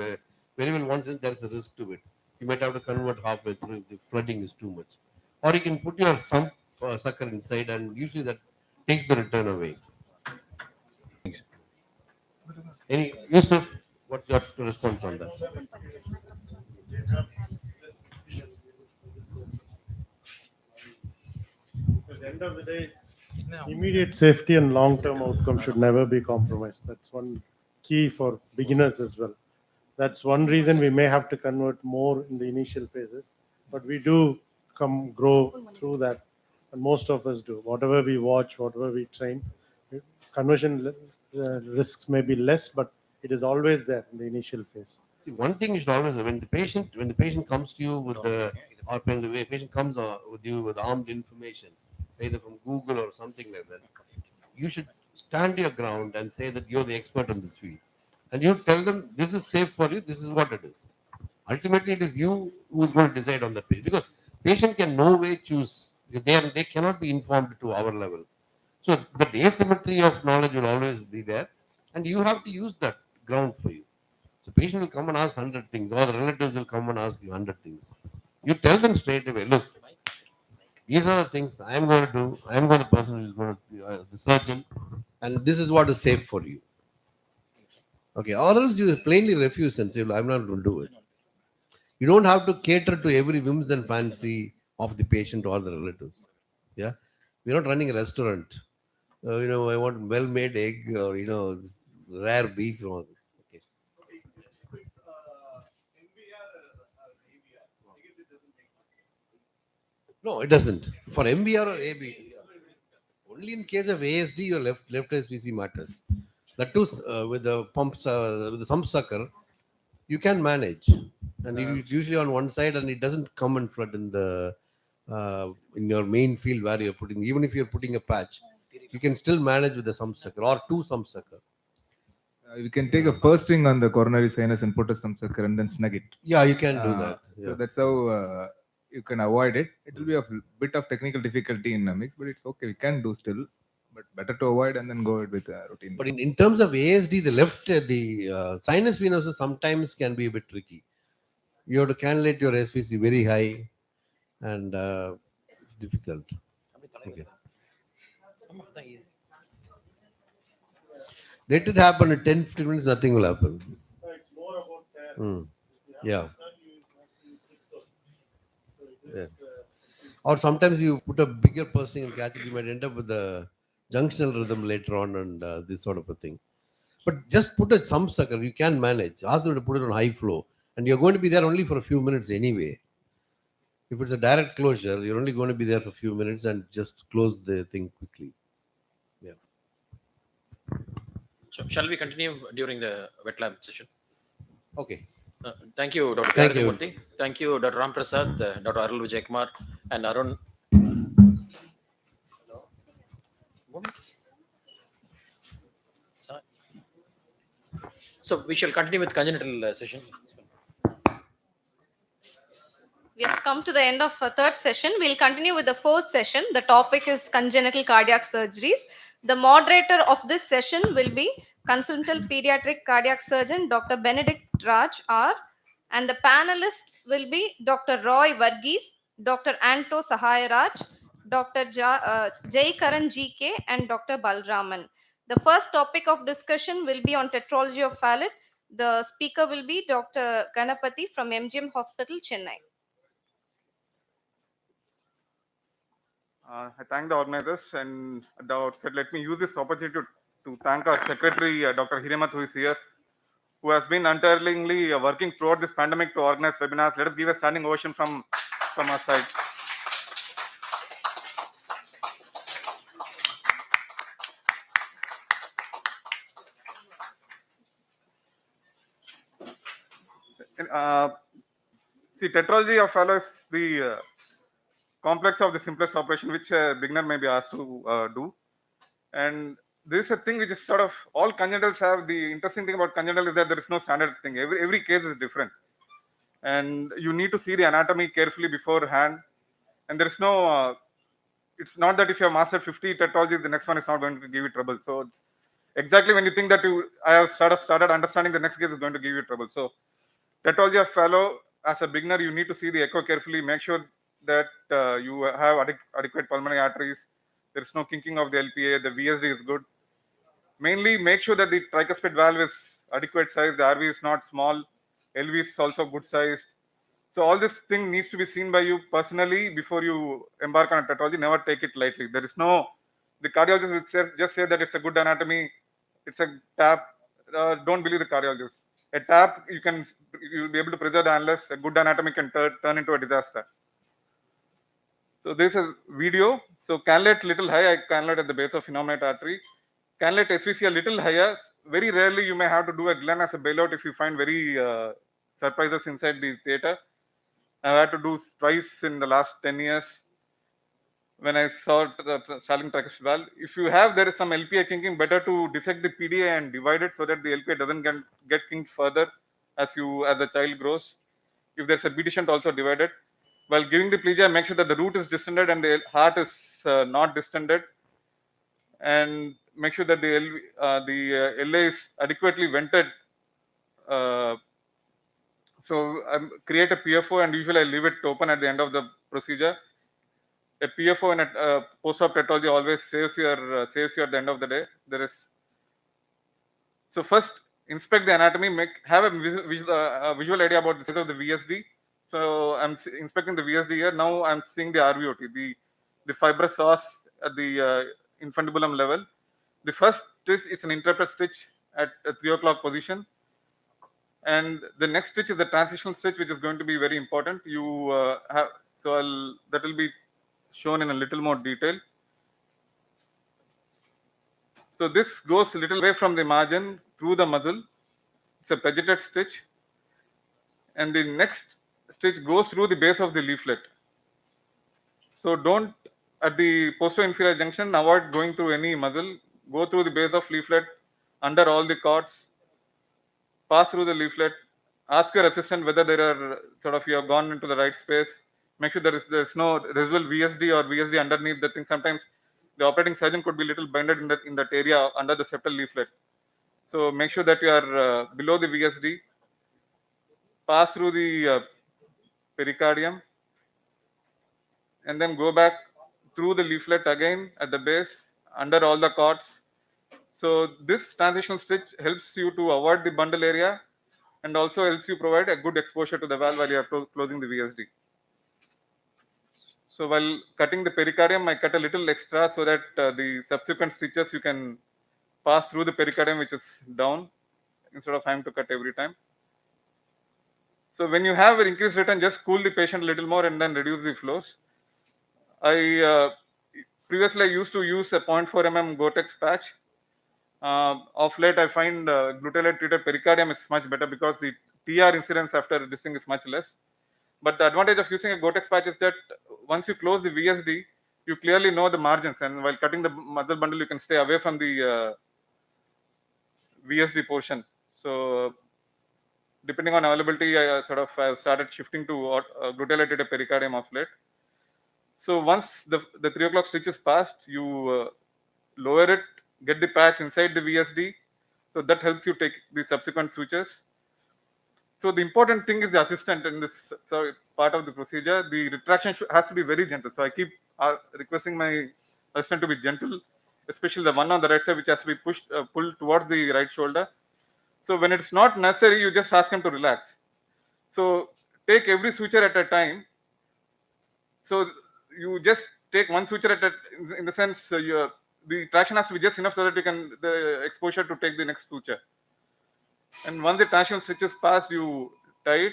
very well wants it, there's a risk to it. You might have to convert halfway through if the flooding is too much. Or you can put your sump sucker inside, and usually that takes the return away. Any Yusuf, what's your response on that? At the end of the day, immediate safety and long-term outcome should never be compromised. That's one key for beginners as well. That's one reason we may have to convert more in the initial phases, but we do grow through that, and most of us do. Whatever we watch, whatever we train, conversion risks may be less, but it is always there in the initial phase. See, one thing you should always, when the patient comes to you with the, or when the patient comes with you with armed information, either from Google or something like that, you should stand your ground and say that you're the expert in this field. And you tell them this is safe for you, this is what it is. Ultimately, it is you who is going to decide on that patient, because patient can no way choose. They cannot be informed to our level. So the asymmetry of knowledge will always be there, and you have to use that ground for you. So patient will come and ask 100 things, or the relatives will come and ask you 100 things. You tell them straight away, look, these are the things I am going to do. I am going to the person who is going to be the surgeon, and this is what is safe for you. Okay, or else you plainly refuse and say, "Well, I'm not going to do it." You don't have to cater to every whims and fancy of the patient or the relatives. Yeah, we're not running a restaurant. I want well-made egg, or this rare beef and all this. Okay. No, it doesn't. For MBR or AB, only in case of ASD, your left SVC matters. That too, with the pumps, with the sump sucker, you can manage, and it's usually on one side, and it doesn't come and flood in your main field where you're putting. Even if you're putting a patch, you can still manage with the sump sucker or two sump sucker. You can take a purse string on the coronary sinus and put a some sucker and then snug it. Yeah, you can do that. So Yeah. that's how you can avoid it. It will be a bit of technical difficulty in a mix, but it's okay. We can do still, but better to avoid and then go ahead with routine. But in terms of ASD, the sinus venosus sometimes can be a bit tricky. You have to cannulate your SVC very high, and it's difficult. Okay. Let it happen in 10 15 minutes, nothing will happen. Hmm. Yeah. Yeah. Or sometimes you put a bigger person and catch it, you might end up with a junctional rhythm later on, and this sort of a thing. But just put a sump sucker, you can manage. Ask them to put it on high flow, and you're going to be there only for a few minutes anyway. If it's a direct closure, you're only going to be there for a few minutes and just close the thing quickly. Yeah. So shall we continue during the wet lab session? Okay. Thank you, Dr. Thank you. Murthy. Thank you, Dr. Ram Prasad, Dr. Arul Vijaykumar, and Arun. So we shall continue with congenital session. We have come to the end of our third session. We'll continue with the fourth session. The topic is congenital cardiac surgeries. The moderator of this session will be consultant pediatric cardiac surgeon Dr. Benedict Raj R. And the panelist will be Dr. Roy Varghese, Dr. Anto Sahayaraj, Dr. Jay Karan GK, and Dr. Balraman. The first topic of discussion will be on tetralogy of Fallot. The speaker will be Dr. Ganapati from MGM Hospital, Chennai. I thank the organizers, and at the outset, let me use this opportunity to thank our secretary, Dr. Hirimat, who is here, who has been untiringly working throughout this pandemic to organize webinars. Let us give a standing ovation from our side. See, tetralogy of Fallot is the complex of the simplest operation which a beginner may be asked to do. And this is a thing which is sort of all congenitals have. The interesting thing about congenital is that there is no standard thing. Every case is different, and you need to see the anatomy carefully beforehand. And there is no. It's not that if you have mastered 50 tetralogies, the next one is not going to give you trouble. So it's exactly when you think that I have started understanding, the next case is going to give you trouble. So tetralogy of Fallot, as a beginner, you need to see the echo carefully. Make sure that you have adequate pulmonary arteries. There is no kinking of the LPA. The VSD is good. Mainly, make sure that the tricuspid valve is adequate size. The RV is not small. LV is also good size. So all this thing needs to be seen by you personally before you embark on a tetralogy. Never take it lightly. There is no. The cardiologist will just say that it's a good anatomy. It's a tap. Don't believe the cardiologist. A tap, you'll be able to preserve the annulus. A good anatomy can turn into a disaster. So this is video. So cannulate little high. I cannulate at the base of phenomenate artery. Cannulate SVC a little higher. Very rarely you may have to do a Glenn as a bailout if you find very surprises inside the theater. I've had to do twice in the last 10 years when I saw Starling tricuspid valve. If you have there is some LPA kinking, better to dissect the PDA and divide it so that the LPA doesn't get kinked further as the child grows. If there's a BT shunt, also divide it. While giving the plegia, make sure that the root is distended and the heart is not distended, and make sure that the LA is adequately vented. So create a PFO, and usually I leave it open at the end of the procedure. A PFO in a post-op tetralogy always saves you at the end of the day. So first inspect the anatomy, have a visual idea about the size of the VSD. So I'm inspecting the VSD here. Now I'm seeing the RVOT, the fibrous sauce at the infundibulum level. The first stitch is an interrupted stitch at a 3 o'clock position. And the next stitch is the transitional stitch, which is going to be very important. That will be shown in a little more detail. So this goes a little away from the margin through the muscle. It's a pegeted stitch. And the next stitch goes through the base of the leaflet. So don't, at the posterior-inferior junction, avoid going through any muscle. Go through the base of leaflet, under all the cords, pass through the leaflet, ask your assistant whether there are you have gone into the right space. Make sure there's no residual VSD or VSD underneath the thing. Sometimes the operating surgeon could be a little blinded in that area under the septal leaflet. So make sure that you are below the VSD. Pass through the pericardium, and then go back through the leaflet again at the base, under all the cords. So this transitional stitch helps you to avoid the bundle area and also helps you provide a good exposure to the valve while you are closing the VSD. So while cutting the pericardium, I cut a little extra so that the subsequent stitches you can pass through the pericardium, which is down, instead of having to cut every time. So when you have an increased return, just cool the patient a little more and then reduce the flows. Previously I used to use a 0.4 mm Gore-Tex patch. Of late, I find glutathione treated pericardium is much better because the TR incidence after this thing is much less. But the advantage of using a Gore-Tex patch is that once you close the VSD, you clearly know the margins, and while cutting the muscle bundle, you can stay away from the VSD portion. So depending on availability, I have started shifting to glutathione treated pericardium of late. So once the 3 o'clock stitch is passed, you lower it, get the patch inside the VSD. So that helps you take the subsequent switches. So the important thing is the assistant in this part of the procedure. The retraction has to be very gentle. So I keep requesting my assistant to be gentle, especially the one on the right side, which has to be pulled towards the right shoulder. So when it's not necessary, you just ask him to relax. So take every switcher at a time. So you just take one switcher at a, in the sense the traction has to be just enough so that you can the exposure to take the next switcher. And once the traction switch is passed, you tie it.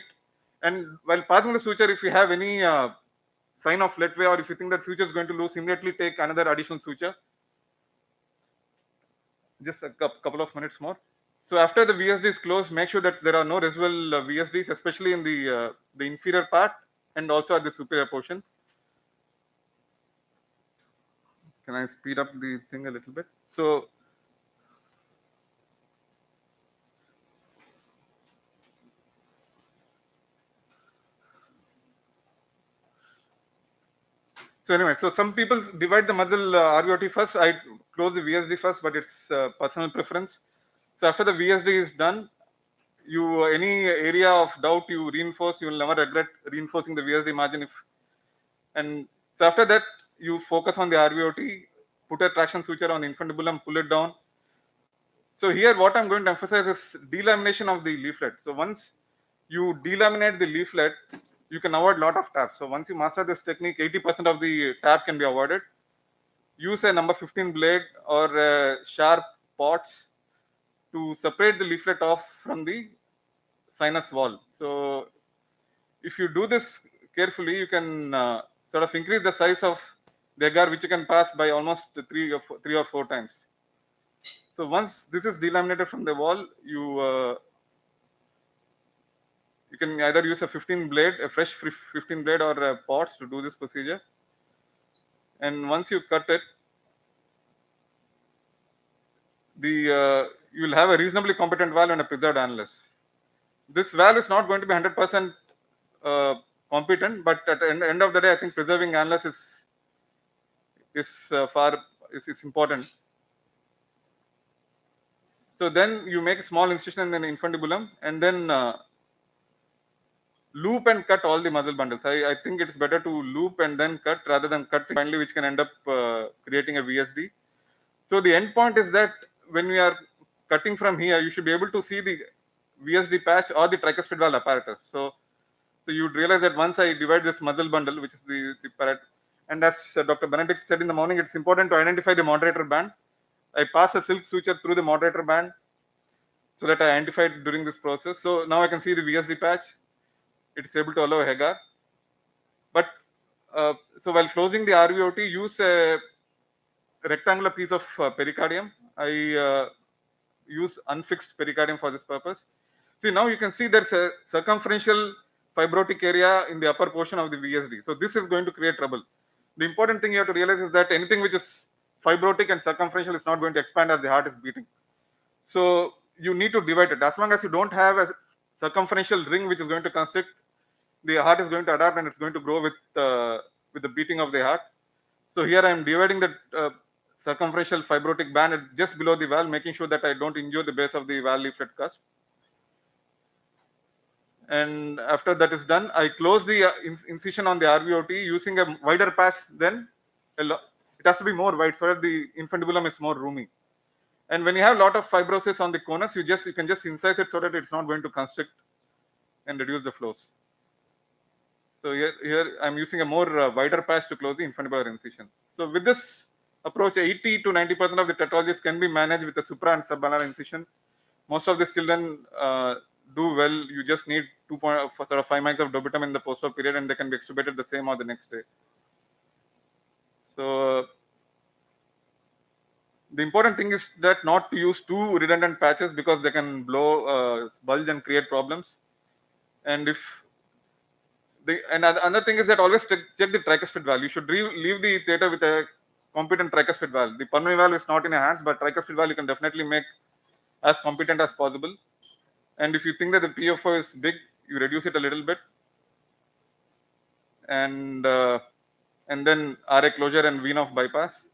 And while passing the switcher, if you have any sign of leadway, or if you think that switcher is going to lose, immediately take another additional switcher. Just a couple of minutes more. So after the VSD is closed, make sure that there are no residual VSDs, especially in the inferior part and also at the superior portion. Can I speed up the thing a little bit? So anyway, so some people divide the muscle RVOT first. I close the VSD first, but it's personal preference. So after the VSD is done, any area of doubt you reinforce, you will never regret reinforcing the VSD margin. And so after that, you focus on the RVOT, put a traction switcher on infundibulum, pull it down. So here what I'm going to emphasize is delamination of the leaflet. So once you delaminate the leaflet, you can avoid a lot of taps. So once you master this technique, 80% of the tap can be avoided. Use a number 15 blade or sharp pots to separate the leaflet off from the sinus wall. So if you do this carefully, you can increase the size of the agar which you can pass by almost three or four times. So once this is delaminated from the wall, you You can either use a 15 blade, a fresh 15 blade, or a pots to do this procedure. And once you cut it, you will have a reasonably competent valve and a preserved annulus. This valve is not going to be 100% competent, but at the end of the day, I think preserving annulus is important. So then you make a small incision in the infundibulum, and then loop and cut all the muzzle bundles. I think it's better to loop and then cut rather than cut finally, which can end up creating a VSD. So the end point is that when we are cutting from here, you should be able to see the VSD patch or the tricuspid valve apparatus. So you'd realize that once I divide this muzzle bundle, which is the parrot, and as Dr. Benedict said in the morning, it's important to identify the moderator band. I pass a silk suture through the moderator band so that I identified during this process. So now I can see the VSD patch. It's able to allow a HEGAR. But so while closing the RVOT, use a rectangular piece of pericardium. I use unfixed pericardium for this purpose. See, now you can see there's a circumferential fibrotic area in the upper portion of the VSD. So this is going to create trouble. The important thing you have to realize is that anything which is fibrotic and circumferential is not going to expand as the heart is beating. So you need to divide it. As long as you don't have a circumferential ring which is going to constrict, the heart is going to adapt and it's going to grow with the beating of the heart. So here I am dividing the circumferential fibrotic band just below the valve, making sure that I don't injure the base of the valve leaflet cusp. And after that is done, I close the incision on the RVOT using a wider patch. Then it has to be more wide so that the infundibulum is more roomy. And when you have a lot of fibrosis on the conus, you can just incise it so that it's not going to constrict and reduce the flows. So here I'm using a more wider patch to close the infundibular incision. So with this approach, 80 to 90% of the tetralogies can be managed with a supra and subalnar incision. Most of the children do well. You just need 5 mics of dobutam in the post-op period, and they can be extubated the same or the next day. So the important thing is that not to use two redundant patches because they can blow, bulge, and create problems. And another thing is that always check the tricuspid valve. You should leave the theater with a competent tricuspid valve. The pulmonary valve is not in your hands, but tricuspid valve you can definitely make as competent as possible. And if you think that the PFO is big, you reduce it a little bit, and then RA closure and vein off bypass.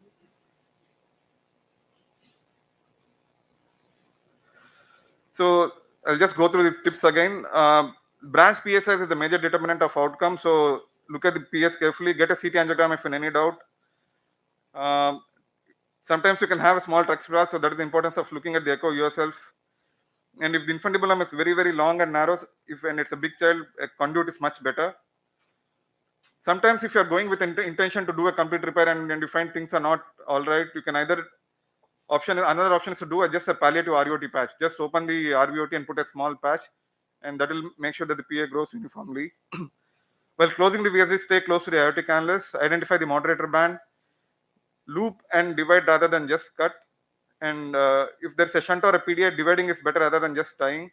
So I'll just go through the tips again. Branch PS size is the major determinant of outcome. So look at the PS carefully. Get a CT angiogram if in any doubt. Sometimes you can have a small tricuspid valve, so that is the importance of looking at the echo yourself. And if the infundibulum is very, very long and narrow, and it's a big child, a conduit is much better. Sometimes if you're going with intention to do a complete repair and you find things are not all right, you can another option is to do just a palliative RVOT patch. Just open the RVOT and put a small patch, and that will make sure that the PA grows uniformly. While closing the VSD, stay close to the aortic annulus, identify the moderator band, loop and divide rather than just cut. And if there's a shunt or a PDA, dividing is better rather than just tying.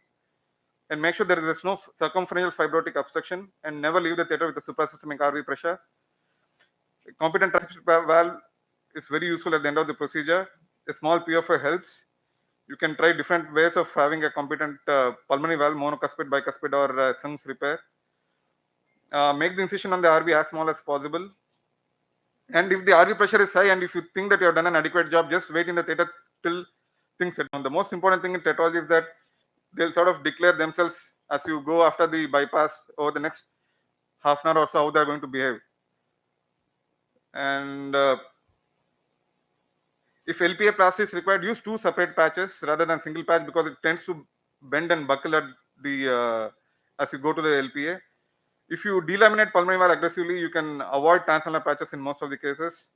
And make sure there is no circumferential fibrotic obstruction, and never leave the theater with a suprasystemic RV pressure. A competent tricuspid valve is very useful at the end of the procedure. A small PFO helps. You can try different ways of having a competent pulmonary valve, monocuspid, bicuspid, or Sung's repair. Make the incision on the RV as small as possible. And if the RV pressure is high and if you think that you have done an adequate job, just wait in the theater till things settle down. The most important thing in tetralogy is that they'll sort of declare themselves as you go after the bypass over the next half an hour or so how they're going to behave. And if LPA plasty is required, use two separate patches rather than single patch because it tends to bend and buckle at the as you go to the LPA. If you delaminate pulmonary valve aggressively, you can avoid translunar patches in most of the cases.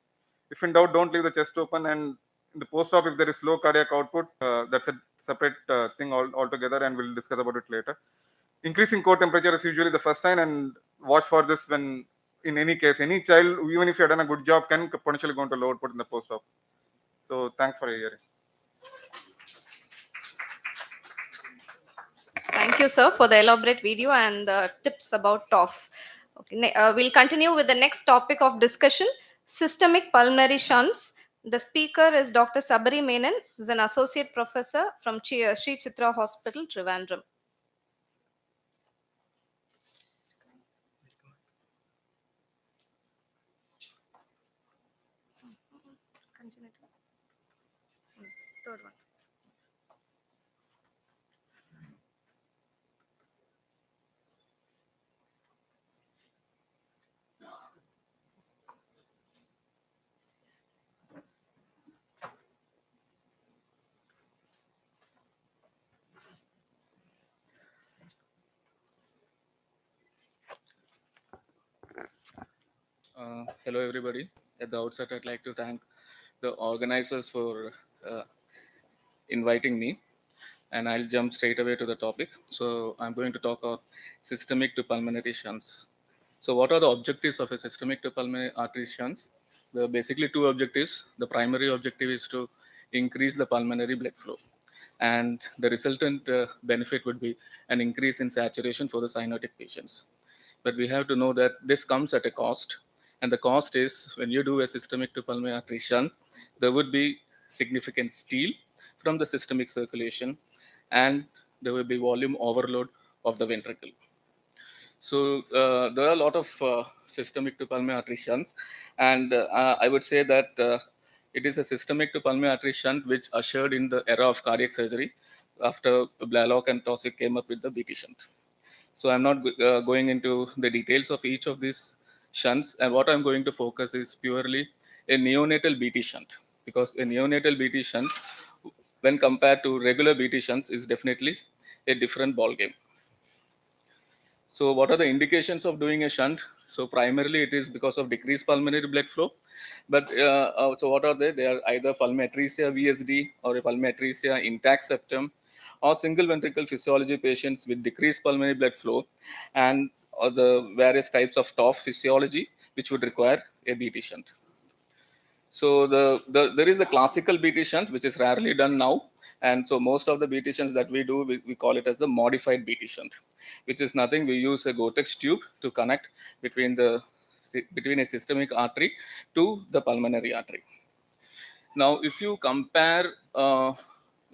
If in doubt, don't leave the chest open. And in the post-op, if there is low cardiac output, that's a separate thing altogether, and we'll discuss about it later. Increasing core temperature is usually the first sign, and watch for this when, in any case, any child, even if you have done a good job, can potentially go into low output in the post-op. So thanks for your hearing. Thank you, sir, for the elaborate video and the tips about TOF. Okay, we'll continue with the next topic of discussion, systemic pulmonary shunts. The speaker is Dr. Sabari Menon, who is an associate professor from Sri Chitra Hospital, Trivandrum. Third one. Hello, everybody. At the outset, I'd like to thank the organizers for inviting me, and I'll jump straight away to the topic. So, I'm going to talk about systemic to pulmonary shunts. So, what are the objectives of a systemic to pulmonary artery shunts? There are basically two objectives. The primary objective is to increase the pulmonary blood flow, and the resultant benefit would be an increase in saturation for the cyanotic patients. But we have to know that this comes at a cost, and the cost is when you do a systemic to pulmonary artery shunt, there would be significant steal from the systemic circulation, and there will be volume overload of the ventricle. So there are a lot of systemic to pulmonary artery shunts, and I would say that it is a systemic to pulmonary artery shunt which ushered in the era of cardiac surgery after Blalock and Taussig came up with the BT shunt. So I'm not going into the details of each of these shunts, and what I'm going to focus is purely a neonatal BT shunt, because a neonatal BT shunt, when compared to regular BT shunts, is definitely a different ballgame. So what are the indications of doing a shunt? So primarily it is because of decreased pulmonary blood flow. But so what are they? They are either pulmonatresia VSD or a pulmonatresia intact septum, or single ventricle physiology patients with decreased pulmonary blood flow, and or the various types of TOF physiology which would require a BT shunt. So there is the classical BT shunt, which is rarely done now. And so most of the BT shunts that we do, we call it as the modified BT shunt, which is nothing. We use a Gotex tube to connect between a systemic artery to the pulmonary artery. Now, if you compare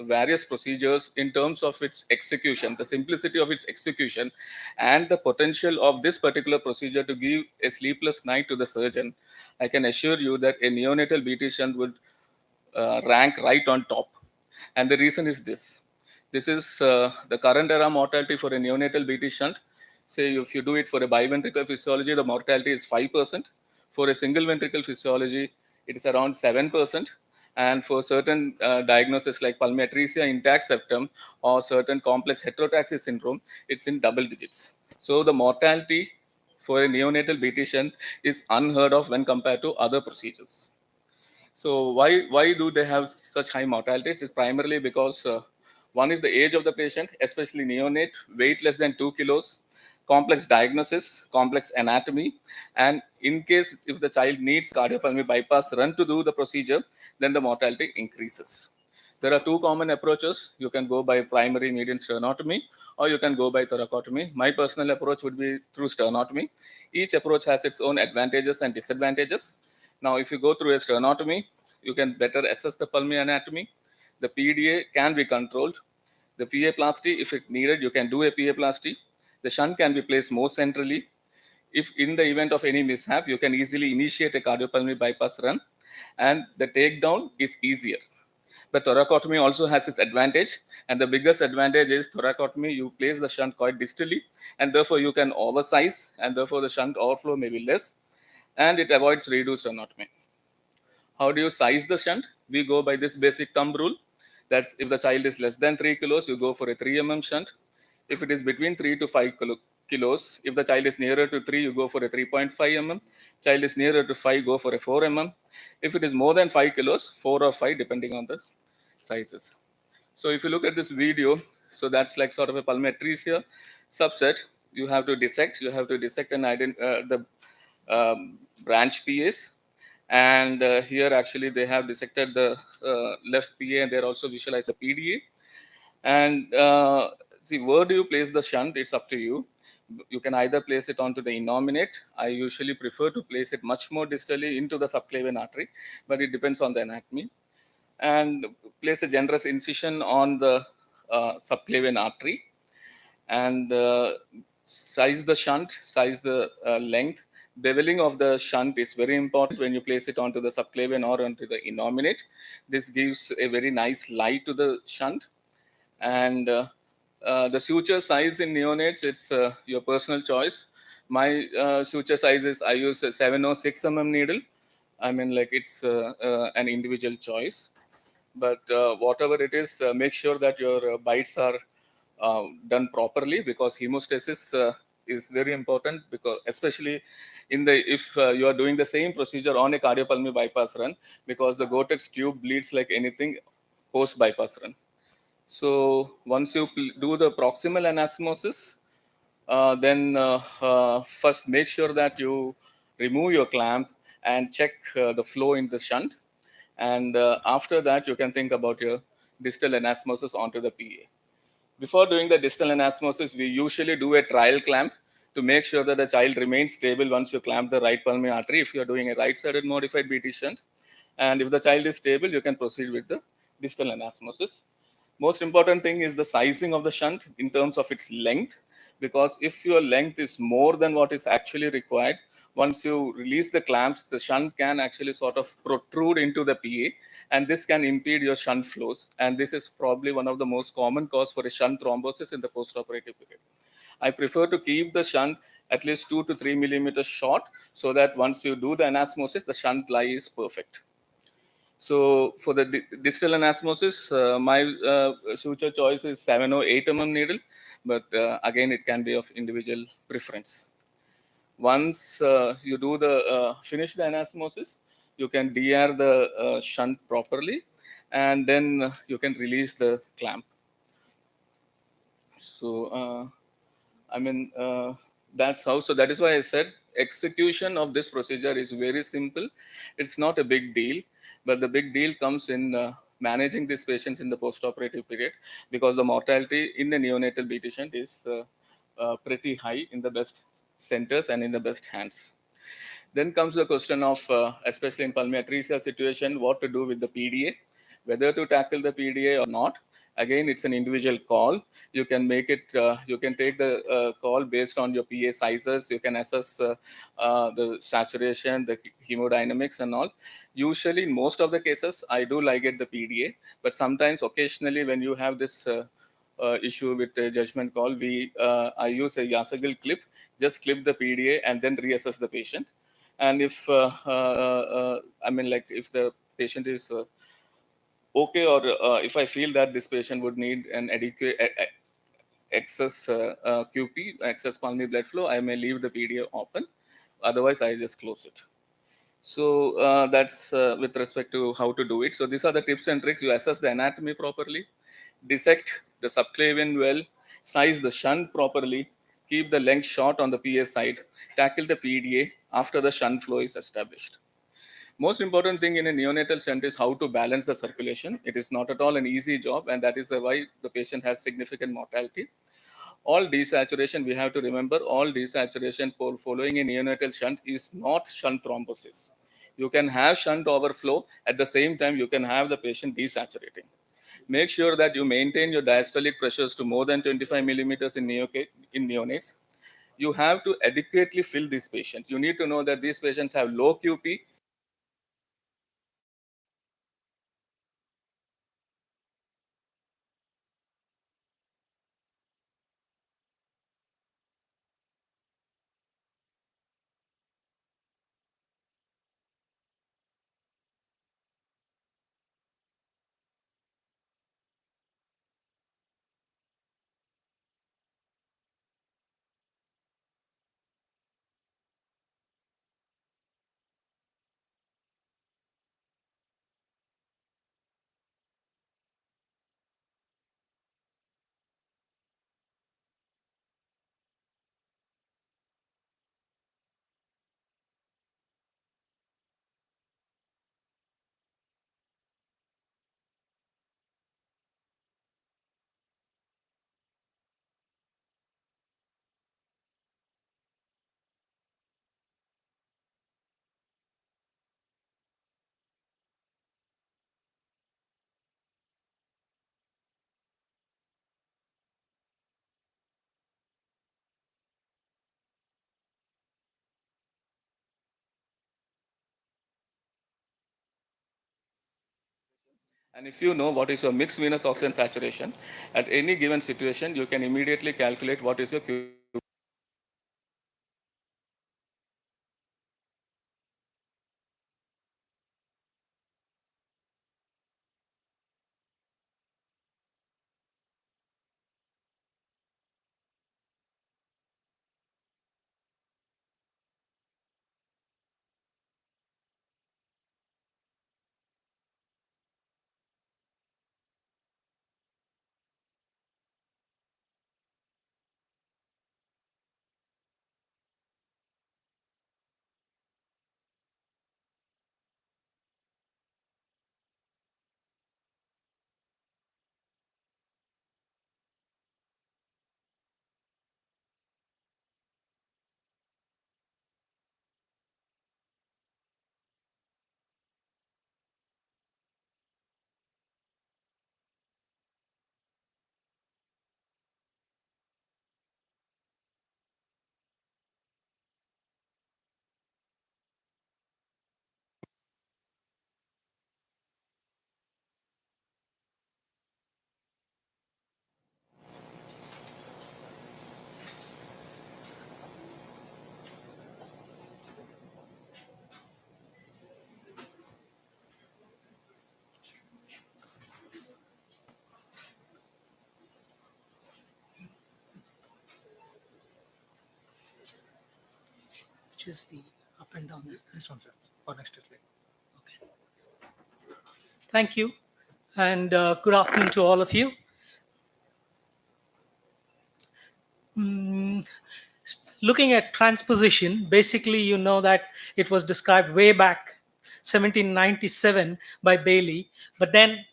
various procedures in terms of its execution, the simplicity of its execution, and the potential of this particular procedure to give a sleepless night to the surgeon, I can assure you that a neonatal BT shunt would rank right on top. And the reason is this. This is the current era mortality for a neonatal BT shunt. Say if you do it for a biventricular physiology, the mortality is 5%. For a single ventricle physiology, it is around 7%. And for certain diagnoses like pulmonatresia intact septum or certain complex heterotaxis syndrome, it's in double digits. So the mortality for a neonatal BT shunt is unheard of when compared to other procedures. So why do they have such high mortality? It's primarily because one is the age of the patient, especially neonate, weight less than 2 kilos, complex diagnosis, complex anatomy, and in case if the child needs cardiopulmonary bypass run to do the procedure, then the mortality increases. There are two common approaches. You can go by primary median sternotomy, or you can go by thoracotomy. My personal approach would be through sternotomy. Each approach has its own advantages and disadvantages. Now, if you go through a sternotomy, you can better assess the pulmonary anatomy. The PDA can be controlled. The PA plasty, if it needed, you can do a PA plasty. The shunt can be placed more centrally. If in the event of any mishap, you can easily initiate a cardiopulmonary bypass run, and the takedown is easier. But thoracotomy also has its advantage, and the biggest advantage is thoracotomy, you place the shunt quite distally, and therefore you can oversize, and therefore the shunt overflow may be less, and it avoids reduced sternotomy. How do you size the shunt? We go by this basic thumb rule. That's if the child is less than 3 kilos, you go for a 3 mm shunt. If it is between 3 to 5 kilos, if the child is nearer to 3, you go for a 3.5 mm. Child is nearer to 5, go for a 4 mm. If it is more than 5 kilos, 4 or 5, depending on the sizes. So if you look at this video, so that's like sort of a pulmonatresia subset. You have to dissect and the branch PAs. And here actually they have dissected the left PA, and they're also visualized the PDA. And See, where do you place the shunt? It's up to you. You can either place it onto the innominate. I usually prefer to place it much more distally into the subclavian artery, but it depends on the anatomy. And place a generous incision on the subclavian artery, and size the shunt, size the length. Beveling of the shunt is very important when you place it onto the subclavian or onto the innominate. This gives a very nice lie to the shunt. And the suture size in neonates, it's your personal choice. My suture size is, I use a 706 needle. I mean, like, it's an individual choice. But whatever it is, make sure that your bites are done properly, because hemostasis is very important, because especially in the, if you are doing the same procedure on a cardiopulmonary bypass run, because the Gore-Tex tube bleeds like anything post bypass run. So once you do the proximal anastomosis, then first make sure that you remove your clamp and check the flow in the shunt. And after that, you can think about your distal anastomosis onto the PA. Before doing the distal anastomosis, we usually do a trial clamp to make sure that the child remains stable once you clamp the right pulmonary artery, if you are doing a right-sided modified BT shunt. And if the child is stable, you can proceed with the distal anastomosis. Most important thing is the sizing of the shunt in terms of its length, because if your length is more than what is actually required, once you release the clamps, the shunt can actually sort of protrude into the PA, and this can impede your shunt flows. And this is probably one of the most common cause for a shunt thrombosis in the postoperative period. I prefer to keep the shunt at least 2 to 3 millimeters short, so that once you do the anastomosis, the shunt lie is perfect. So for the distal anastomosis, my suture choice is 7 or 8 needle, but again, it can be of individual preference. Once you do the finish the anastomosis, you can DR the shunt properly, and then you can release the clamp. So I mean, that's how. So that is why I said execution of this procedure is very simple. It's not a big deal, but the big deal comes in managing these patients in the postoperative period, because the mortality in the neonatal BT shunt is pretty high in the best centers and in the best hands. Then comes the question of, especially in pulmonary atresia situation, what to do with the PDA, whether to tackle the PDA or not. Again, it's an individual call. You can make it, you can take the call based on your PA sizes. You can assess the saturation, the hemodynamics and all. Usually, in most of the cases, I do ligate the PDA, but sometimes, occasionally, when you have this issue with the judgment call, I use a Yasagil clip, just clip the PDA and then reassess the patient. And if I mean, like, if the patient is okay, or if I feel that this patient would need an adequate excess QP, excess pulmonary blood flow, I may leave the PDA open. Otherwise, I just close it. So that's with respect to how to do it. So these are the tips and tricks. You assess the anatomy properly, dissect the subclavian well, size the shunt properly, keep the length short on the PA side, tackle the PDA after the shunt flow is established. Most important thing in a neonatal shunt is how to balance the circulation. It is not at all an easy job, and that is why the patient has significant mortality. All desaturation, we have to remember, all desaturation for following a neonatal shunt is not shunt thrombosis. You can have shunt overflow, at the same time you can have the patient desaturating. Make sure that you maintain your diastolic pressures to more than 25 millimeters in neonates. You have to adequately fill these patients. You need to know that these patients have low QP. And if you know what is your mixed venous oxygen saturation, at any given situation, you can immediately calculate what is your Q. Which is the up and down. This one, sir. Or next slide. Okay. Thank you, and good afternoon to all of you. Mm, Looking at transposition, basically, you know that it was described way back 1797 by Bailey, but then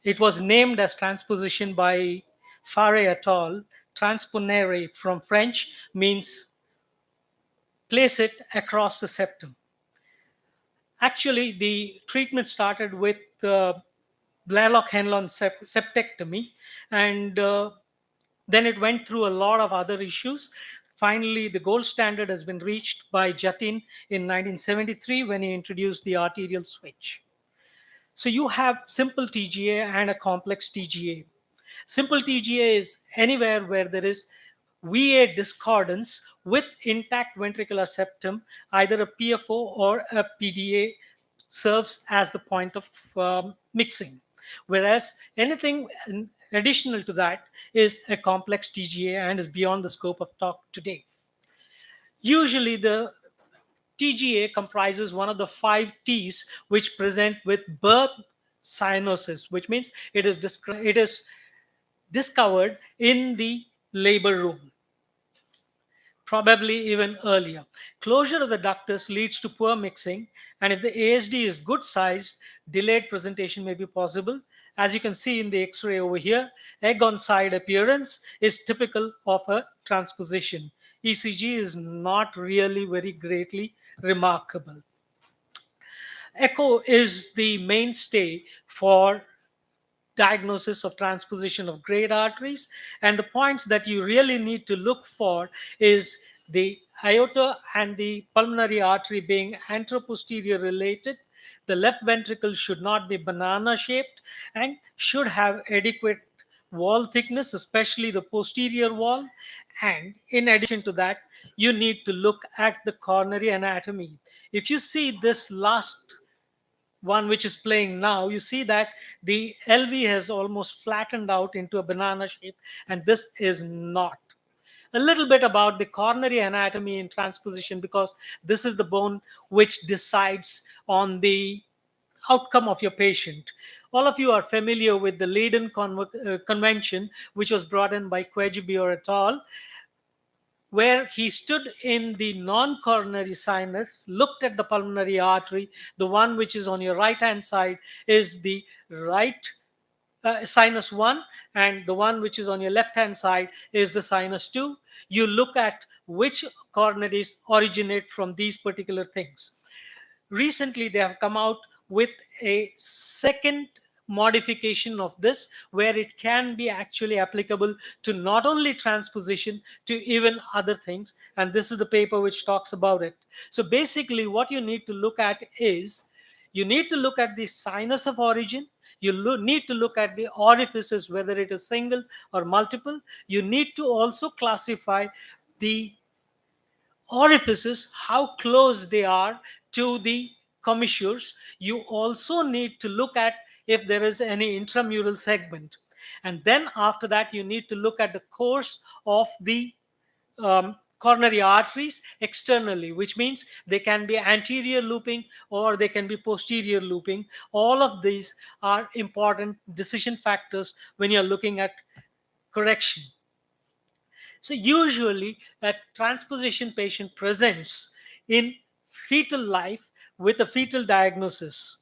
it was named as transposition by Farey et al. Transponere from French means place it across the septum. Actually, the treatment started with Blalock-Henlon septectomy, and then it went through a lot of other issues. Finally, the gold standard has been reached by Jatin in 1973 when he introduced the arterial switch. So you have simple TGA and a complex TGA. Simple TGA is anywhere where there is VA discordance with intact ventricular septum, either a PFO or a PDA serves as the point of mixing. Whereas anything additional to that is a complex TGA and is beyond the scope of talk today. Usually the TGA comprises one of the 5 T's which present with birth cyanosis, which means it is discovered in the labor room, probably even earlier. Closure of the ductus leads to poor mixing, and if the ASD is good sized, delayed presentation may be possible. As you can see in the X-ray over here, egg on side appearance is typical of a transposition. ECG is not really very greatly remarkable. Echo is the mainstay for diagnosis of transposition of great arteries, and the points that you really need to look for is the aorta and the pulmonary artery being anteroposterior related. The left ventricle should not be banana shaped and should have adequate wall thickness, especially the posterior wall. And in addition to that, you need to look at the coronary anatomy. If you see this last one which is playing now, you see that the LV has almost flattened out into a banana shape, and this is not. A little bit about the coronary anatomy in transposition, because this is the bone which decides on the outcome of your patient. All of you are familiar with the Leiden Convention, which was brought in by Quejibior et al., where he stood in the non-coronary sinus, looked at the pulmonary artery. The one which is on your right-hand side is the right sinus 1, and the one which is on your left-hand side is the sinus 2. You look at which coronaries originate from these particular things. Recently, they have come out with a second modification of this, where it can be actually applicable to not only transposition, to even other things, and this is the paper which talks about it. So basically what you need to look at is, you need to look at the sinus of origin, You need to look at the orifices, whether it is single or multiple. You need to also classify the orifices, how close they are to the commissures. You also need to look at if there is any intramural segment. And then after that, you need to look at the course of the coronary arteries externally, which means they can be anterior looping or they can be posterior looping. All of these are important decision factors when you're looking at correction. So usually a transposition patient presents in fetal life with a fetal diagnosis.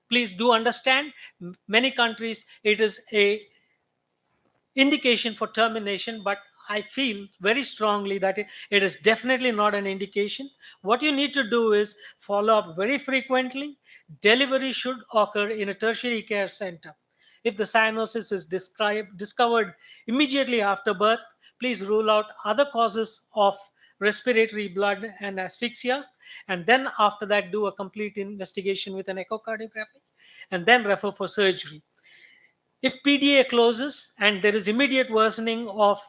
Please do understand, many countries it is a indication for termination, but I feel very strongly that it is definitely not an indication. What you need to do is follow up very frequently. Delivery should occur in a tertiary care center. If the cyanosis is discovered immediately after birth, please rule out other causes of respiratory blood and asphyxia, and then after that do a complete investigation with an echocardiography, and then refer for surgery. If PDA closes and there is immediate worsening of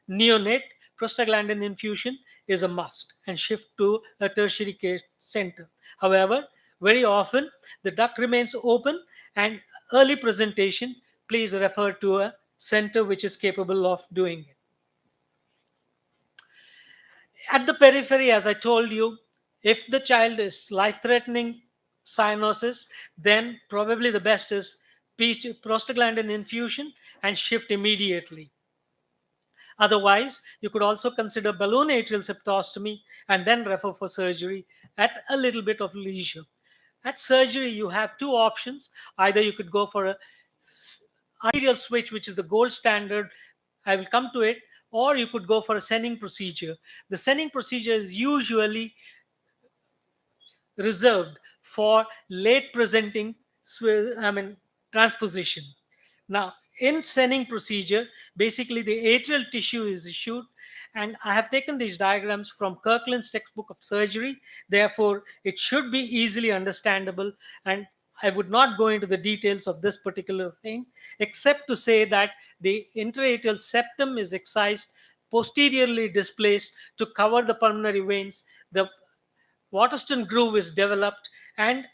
neonate, prostaglandin infusion is a must and shift to a tertiary care center. However, very often the duct remains open and early presentation, please refer to a center which is capable of doing it. At the periphery, as I told you, if the child is life threatening cyanosis, then probably the best is prostaglandin infusion and shift immediately. Otherwise, you could also consider balloon atrial septostomy and then refer for surgery at a little bit of leisure. At surgery, you have two options. Either you could go for a arterial switch, which is the gold standard. I will come to it. Or you could go for a Senning procedure. The Senning procedure is usually reserved for late presenting transposition. Now, in Senning procedure, basically the atrial tissue is issued, and I have taken these diagrams from Kirkland's textbook of surgery. Therefore, it should be easily understandable, and I would not go into the details of this particular thing, except to say that the intraatrial septum is excised, posteriorly displaced to cover the pulmonary veins. The Waterston groove is developed and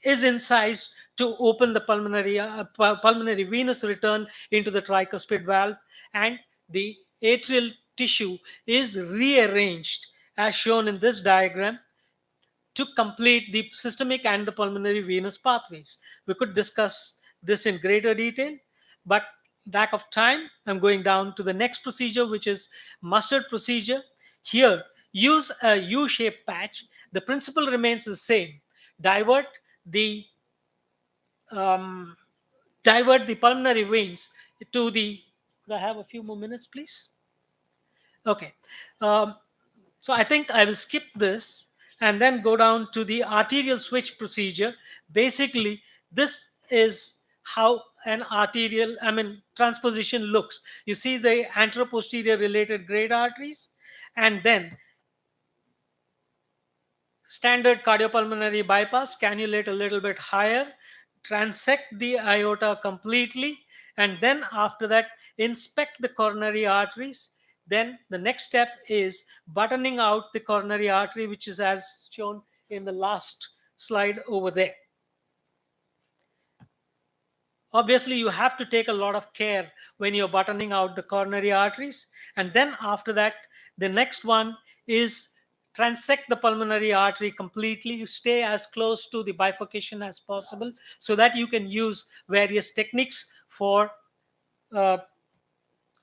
is incised to open the pulmonary venous return into the tricuspid valve, and the atrial tissue is rearranged as shown in this diagram to complete the systemic and the pulmonary venous pathways. We could discuss this in greater detail, but lack of time, I'm going down to the next procedure, which is mustard procedure. Here, use a U-shaped patch. The principle remains the same. Divert the um, divert the pulmonary veins to the. Could I have a few more minutes, please? Okay. Um, so I think I will skip this and then go down to the arterial switch procedure. Basically, this is how an transposition looks. You see the anteroposterior related great arteries, and then standard cardiopulmonary bypass, cannulate a little bit higher, transect the aorta completely, and then after that, inspect the coronary arteries. Then the next step is buttoning out the coronary artery, which is as shown in the last slide over there. Obviously, you have to take a lot of care when you're buttoning out the coronary arteries. And then after that, the next one is transect the pulmonary artery completely. You stay as close to the bifurcation as possible so that you can use various techniques for uh,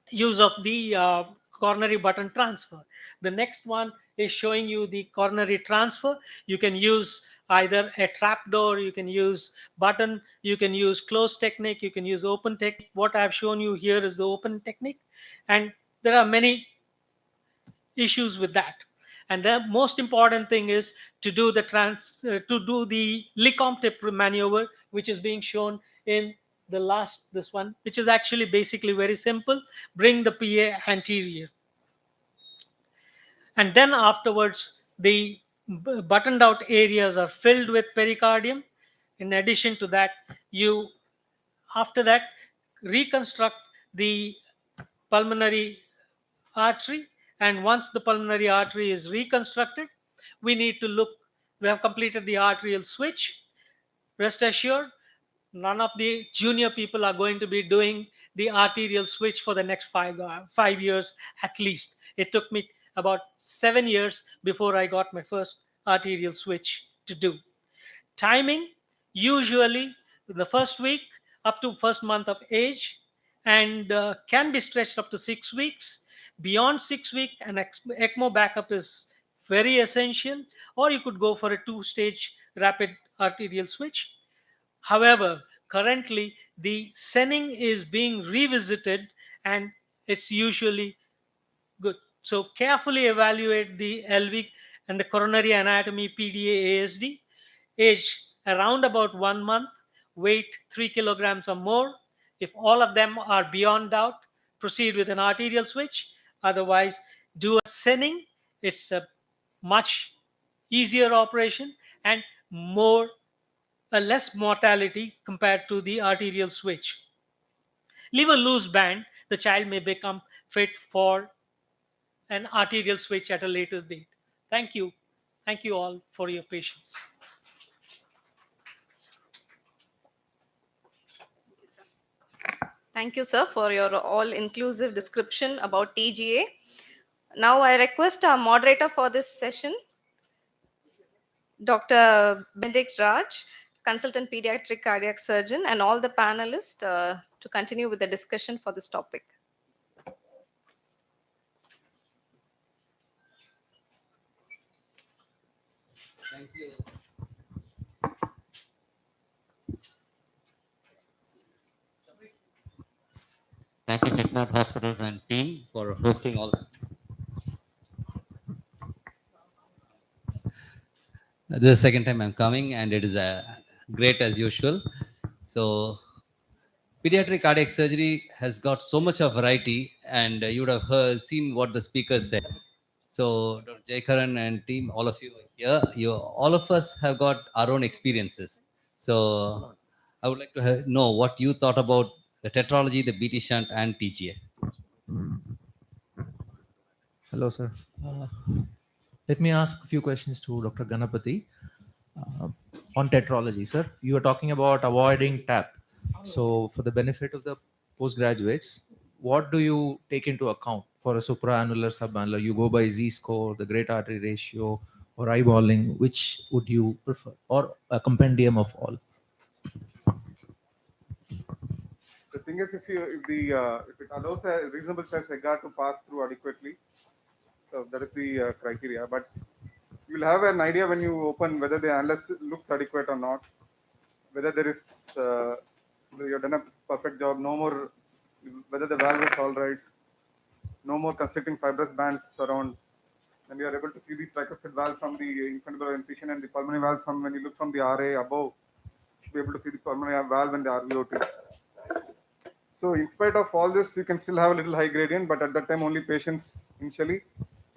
use of the coronary button transfer. The next one is showing you the coronary transfer. You can use either a trap door, you can use button, you can use closed technique, you can use open technique. What I've shown you here is the open technique, and there are many issues with that. And the most important thing is to do the Lecomte maneuver, which is being shown in the last this one, which is actually basically very simple. Bring the PA anterior, and then afterwards the buttoned out areas are filled with pericardium. In addition to that, you After that, reconstruct the pulmonary artery. And once the pulmonary artery is reconstructed, we need to look, we have completed the arterial switch. Rest assured, none of the junior people are going to be doing the arterial switch for the next 5 years at least. It took me about 7 years before I got my first arterial switch to do. Timing, usually the first week up to first month of age, and can be stretched up to 6 weeks. Beyond 6 weeks, an ECMO backup is very essential, or you could go for a two-stage rapid arterial switch. However, currently the Senning is being revisited, and it's usually good. So carefully evaluate the LV and the coronary anatomy PDA ASD. Age around about 1 month, weight 3 kilograms or more. If all of them are beyond doubt, proceed with an arterial switch. Otherwise, do a Senning. It's a much easier operation and more a less mortality compared to the arterial switch. Leave a loose band, the child may become fit for an arterial switch at a later date. Thank you. Thank you all for your patience. Thank you, sir, for your all inclusive description about TGA. Now, I request our moderator for this session, Dr. Benedict Raj, consultant pediatric cardiac surgeon, and all the panelists to continue with the discussion for this topic. Thank you. Thank you, Chennai Hospitals and team for hosting all. This is the second time I'm coming, and it is great as usual. So, pediatric cardiac surgery has got so much of variety, and you would have seen what the speakers said. So, Dr. Jaykaran and team, all of you here, all of us have got our own experiences. So, I would like to know what you thought about the tetralogy, the BT shunt, and TGA. Hello, sir. Let me ask a few questions to Dr. Ganapathy on tetralogy, sir. You were talking about avoiding TAP. So, for the benefit of the postgraduates, what do you take into account for a supraannular, subannular? You go by Z-score, the great artery ratio, or eyeballing. Which would you prefer, or a compendium of all? The thing is, if it allows a reasonable size agar to pass through adequately, so that is the criteria. But you will have an idea when you open whether the annulus looks adequate or not, whether there is you have done a perfect job, no more, whether the valve is all right, no more constricting fibrous bands around. Then you are able to see the tricuspid valve from the infundibulary incision and the pulmonary valve from when you look from the RA above, you should be able to see the pulmonary valve and the RVOT. So in spite of all this, you can still have a little high gradient, but at that time only patience initially,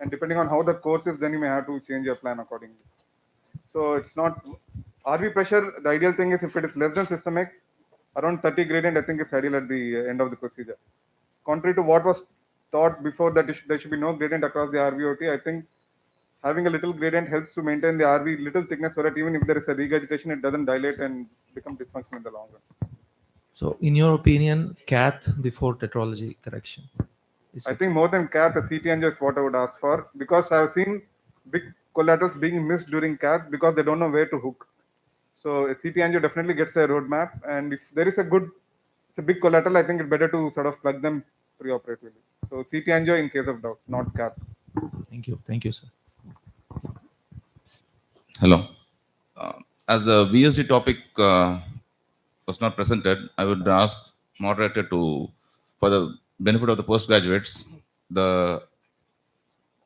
and depending on how the course is, then you may have to change your plan accordingly. So it's not RV pressure. The ideal thing is if it is less than systemic, around 30 gradient, I think is ideal at the end of the procedure. Contrary to what was thought before that there should be no gradient across the RVOT, I think having a little gradient helps to maintain the RV little thickness so that even if there is a regurgitation, it doesn't dilate and become dysfunctional in the long run. So, in your opinion, cath before tetralogy correction? I think more than cath, the CT angio is what I would ask for, because I have seen big collaterals being missed during cath because they don't know where to hook. So a CT angio definitely gets a roadmap, and if there is it's a big collateral, I think it's better to sort of plug them preoperatively. So CT angio in case of doubt, not cath. Thank you, sir. Hello. As the VSD topic was not presented, I would ask moderator to, for the benefit of the postgraduates, the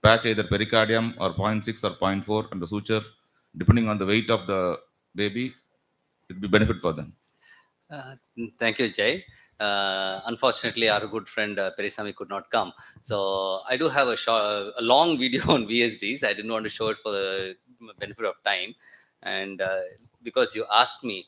patch either pericardium or 0.6 or 0.4 and the suture, depending on the weight of the baby, it will be benefit for them. Thank you, Jay. Unfortunately, our good friend Perisami could not come. So I do have a long video on VSDs. I didn't want to show it for the benefit of time. And because you asked me,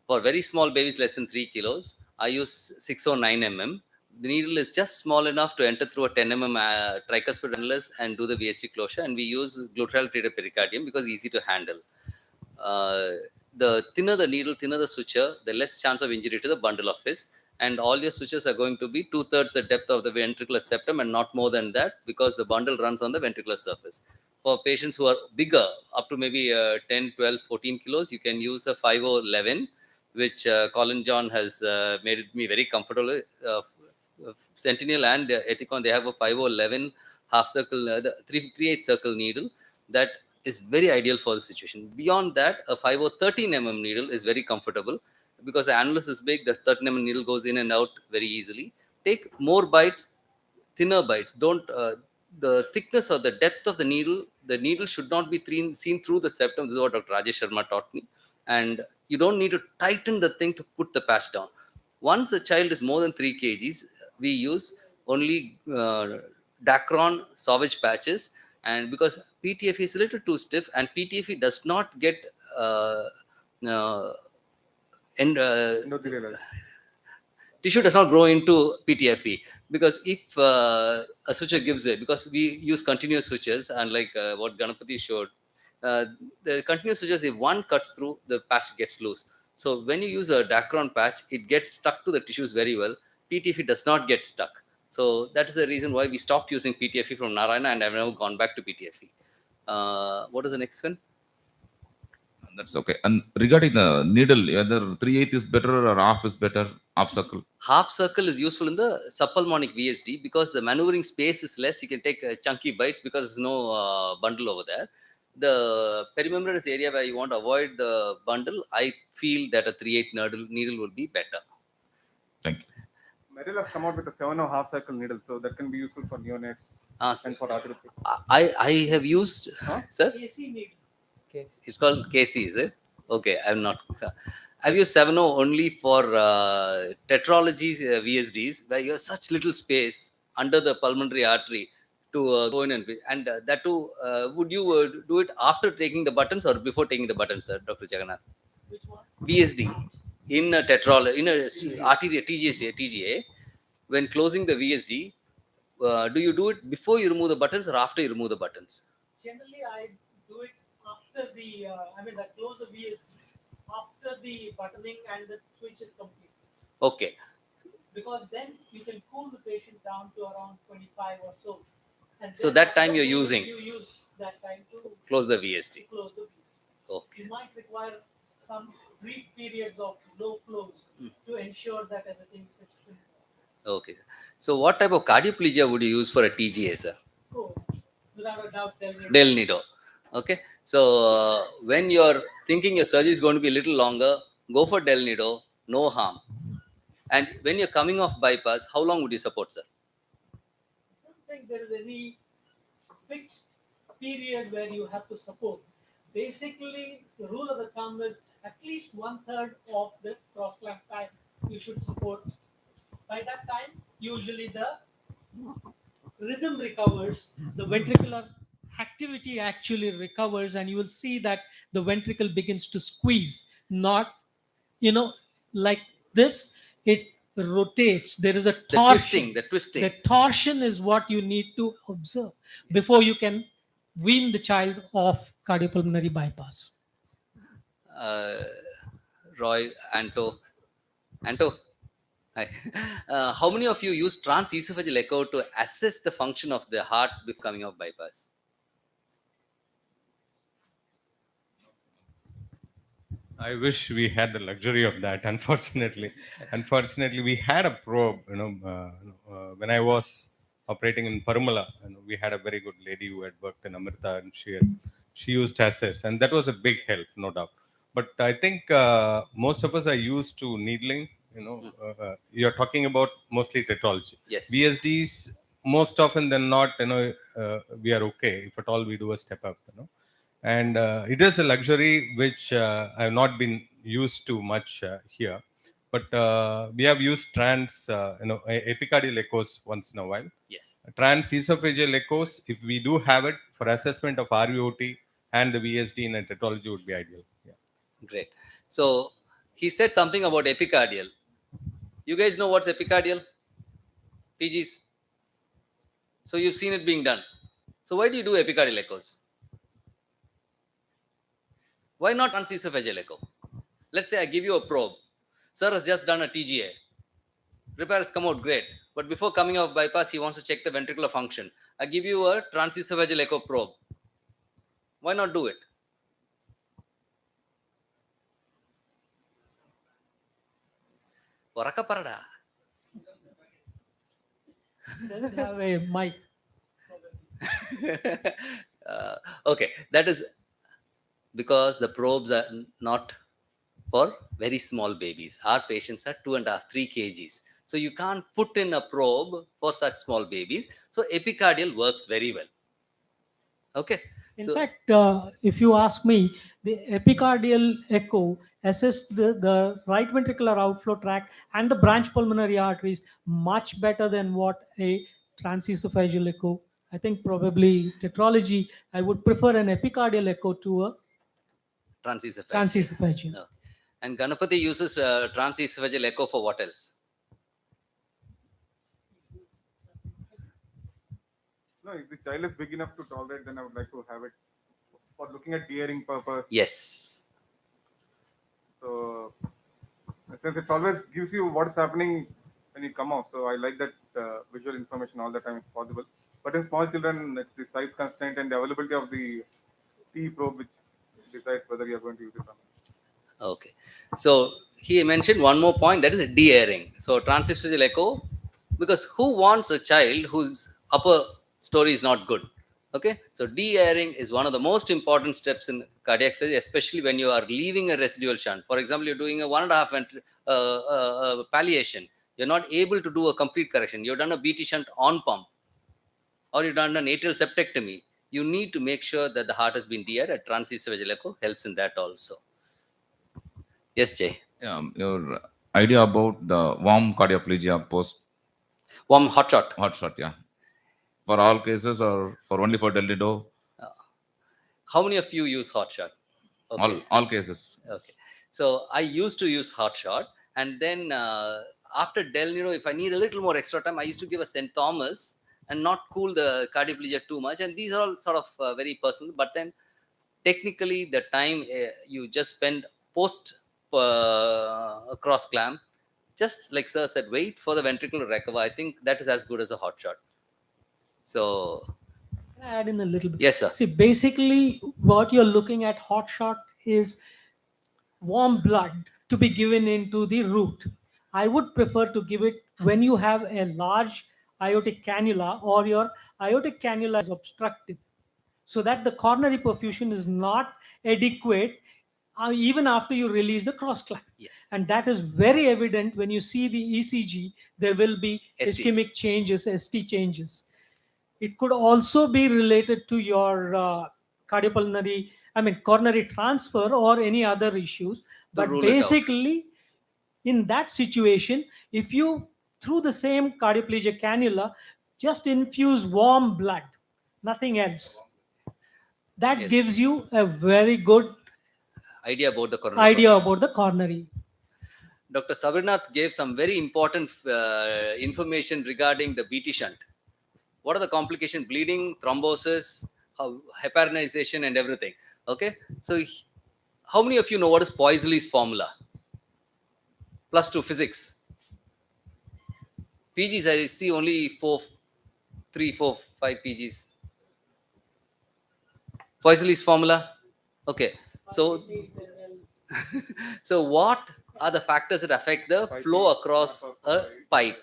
For very small babies less than 3 kilos, I use 6 or 9 mm. The needle is just small enough to enter through a 10 mm tricuspid annulus and do the VSD closure. And we use gluteal treated pericardium because easy to handle. The thinner the needle, thinner the suture, the less chance of injury to the bundle of his. And all your sutures are going to be 2/3 the depth of the ventricular septum and not more than that, because the bundle runs on the ventricular surface. For patients who are bigger, up to maybe 10, 12, 14 kilos, you can use a 5/11, which Colin John has made me very comfortable. Sentinel and Ethicon, they have a 5/11 half circle, the 3/8 circle needle that is very ideal for the situation. Beyond that, a 5/13 mm needle is very comfortable because the annulus is big. The 13 mm needle goes in and out very easily. Take more bites, thinner bites. Don't the thickness or the depth of the needle should not be seen through the septum. This is what Dr. Rajesh Sharma taught me. And you don't need to tighten the thing to put the patch down. Once a child is more than 3 kgs, we use only Dacron Sauvage patches. And because PTFE is a little too stiff, and PTFE does not get uh, and tissue does not grow into PTFE, because if a suture gives way, because we use continuous sutures, unlike what Ganapati showed, the continuous sutures, if one cuts through, the patch gets loose. So when you use a Dacron patch, it gets stuck to the tissues very well. PTFE does not get stuck. So that is the reason why we stopped using PTFE from Narayana, and I've never gone back to PTFE. What is the next one? That's okay. And regarding the needle, either 3/8 is better or half is better, half circle. Half circle is useful in the subpulmonic VSD because the maneuvering space is less. You can take chunky bites because there's no bundle over there. The perimembranous area where you want to avoid the bundle, I feel that a 3/8 needle will be better. Thank you. Merrill has come out with a 7 half circle needle, so that can be useful for neonates and for autistic. I have used, sir? It's called KC, is it? Okay, I'm not. I've used 7.0 only for tetralogy VSDs, where you have such little space under the pulmonary artery to go in and that too. Would you do it after taking the buttons or before taking the buttons, sir, Dr. Jagannath? Which one? VSD in a tetralogy, in a artery TGA, when closing the VSD, do you do it before you remove the buttons or after you remove the buttons? Generally, I do it after the, I close the VSD after the buttoning and the switch is complete. Okay. Because then you can cool the patient down to around 25 or so. And so that time you're using. You use that time to close the VSD. Close the VSD. Okay. You might require some brief periods of low flows to ensure that everything sits in. Okay. So what type of cardioplegia would you use for a TGA, sir? Oh, without a doubt, Del Nido. Okay. So when you're thinking your surgery is going to be a little longer, go for Del Nido, no harm. And when you're coming off bypass, how long would you support, sir? I don't think there is any fixed period where you have to support. Basically, the rule of the thumb is at least 1/3 of the cross clamp time you should support. By that time, usually the rhythm recovers, the ventricular activity actually recovers, and you will see that the ventricle begins to squeeze, not, like this, it rotates. There is a torsion. The twisting. The torsion is what you need to observe before you can wean the child off cardiopulmonary bypass. Roy, Anto. Hi. How many of you use transesophageal echo to assess the function of the heart with coming off bypass? I wish we had the luxury of that. Unfortunately, we had a probe. When I was operating in Parumala, we had a very good lady who had worked in Amrita, and she used SS, and that was a big help, no doubt. But I think most of us are used to needling. You're talking about mostly tetralogy. Yes. VSDs, most often than not, we are okay if at all we do a step up. And it is a luxury which I have not been used to much here, but we have used epicardial echoes once in a while. Yes. Transesophageal echoes, if we do have it for assessment of RVOT and the VSD in a tetralogy, would be ideal. Yeah. Great. So he said something about epicardial. You guys know what's epicardial? PGs. So you've seen it being done. So why do you do epicardial echoes? Why not transesophageal echo? Let's say I give you a probe. Sir has just done a TGA. Repair has come out great. But before coming off bypass, he wants to check the ventricular function. I give you a transesophageal echo probe. Why not do it? Poraka parada. Doesn't have a mic. Okay, that is because the probes are not for very small babies. Our patients are 2.5, 3 kgs. So you can't put in a probe for such small babies. So epicardial works very well. Okay. In So fact, if you ask me, the epicardial echo assists the right ventricular outflow tract and the branch pulmonary arteries much better than what a transesophageal echo. I think probably tetralogy, I would prefer an epicardial echo to a transesophageal. transesophageal. No. And Ganapati uses transesophageal echo for what else? No, if the child is big enough to tolerate, then I would like to have it for looking at de-airing purpose. Yes. So, since it always gives you what's happening when you come out, so I like that visual information all the time if possible. But in small children, it's the size constraint and the availability of the T probe which decides whether you are going to use it or not. Okay. So he mentioned one more point, that is de-airing. So transesophageal echo, because who wants a child whose upper story is not good? Okay. So de-airing is one of the most important steps in cardiac surgery, especially when you are leaving a residual shunt. For example, you're doing a 1.5 palliation. You're not able to do a complete correction. You've done a BT shunt on pump, or you've done an atrial septectomy. You need to make sure that the heart has been de-aired. A transesophageal echo helps in that also. Yes, Jay. Your idea about the warm cardioplegia post warm hot shot. Hot shot, yeah. For all cases or for only for Delido? How many of you use hot shot? Okay. All cases. Okay. So I used to use hot shot, and then after Del, if I need a little more extra time, I used to give a St. Thomas and not cool the cardioplegia too much. And these are all sort of very personal. But then technically, the time you just spend post cross clamp, just like sir said, wait for the ventricular recover. I think that is as good as a hot shot. So Can I add in a little bit? Yes, sir. See, basically, what you're looking at hot shot is warm blood to be given into the root. I would prefer to give it when you have a large aortic cannula or your aortic cannula is obstructed, so that the coronary perfusion is not adequate even after you release the cross clamp. Yes. And that is very evident when you see the ECG. There will be ST. ischemic changes, ST changes. It could also be related to your cardiopulmonary, coronary transfer or any other issues. But rule it out. basically, in that situation, if you, through the same cardioplegia cannula, just infuse warm blood, nothing else, that Yes. gives you a very good idea about the coronary idea perfusion. about the coronary. Dr. Sabrinath gave some very important information regarding the BT shunt. What are the complications? Bleeding, thrombosis, heparinization, and everything. Okay. So, how many of you know what is Poiseuille's formula? +2 physics. PGs, I see only 3, 4, 5 PGs. Poiseuille's formula. Okay. So, so what are the factors that affect the flow across a pipe?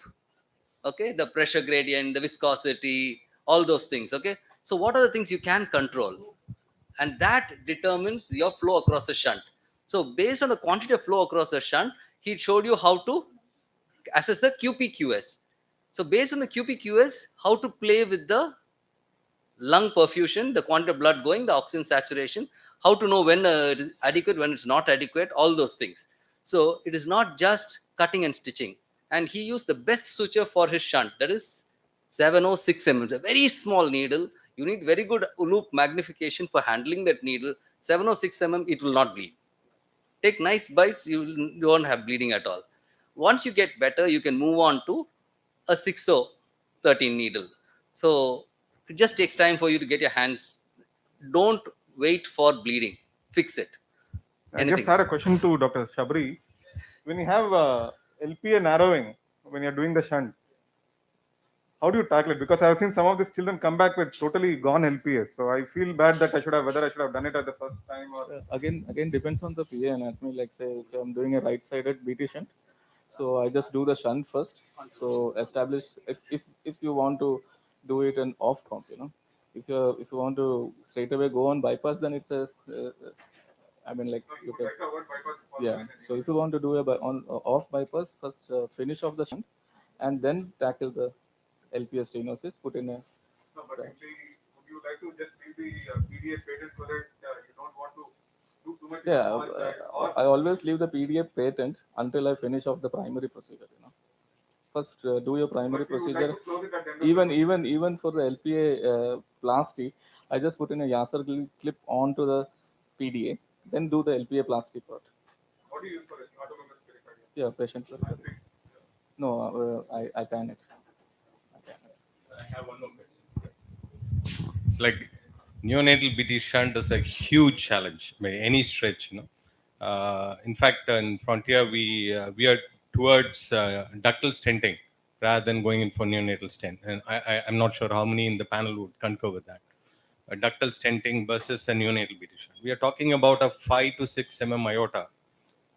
Okay, the pressure gradient, the viscosity, all those things. Okay, so what are the things you can control, and that determines your flow across the shunt. So based on the quantity of flow across the shunt, he showed you how to assess the QPQS. So based on the QPQS, how to play with the lung perfusion, the quantity of blood going, the oxygen saturation, how to know when it is adequate, when it's not adequate, all those things. So it is not just cutting and stitching. And he used the best suture for his shunt, that is 706 mm. It's a very small needle. You need very good loop magnification for handling that needle. 706 mm, it will not bleed. Take nice bites, you won't have bleeding at all. Once you get better, you can move on to a 6 or 13 needle. So it just takes time for you to get your hands. Don't wait for bleeding. Fix it. I just Anything. had a question to Dr. Shabri. When you have LPA narrowing, when you're doing the shunt, how do you tackle it? Because I've seen some of these children come back with totally gone LPS. So I feel bad that whether I should have done it at the first time or. Again depends on the PA anatomy. Like say if I'm doing a right-sided BT shunt, so I just do the shunt first. So establish if you want to do it an off comp, if you want to straight away go on bypass, then it's a I mean like you can, yeah. So if you want to do a on off bypass first, finish off the shunt, and then tackle the LPS stenosis. Put in a No, but would you like to just leave the PDA patent so that you don't want to do too much? yeah. I always leave the PDA patent until I finish off the primary procedure. First do your primary procedure. Even for the LPA plasty, I just put in a Yasser clip onto the PDA, then do the LPA plasty part. What do you use for it? Autologous pericardium? Yeah, patient first. No, I tan it. I have one more question. It's like neonatal BT shunt is a huge challenge by any stretch. In fact, in Frontier, we are towards ductal stenting rather than going in for neonatal stent. And I'm not sure how many in the panel would concur with that. Ductal stenting versus a neonatal BT shunt. We are talking about a 5 to 6 iota,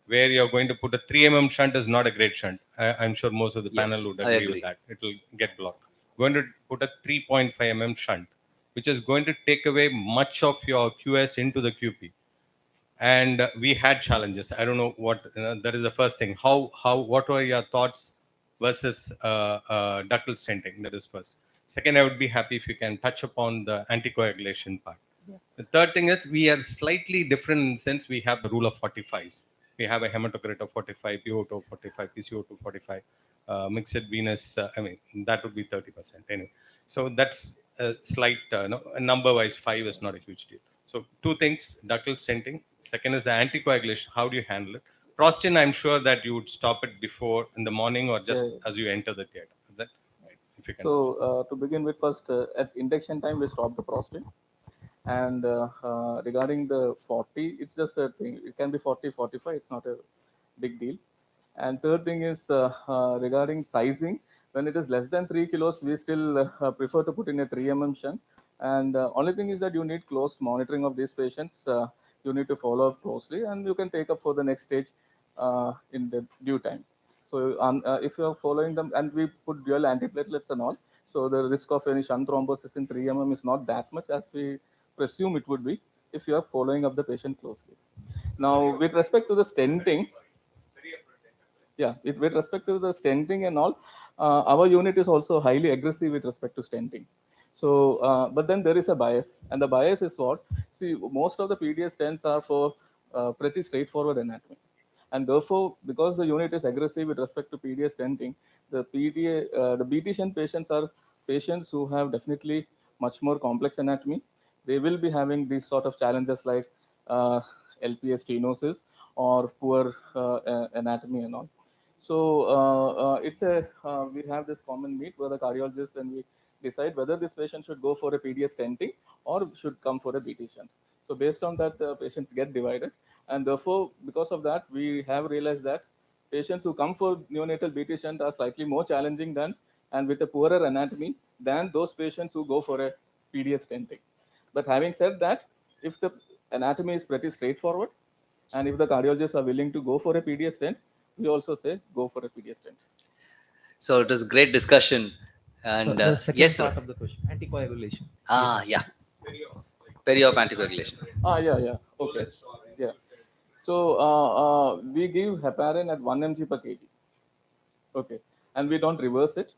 where you're going to put a 3 shunt is not a great shunt. I'm sure most of the Yes, panel would I agree agree. with that. It will get blocked. Going to put a 3.5 shunt, which is going to take away much of your QS into the QP. And we had challenges. I don't know what, that is the first thing. What were your thoughts versus ductal stenting? That is first. Second, I would be happy if you can touch upon the anticoagulation part. Yeah. The third thing is we are slightly different in the sense we have the rule of 45s. We have a hematocrit of 45, PO2 of 45, PCO2 45, mixed venous. I mean, that would be 30% anyway. So that's a slight, number-wise, 5 is not a huge deal. So two things: ductal stenting. Second is the anticoagulation. How do you handle it? Prostin, I'm sure that you would stop it before in the morning or just Yeah. as you enter the theater. Is that right? If you can. So to begin with, first at induction time we stop the prostate, and regarding the 40, it's just a thing. It can be 40, 45. It's not a big deal. And third thing is regarding sizing. When it is less than 3 kilos, we still prefer to put in a 3 shunt. And only thing is that you need close monitoring of these patients. You need to follow up closely, and you can take up for the next stage in the due time. So if you are following them, and we put dual antiplatelets and all, so the risk of any shunt thrombosis in 3 is not that much as we presume it would be if you are following up the patient closely. Now, with respect to the stenting, with respect to the stenting and all, our unit is also highly aggressive with respect to stenting. So, but then there is a bias, and the bias is what? See, most of the PDA stents are for pretty straightforward anatomy, and therefore, because the unit is aggressive with respect to PDA stenting, the BT stent patients are patients who have definitely much more complex anatomy. They will be having these sort of challenges like LPS stenosis or poor anatomy and all. So it's a we have this common meet where the cardiologist and we decide whether this patient should go for a PDA stenting or should come for a BT shunt. So based on that, patients get divided, and therefore because of that, we have realized that patients who come for neonatal BT shunt are slightly more challenging than and with a poorer anatomy than those patients who go for a PDA stenting. But having said that, if the anatomy is pretty straightforward, and if the cardiologists are willing to go for a PDA stent, we also say go for a PDA stent. So it was great discussion. And The second yes, part sir. of the question, anticoagulation. Yeah. Peri-op anticoagulation. Yeah. Okay. Yeah. So we give heparin at 1 mg per kg. Okay. And we don't reverse it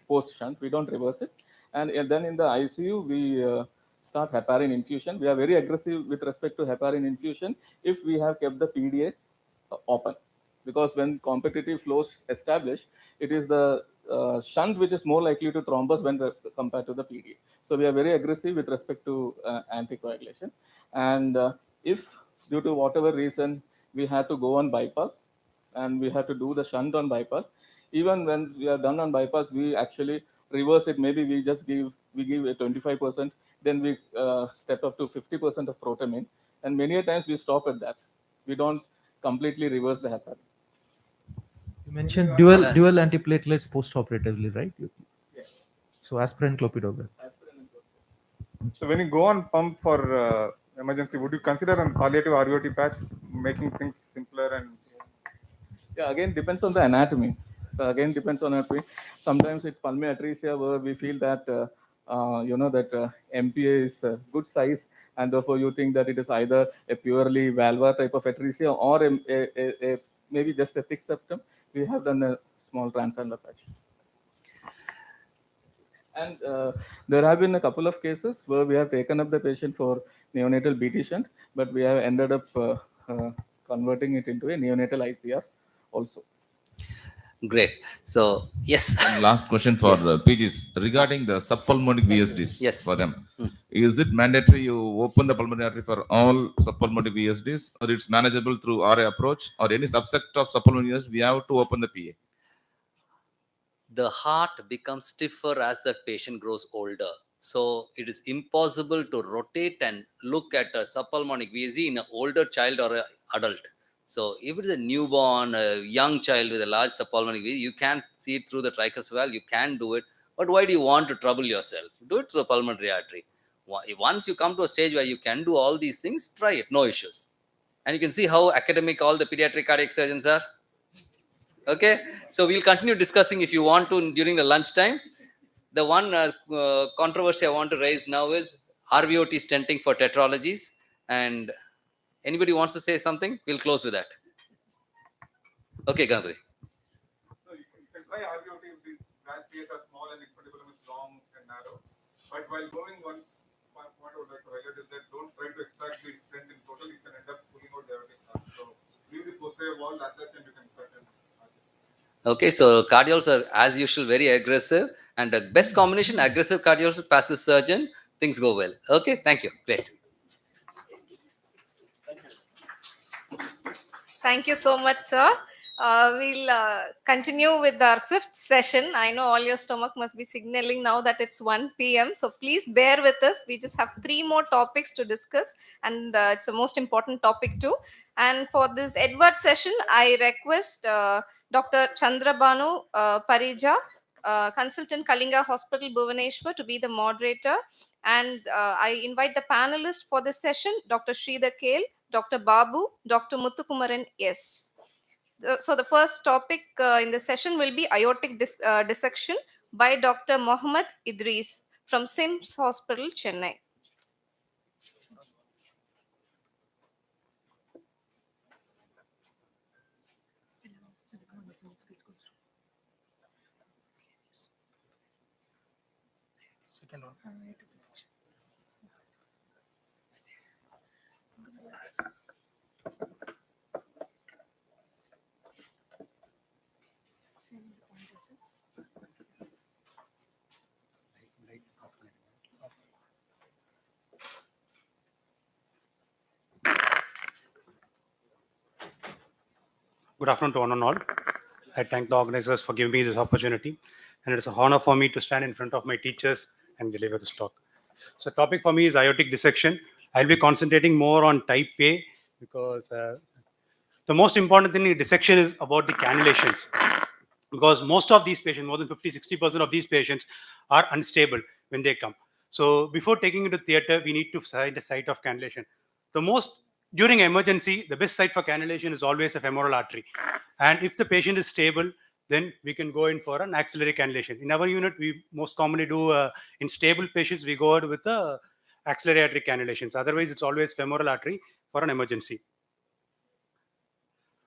post shunt. We don't reverse it. And then in the ICU, we start heparin infusion. We are very aggressive with respect to heparin infusion if we have kept the PDA open. Because when competitive flows establish, it is the shunt which is more likely to thrombus when compared to the PDA. So we are very aggressive with respect to anticoagulation. And if due to whatever reason we had to go on bypass, and we had to do the shunt on bypass. Even when we are done on bypass, we actually reverse it. Maybe we give a 25%, then we step up to 50% of protamine, and many a times we stop at that. We don't completely reverse the heparin. You mentioned dual Yes. dual antiplatelets post-operatively, right? So aspirin, clopidogrel. So when you go on pump for emergency, would you consider a palliative RVOT patch, making things simpler? And Yeah, again depends on the anatomy. So again depends on anatomy. Sometimes it's pulmonary atresia where we feel that that MPA is a good size, and therefore you think that it is either a purely valvar type of atresia or maybe just a thick septum. We have done a small transandler patch. And there have been a couple of cases where we have taken up the patient for neonatal BT shunt, but we have ended up converting it into a neonatal ICR also. Great. So, yes. One last question for Yes. PGs regarding the subpulmonic VSDs. Yes. For them, Hmm. is it mandatory you open the pulmonary artery for all subpulmonary VSDs, or it's manageable through RA approach, or any subset of subpulmonary VSD we have to open the PA? The heart becomes stiffer as the patient grows older. So it is impossible to rotate and look at a subpulmonic VSD in an older child or an adult. So if it is a newborn, a young child with a large subpulmonic VSD, you can't see it through the tricuspid valve. You can do it. But why do you want to trouble yourself? Do it through a pulmonary artery. Once you come to a stage where you can do all these things, try it. No issues. And you can see how academic all the pediatric cardiac surgeons are. Okay, so we'll continue discussing if you want to during the lunchtime. The one controversy I want to raise now is RVOT stenting for tetralogies. And anybody wants to say something? We'll close with that. Okay, Ganapati. so you can try RVOT if the branch PAs are small and expandable is long and narrow. But while going one point I would like to highlight is that don't try to extract the stent in total. You can end up pulling out the aortic valve. So leave the posterior wall as such, and you can cut and. Okay, so cardiols are as usual very aggressive, and the best combination aggressive cardiols, passive surgeon, things go well. Okay, thank you. Great. Thank you so much, sir. We'll continue with our fifth session. I know all your stomach must be signaling now that it's 1 p.m. So please bear with us. We just have 3 more topics to discuss, and it's the most important topic too. And for this Edward session, I request Dr. Chandrabanu Parija, consultant Kalinga Hospital, Bhubaneswar, to be the moderator. And I invite the panelists for this session, Dr. Sridhar Kale, Dr. Babu, Dr. Muthukumaran S. So the first topic in the session will be aortic dissection by Dr. Mohammed Idris from SIMS Hospital, Chennai. Second one. Good afternoon to one and all. I thank the organizers for giving me this opportunity, and it is an honor for me to stand in front of my teachers and deliver this talk. So, topic for me is aortic dissection. I'll be concentrating more on type A because the most important thing in dissection is about the cannulations. Because most of these patients, more than 50-60% of these patients, are unstable when they come. So, before taking into theater, we need to find a site of cannulation. During emergency, the best site for cannulation is always a femoral artery. And if the patient is stable, then we can go in for an axillary cannulation. In our unit, we most commonly do, in stable patients, we go out with the axillary artery cannulations. Otherwise, it's always femoral artery for an emergency.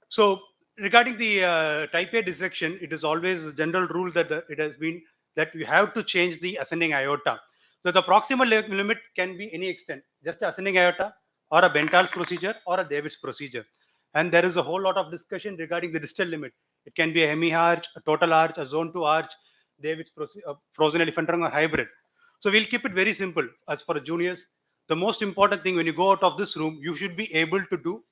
So regarding the type A dissection, it is always a general rule that it has been that you have to change the ascending aorta. So the proximal limit can be any extent, just ascending aorta, or a Bental's procedure, or a David's procedure. And there is a whole lot of discussion regarding the distal limit. It can be a hemi-arch, a total arch, a zone 2 arch, David's frozen elephant trunk, or hybrid. So we'll keep it very simple. As for juniors, the most important thing when you go out of this room, you should be able to do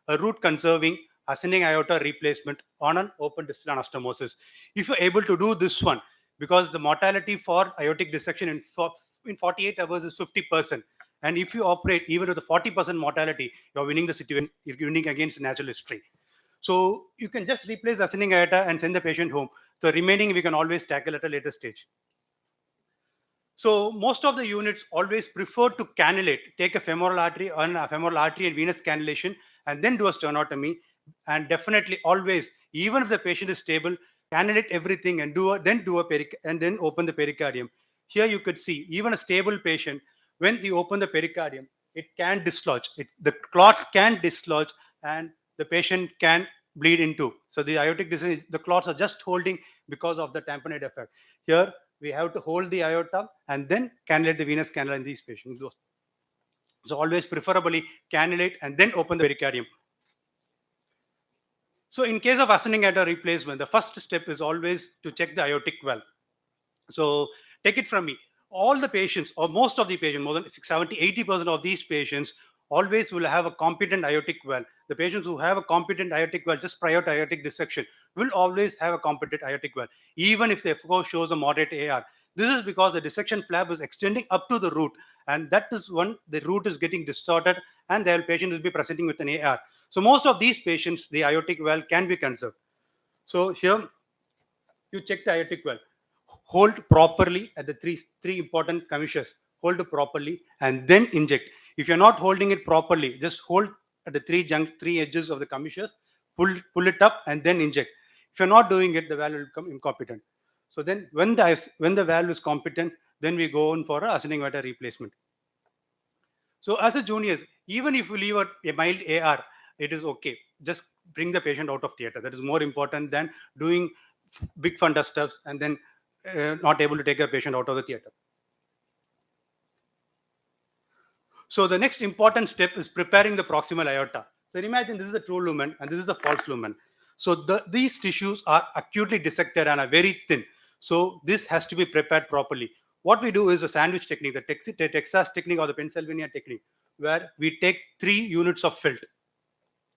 a root conserving ascending aorta replacement on an open distal anastomosis. If you're able to do this one, because the mortality for aortic dissection in 48 hours is 50%. And if you operate even with a 40% mortality, you're winning the situation, you're winning against natural history. So you can just replace the ascending aorta and send the patient home. The remaining we can always tackle at a later stage. So most of the units always prefer to cannulate, take a femoral artery and venous cannulation, and then do a sternotomy. And definitely always, even if the patient is stable, cannulate everything and then open the pericardium. Here you could see even a stable patient, when we open the pericardium, it can dislodge. The clots can dislodge, and the patient can bleed into. So the aortic disease, the clots are just holding because of the tamponade effect. Here we have to hold the aorta and then cannulate the venous canal in these patients. So always preferably cannulate and then open the pericardium. So in case of ascending aorta replacement, the first step is always to check the aortic valve. So take it from me, all the patients, or most of the patients, more than 70-80% of these patients always will have a competent aortic valve. The patients who have a competent aortic valve just prior to aortic dissection will always have a competent aortic valve, even if the echo shows a moderate AR. This is because the dissection flap is extending up to the root, and that is when the root is getting distorted, and the patient will be presenting with an AR. So most of these patients, the aortic valve can be conserved. So here you check the aortic valve. Hold properly at the three important commissures. Hold it properly and then inject. If you're not holding it properly, just hold at the three edges of the commissures, pull it up and then inject. If you're not doing it, the valve will become incompetent. So then when the valve is competent, then we go on for a ascending aorta replacement. So as a juniors, even if you leave a mild AR, it is okay. Just bring the patient out of theater. That is more important than doing big fundus stuffs and then not able to take a patient out of the theater. So the next important step is preparing the proximal aorta. So imagine this is the true lumen and this is the false lumen. So these tissues are acutely dissected and are very thin. So this has to be prepared properly. What we do is a sandwich technique, the Texas technique or the Pennsylvania technique, where we take 3 units of felt.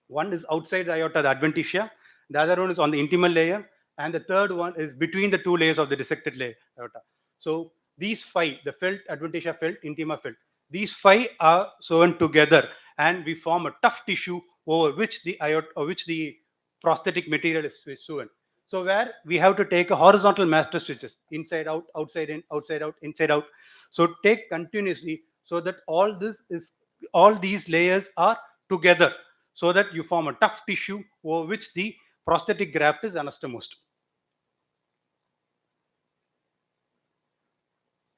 One is outside the aorta, the adventitia. The other one is on the intimal layer. And the third one is between the 2 layers of the dissected layer aorta. So these 5, the felt, adventitia felt, intima felt, these 5 are sewn together and we form a tough tissue over which the aorta, or which the prosthetic material is sewn. So where we have to take a horizontal master stitches, inside out, outside in, outside out, inside out. So take continuously so that all these layers are together, so that you form a tough tissue over which the prosthetic graft is anastomosed.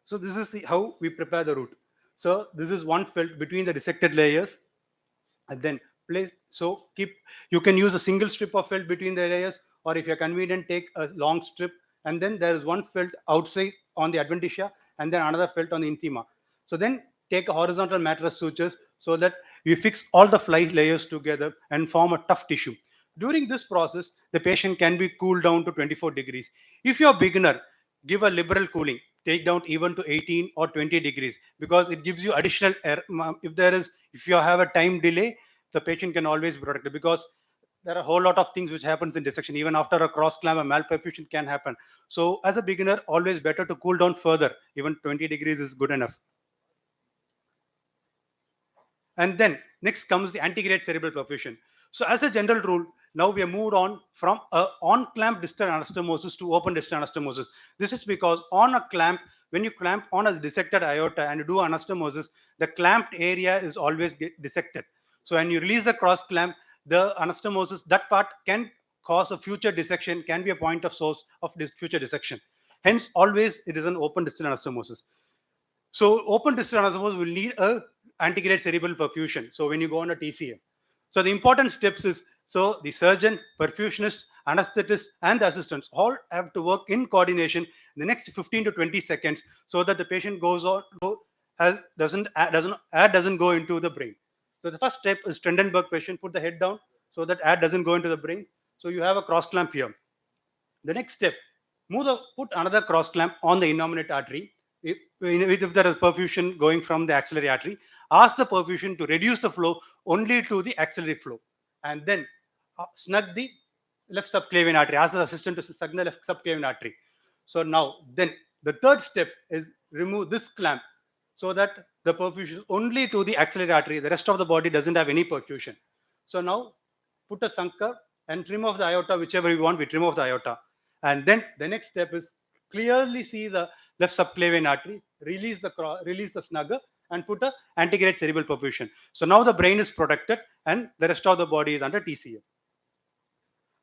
So this is how we prepare the root. So this is one felt between the dissected layers, and then place. So you can use a single strip of felt between the layers, or if you're convenient, take a long strip, and then there is one felt outside on the adventitia, and then another felt on the intima. So then take a horizontal mattress sutures so that you fix all the fly layers together and form a tough tissue. During this process, the patient can be cooled down to 24 degrees. If you're a beginner, give a liberal cooling. Take down even to 18 or 20 degrees, because it gives you additional air. If you have a time delay, the patient can always be protected, because there are a whole lot of things which happens in dissection. Even after a cross clamp, a malperfusion can happen. So as a beginner, always better to cool down further. Even 20 degrees is good enough. And then next comes the antegrade cerebral perfusion. So as a general rule, now we have moved on from on clamp distal anastomosis to open distal anastomosis. This is because on a clamp, when you clamp on a dissected aorta and you do anastomosis, the clamped area is always dissected. So when you release the cross clamp, the anastomosis, that part can cause a future dissection, can be a point of source of this future dissection. Hence, always it is an open distal anastomosis. So open distal anastomosis will need a antegrade cerebral perfusion. So when you go on a TCM, so the important steps is, so the surgeon, perfusionist, anesthetist, and the assistants all have to work in coordination in the next 15 to 20 seconds, so that the patient goes on, doesn't go into the brain. So the first step is Trendelenburg patient, put the head down so that air doesn't go into the brain. So you have a cross clamp here. The next step, put another cross clamp on the innominate artery. If there is perfusion going from the axillary artery, ask the perfusion to reduce the flow only to the axillary flow. and then snug the left subclavian artery, ask the assistant to snug the left subclavian artery. So now, then the third step is remove this clamp so that the perfusion is only to the axillary artery. The rest of the body doesn't have any perfusion. So now put a sucker and trim off the aorta, whichever you want, we trim off the aorta. And then the next step is clearly see the left subclavian artery, release the snugger, and put a antegrade cerebral perfusion. So now the brain is protected and the rest of the body is under TCA.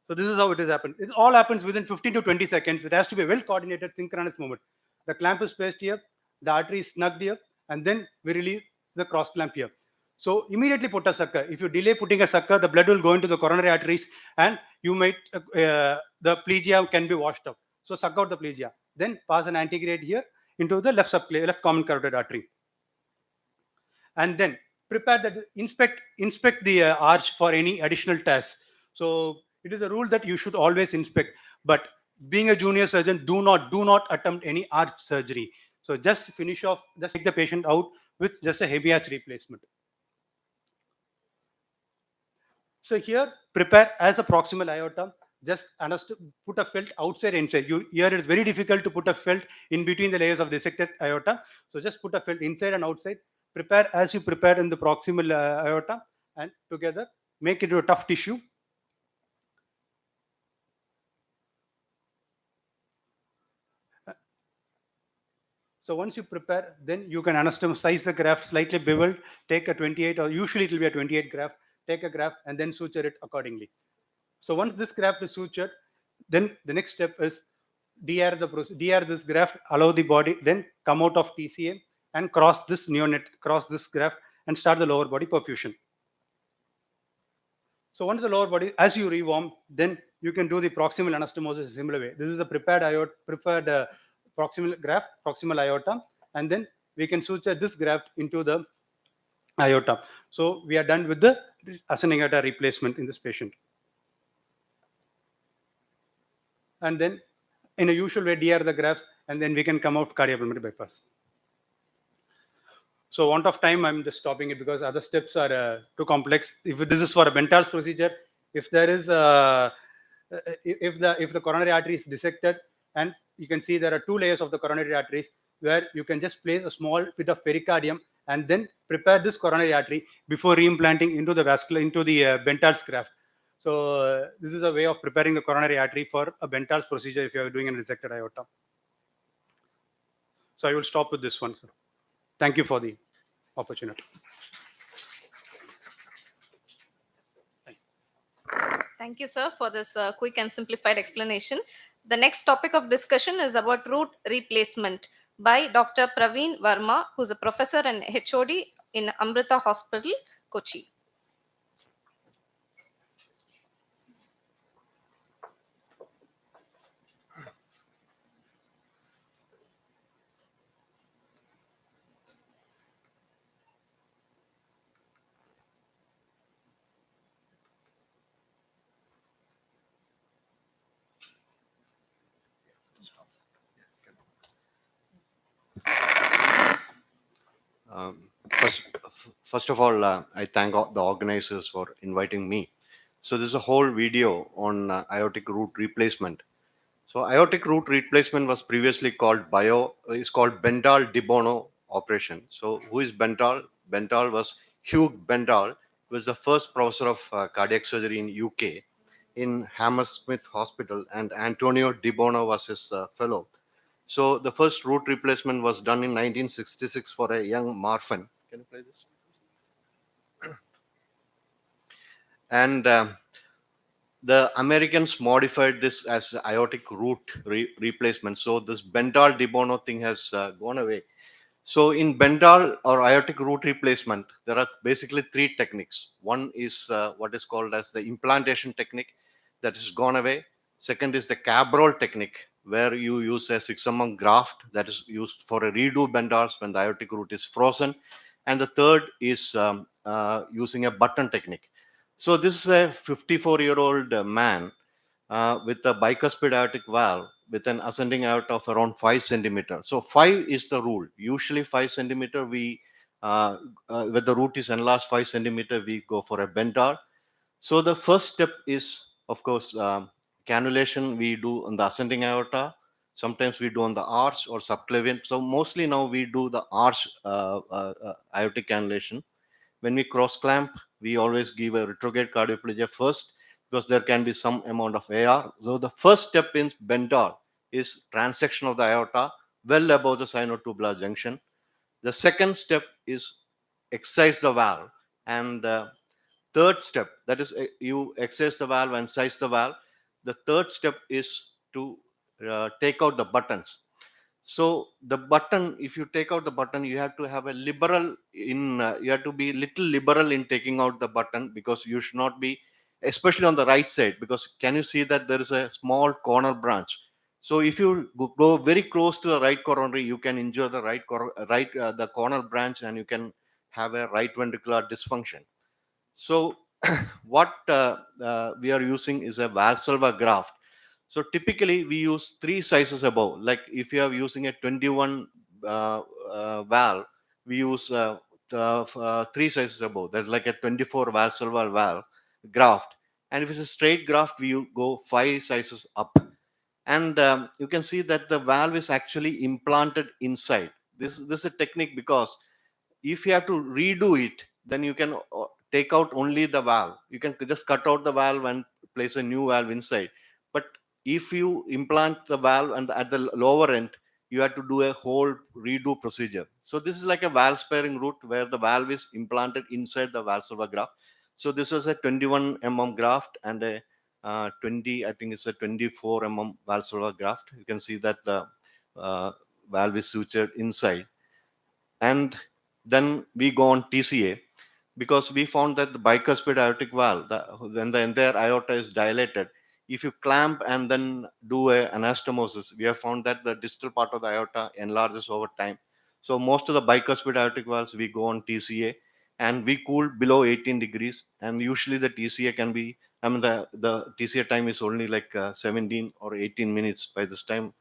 So this is how it has happened. It all happens within 15 to 20 seconds. It has to be a well-coordinated synchronous movement. The clamp is placed here, the artery is snugged here, and then we release the cross clamp here. So immediately put a sucker. If you delay putting a sucker, the blood will go into the coronary arteries and you might, the plegia can be washed up. So suck out the plegia. Then pass an antegrade here into the left common carotid artery. And then prepare that, inspect the arch for any additional tests. So it is a rule that you should always inspect, but being a junior surgeon, do not attempt any arch surgery. So just finish off, just take the patient out with just a heavy arch replacement. So here, prepare as a proximal aorta, just put a felt outside inside. Here it is very difficult to put a felt in between the layers of dissected aorta. So just put a felt inside and outside. Prepare as you prepared in the proximal aorta, and together make it into a tough tissue. So once you prepare, then you can anastomosize the graft, slightly beveled, take a 28, or usually it will be a 28 graft, take a graft and then suture it accordingly. So once this graft is sutured, then the next step is DR this graft, allow the body, then come out of TCA and cross this graft and start the lower body perfusion. So once the lower body, as you rewarm, then you can do the proximal anastomosis similar way. This is the prepared proximal graft, proximal aorta, and then we can suture this graft into the aorta. So we are done with the ascending aorta replacement in this patient. And then in a usual way, DR the grafts, and then we can come out cardiopulmonary bypass. So want of time, I'm just stopping it because other steps are too complex. If this is for a Bentall's procedure, if there is if the coronary artery is dissected, and you can see there are two layers of the coronary arteries where you can just place a small bit of pericardium and then prepare this coronary artery before reimplanting into the Bentall's graft. So this is a way of preparing the coronary artery for a Bentall's procedure if you are doing a dissected aorta. So I will stop with this one, sir. Thank you for the opportunity. Thank you, sir, for this quick and simplified explanation. The next topic of discussion is about root replacement by Dr. Praveen Verma, who is a professor and HOD in Amrita Hospital, Kochi. First of all, I thank the organizers for inviting me. So this is a whole video on aortic root replacement. So aortic root replacement was previously called Bentall de Bono operation. So who is Bentall? Bentall was Hugh Bentall, who was the first professor of cardiac surgery in UK in Hammersmith Hospital, and Antonio de Bono was his fellow. So the first root replacement was done in 1966 for a young Marfan. Can you play this? And the Americans modified this as aortic root replacement. So this Bentall de Bono thing has gone away. So in Bentall or aortic root replacement, there are basically three techniques. One is what is called as the implantation technique, that has gone away. Second is the Cabral technique, where you use a 6mm graft that is used for a redo Bentall's when the aortic root is frozen. And the third is using a button technique. So this is a 54-year-old man with a bicuspid aortic valve with an ascending aorta of around 5 centimeters. So 5 is the rule. Usually 5 centimeters, when the root is enlarged 5 centimeters, we go for a Bentall. So the first step is, of course, cannulation we do on the ascending aorta. Sometimes we do on the arch or subclavian. So mostly now we do the arch aortic cannulation. When we cross clamp, we always give a retrograde cardioplegia first because there can be some amount of AR. So the first step in Bendal is transection of the aorta well above the sinotubular junction. The second step is excise the valve, and third step, that is you excise the valve and size the valve. The third step is to take out the buttons. So the button, if you take out the button, you have to have a liberal in you have to be little liberal in taking out the button, because you should not be, especially on the right side, because can you see that there is a small corner branch. So if you go very close to the right coronary, you can injure the the corner branch, and you can have a right ventricular dysfunction. So what we are using is a Valsalva graft. So typically we use three sizes above. Like if you are using a 21 valve, we use three sizes above. There's like a 24 Valsalva valve graft. And if it's a straight graft, we go 5 sizes up. And you can see that the valve is actually implanted inside. This is a technique because if you have to redo it, then you can take out only the valve. You can just cut out the valve and place a new valve inside. But if you implant the valve and at the lower end, you have to do a whole redo procedure. So this is like a valve sparing route where the valve is implanted inside the valsalva graft. So this is a 21 graft and a 20, I think it's a 24 valsalva graft. You can see that the valve is sutured inside. And then we go on TCA, because we found that the bicuspid aortic valve, when the entire aorta is dilated, if you clamp and then do a anastomosis, we have found that the distal part of the aorta enlarges over time. So most of the bicuspid aortic valves, we go on TCA, and we cool below 18 degrees. And usually the TCA can be, I mean, the TCA time is only like 17 or 18 minutes by this time.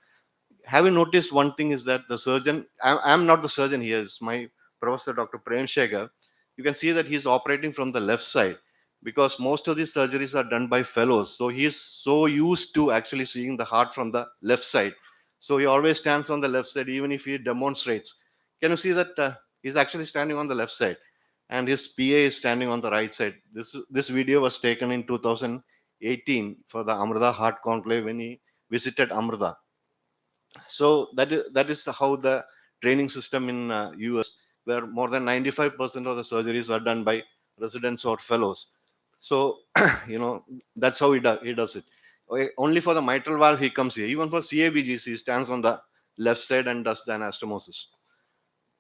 Have you noticed one thing is that the surgeon, I'm not the surgeon here, it's my professor, Dr. Prem Shekhar. You can see that he's operating from the left side, because most of these surgeries are done by fellows. So he is so used to actually seeing the heart from the left side. So he always stands on the left side, even if he demonstrates. Can you see that he's actually standing on the left side, and his PA is standing on the right side. This video was taken in 2018 for the Amrita Heart Conclave when he visited Amrita. So that is how the training system in US, where more than 95% of the surgeries are done by residents or fellows. So that's how he does it. Okay, only for the mitral valve he comes here. Even for CABGs, he stands on the left side and does the anastomosis.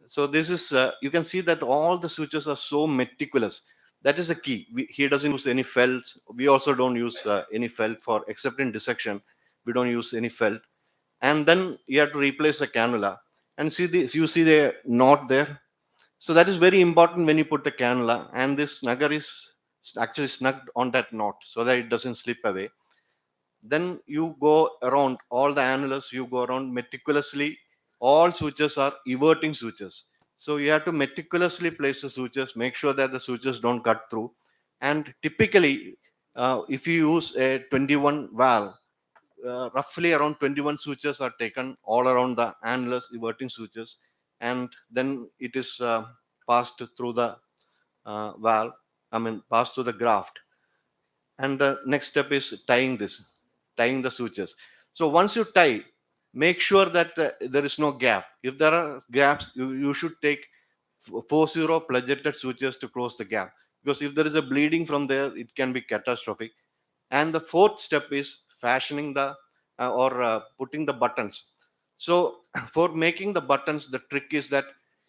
So this is you can see that all the sutures are so meticulous. That is the key. He doesn't use any felt. We also don't use any felt for, except in dissection. We don't use any felt. And then you have to replace the cannula, and see this, you see the knot there. So that is very important when you put the cannula, and this snugger is actually snugged on that knot so that it doesn't slip away. Then you go around all the annulus, you go around meticulously. All sutures are everting sutures, so you have to meticulously place the sutures, make sure that the sutures don't cut through. And typically if you use a 21 valve, roughly around 21 sutures are taken all around the annulus, everting sutures, and then it is passed through the valve, passed through the graft. And the next step is tying the sutures. So once you tie, make sure that there is no gap. If there are gaps, you should take 40 pledgeted sutures to close the gap, because if there is a bleeding from there, it can be catastrophic. And the fourth step is fashioning the or putting the buttons. So for making the buttons, the trick is that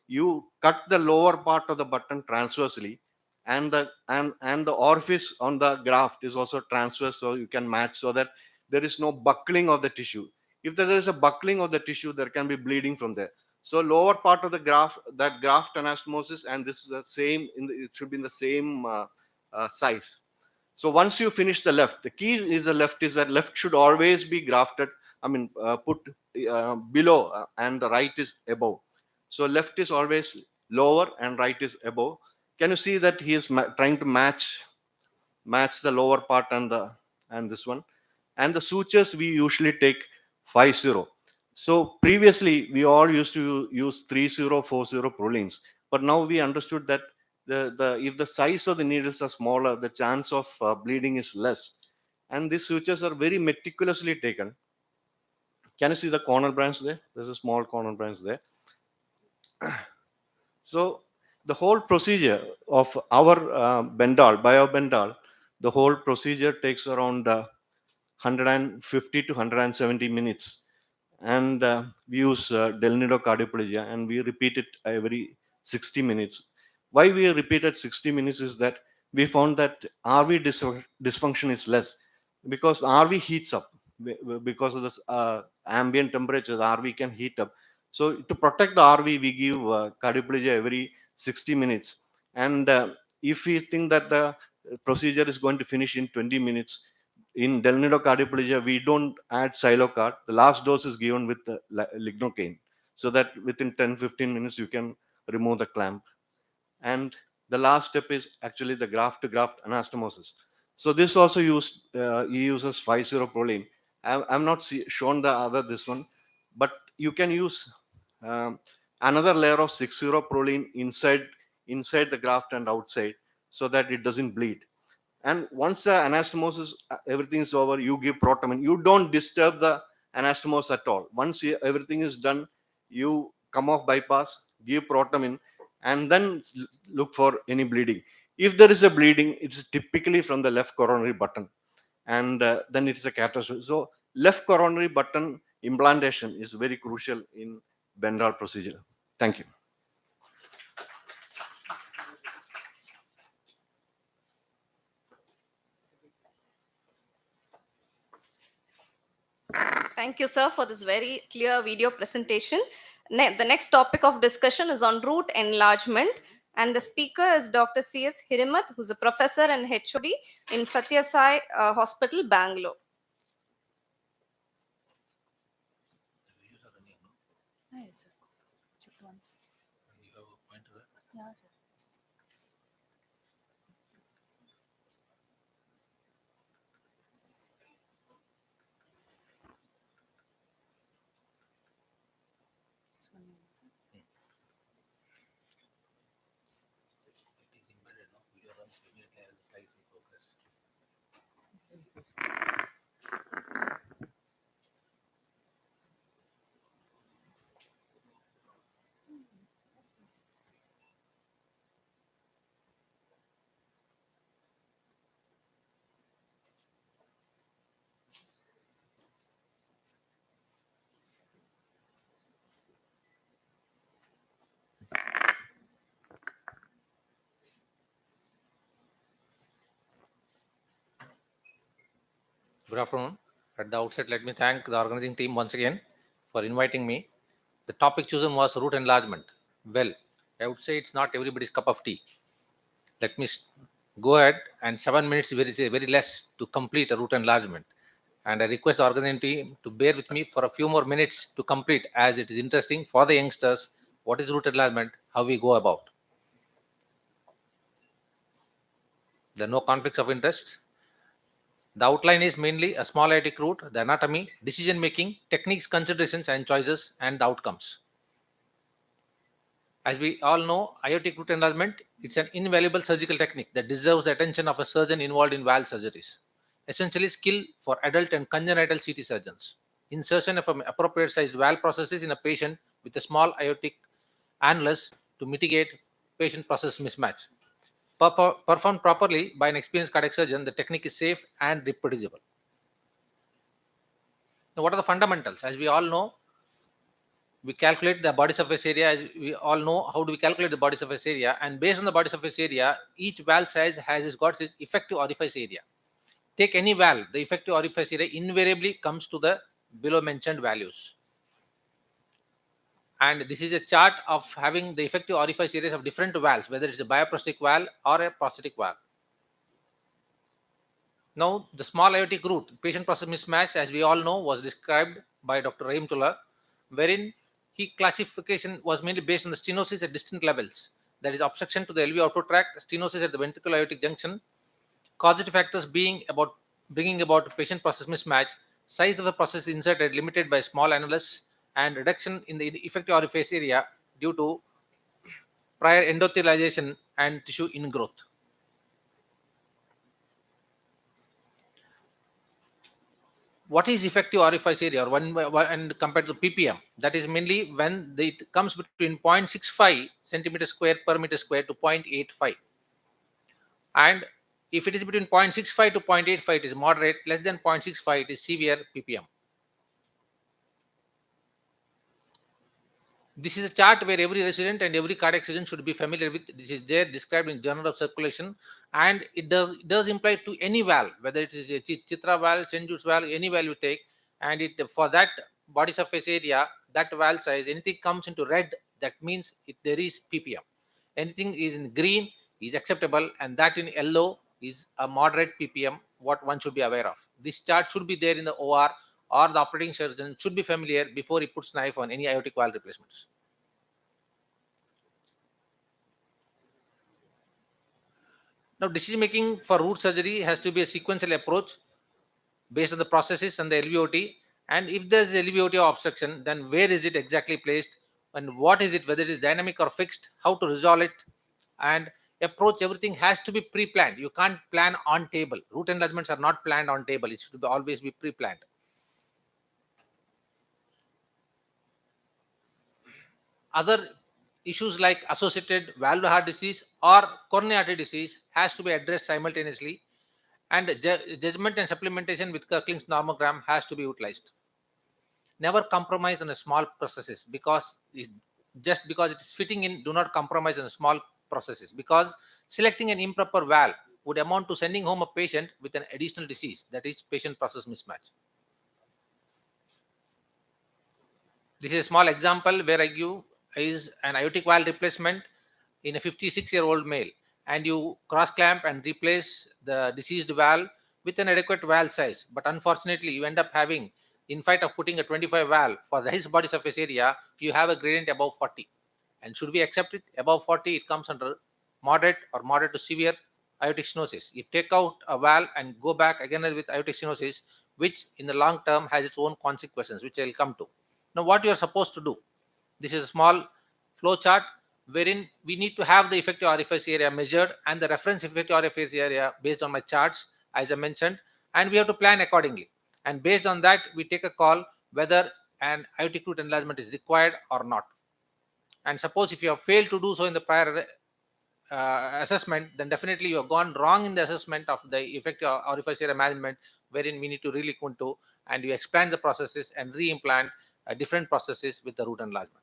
you cut the lower part of the button transversely, and the orifice on the graft is also transverse, so you can match, so that there is no buckling of the tissue. If there is a buckling of the tissue, there can be bleeding from there. So lower part of the graft, that graft anastomosis, and this is the same it should be in the same size. So once you finish the left, the key is the left is that left should always be grafted, put below, and the right is above. So left is always lower and right is above. Can you see that he is trying to match match the lower part and this one. And the sutures we usually take 5-0. So previously we all used to use 3-0, 4-0 prolines, but now we understood that the if the size of the needles are smaller, the chance of bleeding is less. And these sutures are very meticulously taken. Can you see the corner branch there? There's a small corner branch there. So the whole procedure of our Bendal, BioBendal, the whole procedure takes around 150 to 170 minutes. And we use del nido cardioplegia and we repeat it every 60 minutes. Why we repeated 60 minutes is that we found that RV dysfunction is less because RV heats up because of this ambient temperature. The RV can heat up. So to protect the RV, we give cardioplegia every 60 minutes. And if we think that the procedure is going to finish in 20 minutes, in del nido cardioplegia, we don't add Silocard. The last dose is given with the lignocaine, so that within 10-15 minutes you can remove the clamp. And the last step is actually the graft-to-graft anastomosis. So this also uses 5-0-proline. I'm not shown the other this one, but you can use another layer of 6-0-proline inside the graft and outside, so that it doesn't bleed. And once the anastomosis, everything is over, you give protamine. You don't disturb the anastomosis at all. Once everything is done, you come off bypass, give protamine, and then look for any bleeding. If there is a bleeding, it's typically from the left coronary button, and then it's a catastrophe. So left coronary button implantation is very crucial in Bendal procedure. Thank you. Thank you, sir, for this very clear video presentation. The next topic of discussion is on root enlargement. And the speaker is Dr. C.S. Hirimath, who's a professor and HOD in Satya Sai Hospital, Bangalore. Hi, sir. Check once. You have a pointer? Yeah, sir. This one. Good afternoon. At the outset, let me thank the organizing team once again for inviting me. The topic chosen was root enlargement. Well, I would say it's not everybody's cup of tea. Let me go ahead, and 7 minutes is very less to complete a root enlargement. And I request the organizing team to bear with me for a few more minutes to complete, as it is interesting for the youngsters what is root enlargement, how we go about. There are no conflicts of interest. The outline is mainly a small aortic root, the anatomy, decision making, techniques, considerations, and choices, and the outcomes. As we all know, aortic root enlargement, it's an invaluable surgical technique that deserves the attention of a surgeon involved in valve surgeries. Essentially, skill for adult and congenital CT surgeons. Insertion of an appropriate sized valve processes in a patient with a small aortic annulus to mitigate patient process mismatch. Performed properly by an experienced cardiac surgeon, the technique is safe and reproducible. Now, what are the fundamentals? As we all know, we calculate the body surface area. As we all know, how do we calculate the body surface area? And based on the body surface area, each valve size has got its effective orifice area. Take any valve, the effective orifice area invariably comes to the below mentioned values. And this is a chart of having the effective orifice areas of different valves, whether it's a bioprosthetic valve or a prosthetic valve. Now, the small aortic root, patient process mismatch, as we all know, was described by Dr. Rahimtullah, wherein he classification was mainly based on the stenosis at distant levels, that is obstruction to the LV outflow tract, stenosis at the ventricular aortic junction, Causative factors being about bringing about patient-process mismatch, size of the process inserted limited by small annulus, and reduction in the effective orifice area due to prior endothelialization and tissue ingrowth. What is effective orifice area, or and compared to ppm? That is mainly when it comes between 0.65 centimeter square per meter square to 0.85, and if it is between 0.65 to 0.85 it is moderate, less than 0.65 it is severe ppm. This is a chart where every resident and every cardiac surgeon should be familiar with. This is there described in Journal of Circulation, and it does imply to any valve, whether it is a Chitra valve, St. Jude's valve, any valve you take, and it for that body surface area, that valve size, anything comes into red, that means there is ppm. Anything is in green is acceptable, and that in yellow is a moderate ppm, what one should be aware of. This chart should be there in the OR, or the operating surgeon should be familiar before he puts knife on any aortic valve replacements. Now, decision making for root surgery has to be a sequential approach based on the processes and the LVOT. And if there is LVOT or obstruction, then where is it exactly placed, and what is it, whether it is dynamic or fixed, how to resolve it, and approach. Everything has to be pre-planned. You can't plan on table. Root enlargements are not planned on table. It should always be pre-planned. Other issues like associated valvular heart disease or coronary artery disease has to be addressed simultaneously, and judgment and supplementation with Kirkling's normogram has to be utilized. Never compromise on a small processes, because just because it is fitting in, do not compromise on small processes, because selecting an improper valve would amount to sending home a patient with an additional disease, that is patient process mismatch. This is a small example where I give is an aortic valve replacement in a 56-year-old male, and you cross clamp and replace the deceased valve with an adequate valve size, but unfortunately you end up having, in fact of putting a 25 valve for his body surface area, you have a gradient above 40. And should we accept it above 40, it comes under moderate or moderate to severe aortic stenosis. You take out a valve and go back again with aortic stenosis, which in the long term has its own consequences, which I will come to. Now, what you are supposed to do? This is a small flow chart wherein we need to have the effective orifice area measured and the reference effective orifice area based on my charts, as I mentioned, and we have to plan accordingly. And based on that, we take a call whether an aortic root enlargement is required or not. And suppose if you have failed to do so in the prior assessment, then definitely you have gone wrong in the assessment of the effective orifice area management, wherein we need to really go into and you expand the processes and re-implant different processes with the root enlargement.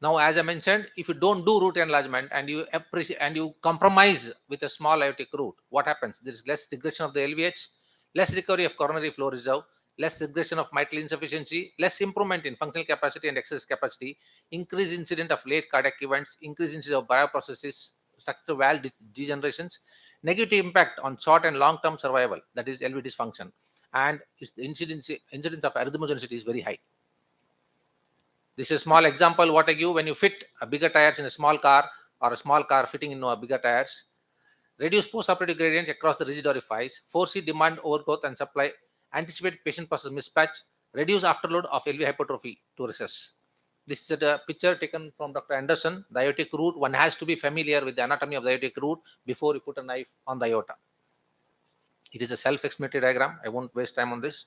Now, as I mentioned, if you don't do root enlargement and you compromise with a small aortic root, what happens? There is less regression of the LVH, less recovery of coronary flow reserve, less regression of mitral insufficiency, less improvement in functional capacity and exercise capacity, increased incident of late cardiac events, increased incidence of bioprocesses, structural valve degenerations, negative impact on short and long-term survival, that is LV dysfunction, and the incidence of arrhythmogenicity is very high. This is a small example what I give when you fit a bigger tires in a small car or a small car fitting into a bigger tires. Reduce post-operative gradients across the rigid orifice, foresee demand overgrowth and supply, anticipate patient process mismatch, reduce afterload of LV hypertrophy to recess. This is a picture taken from Dr. Anderson. The aortic root, one has to be familiar with the anatomy of the aortic root before you put a knife on the aorta. It is a self-explanatory diagram. I won't waste time on this.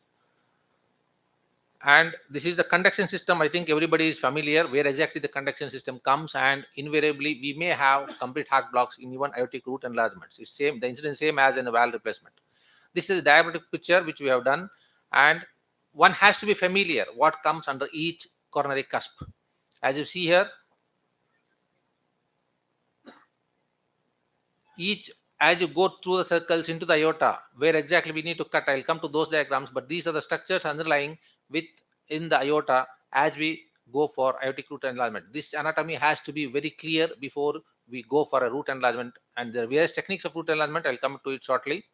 And this is the conduction system. I think everybody is familiar where exactly the conduction system comes, and invariably we may have complete heart blocks in even aortic root enlargements. It's same, the incidence same as in a valve replacement. This is a diabetic picture which we have done, and one has to be familiar what comes under each coronary cusp. As you see here, as you go through the circles into the aorta, where exactly we need to cut, I'll come to those diagrams, but these are the structures underlying in the aorta as we go for aortic root enlargement. This anatomy has to be very clear before we go for a root enlargement, and there are various techniques of root enlargement. I'll come to it shortly.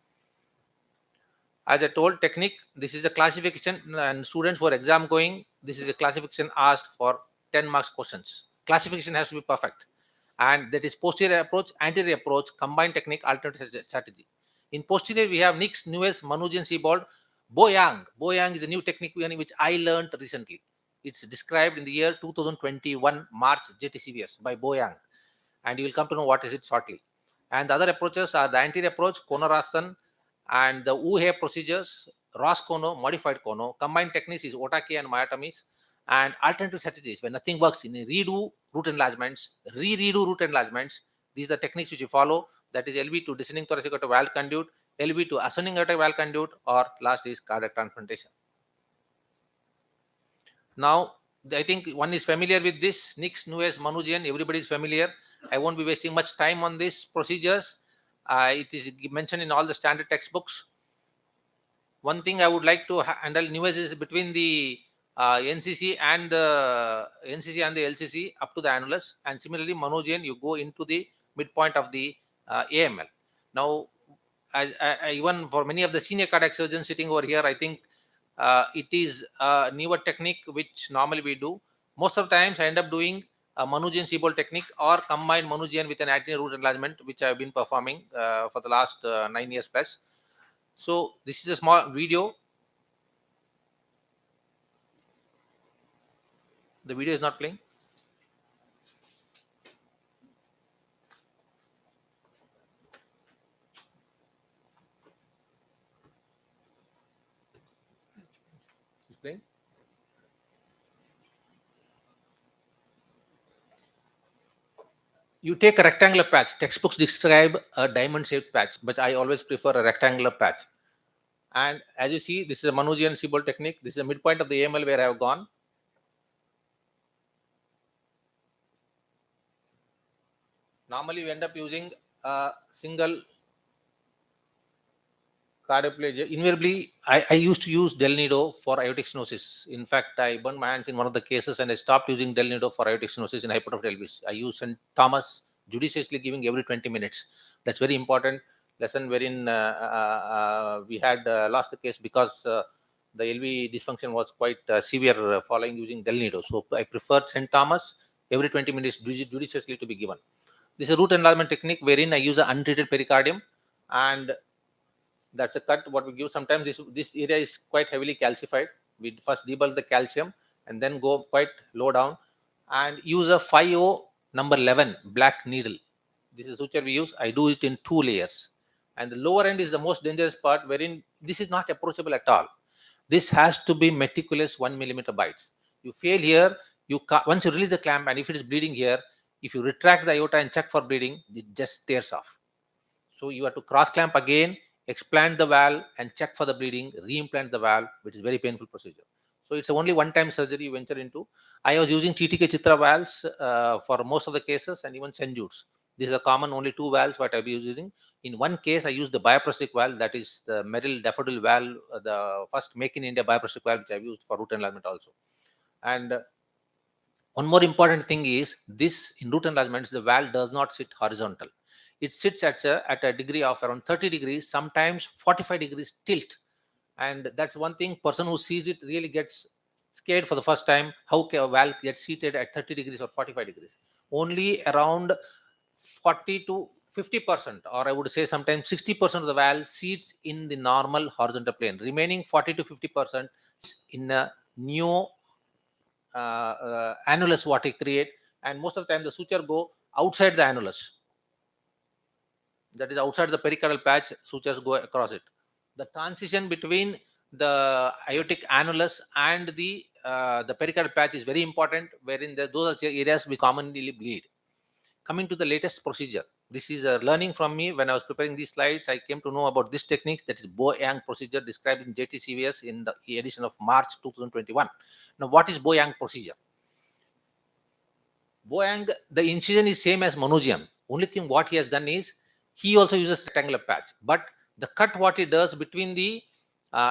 As I told, technique, this is a classification, and students who are exam going, this is a classification asked for 10 marks questions. Classification has to be perfect. and that is posterior approach, anterior approach, combined technique, alternative strategy. In posterior, we have Nix, Nuez, Manujian, Siebold, Boyang. Boyang is a new technique which I learned recently. It's described in the year 2021 March JTCVS by Boyang, and you will come to know what is it shortly. And the other approaches are the anterior approach, Kono-Rasan, and the Wu-He procedures, Ross-Kono, modified Kono. Combined techniques is Otake and myotomies, and alternative strategies when nothing works in redo root enlargements, redo root enlargements. These are the techniques which you follow. That is LV to descending thoracic aortic valve conduit, LV to ascending aortic valve conduit, or last is cardiac transplantation. Now, I think one is familiar with this. Nix, Nuez, Manujian, everybody is familiar. I won't be wasting much time on these procedures. It is mentioned in all the standard textbooks. One thing I would like to handle Nuez is between the NCC and the LCC up to the annulus, and similarly Manujian, you go into the midpoint of the AML. Now, even for many of the senior cardiac surgeons sitting over here, I think it is a newer technique which normally we do. Most of the times I end up doing a Manujian Siebold technique or combined Manujian with an anterior root enlargement, which I have been performing for the last 9 years plus. So this is a small video. The video is not playing. It's playing. You take a rectangular patch. Textbooks describe a diamond-shaped patch, but I always prefer a rectangular patch. And as you see, this is a Manujian Siebold technique. This is the midpoint of the AML where I have gone. Normally, we end up using a single cardioplegia. Invariably, I used to use Del Nido for aortic stenosis. In fact, I burned my hands in one of the cases and I stopped using Del Nido for aortic stenosis in hypertrophic pelvis. I use St. Thomas, judiciously giving every 20 minutes. That's very important lesson wherein we had lost the case because the LV dysfunction was quite severe following using Del Nido. So I preferred St. Thomas every 20 minutes judiciously to be given. This is a root enlargement technique wherein I use an untreated pericardium, and that's a cut what we give. Sometimes this area is quite heavily calcified. We first debulk the calcium and then go quite low down and use a 5O number 11 black needle. This is suture we use. I do it in 2 layers, and the lower end is the most dangerous part wherein this is not approachable at all. This has to be meticulous 1 millimeter bites. You fail here, once you release the clamp, and if it is bleeding here, if you retract the aorta and check for bleeding, it just tears off. So you have to cross clamp again, explant the valve and check for the bleeding, reimplant the valve, which is very painful procedure. So it's only one-time surgery you venture into. I was using TTK Chitra valves for most of the cases, and even St. Jude's. These are common, only 2 valves what I've been using. In one case, I used the bioprosthetic valve, that is the Merrill Daffodil valve, the first make in India bioprosthetic valve, which I've used for root enlargement also. And one more important thing is this: in root enlargements, the valve does not sit horizontal. It sits at a degree of around 30 degrees, sometimes 45 degrees tilt. And that's one thing, person who sees it really gets scared for the first time, how a valve gets seated at 30 degrees or 45 degrees. Only around 40 to 50%, or I would say sometimes 60% of the valve seats in the normal horizontal plane. Remaining 40 to 50% in a new annulus what I create, and most of the time the suture go outside the annulus. That is outside the pericardial patch, sutures go across it. The transition between the aortic annulus and the pericardial patch is very important, wherein those are areas which commonly bleed. Coming to the latest procedure, this is a learning from me. When I was preparing these slides, I came to know about this technique, that is Bo-Yang procedure, described in JTCVS in the edition of March 2021. Now, what is Bo-Yang procedure? Bo-Yang, the incision is same as Manujian. Only thing what he has done is he also uses rectangular patch, but the cut what he does between the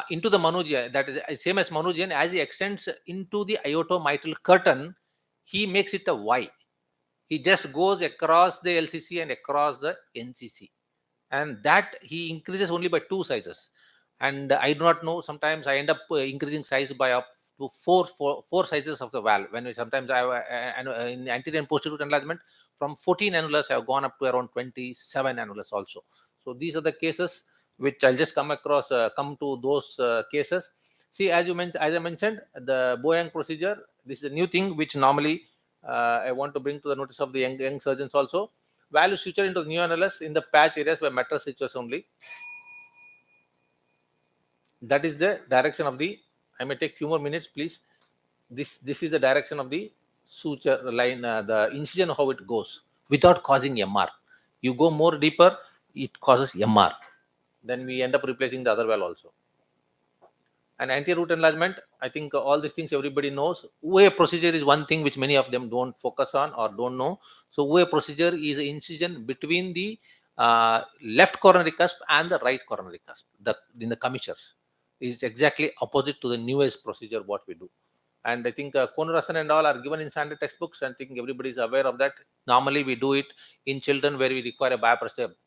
into the Manujian, that is same as Manujian, as he extends into the aortomitral curtain, he makes it a Y. He just goes across the LCC and across the NCC, and that he increases only by 2 sizes. And I do not know, sometimes I end up increasing size by up to four sizes of the valve. When sometimes I have in anterior and posterior enlargement, from 14 annulus have gone up to around 27 annulus also. So these are the cases which I'll just come to those cases. See, as I mentioned, the Boyang procedure, this is a new thing which normally I want to bring to the notice of the young surgeons also. Value suture into the new annulus in the patch areas by metal sutures only. That is the direction of the, I may take few more minutes, please. This is the direction of the suture line, the incision, how it goes without causing MR. You go more deeper, it causes MR. Then we end up replacing the other valve also. And anterior root enlargement, I think all these things everybody knows. OA procedure is one thing which many of them don't focus on or don't know. So OA procedure is an incision between the left coronary cusp and the right coronary cusp, in the commissures. Is exactly opposite to the newest procedure what we do. And I think Konurasan and all are given in standard textbooks. And I think everybody is aware of that. Normally we do it in children where we require a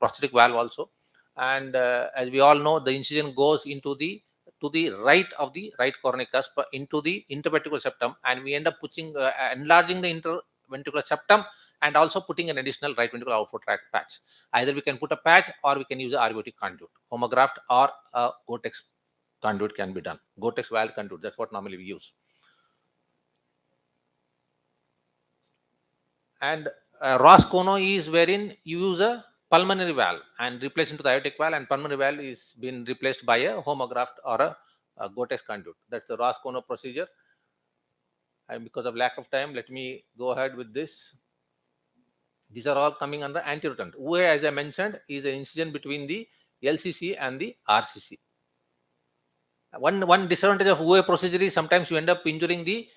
prosthetic valve also. And as we all know, the incision goes into to the right of the right coronary cusp into the interventricular septum, and we end up enlarging the interventricular septum and also putting an additional right ventricular outflow tract patch. Either we can put a patch or we can use a RVT conduit, homograft, or a Gore-Tex conduit can be done. Gore-Tex valve conduit, that's what normally we use. And Roscono is wherein you use a pulmonary valve and replace into the aortic valve, and pulmonary valve is been replaced by a homograft or a Gore-Tex conduit. That's the Roscono procedure. And because of lack of time, let me go ahead with this. These are all coming under antirotant. OA, as I mentioned, is an incision between the LCC and the RCC. One disadvantage of OA procedure is sometimes you end up injuring the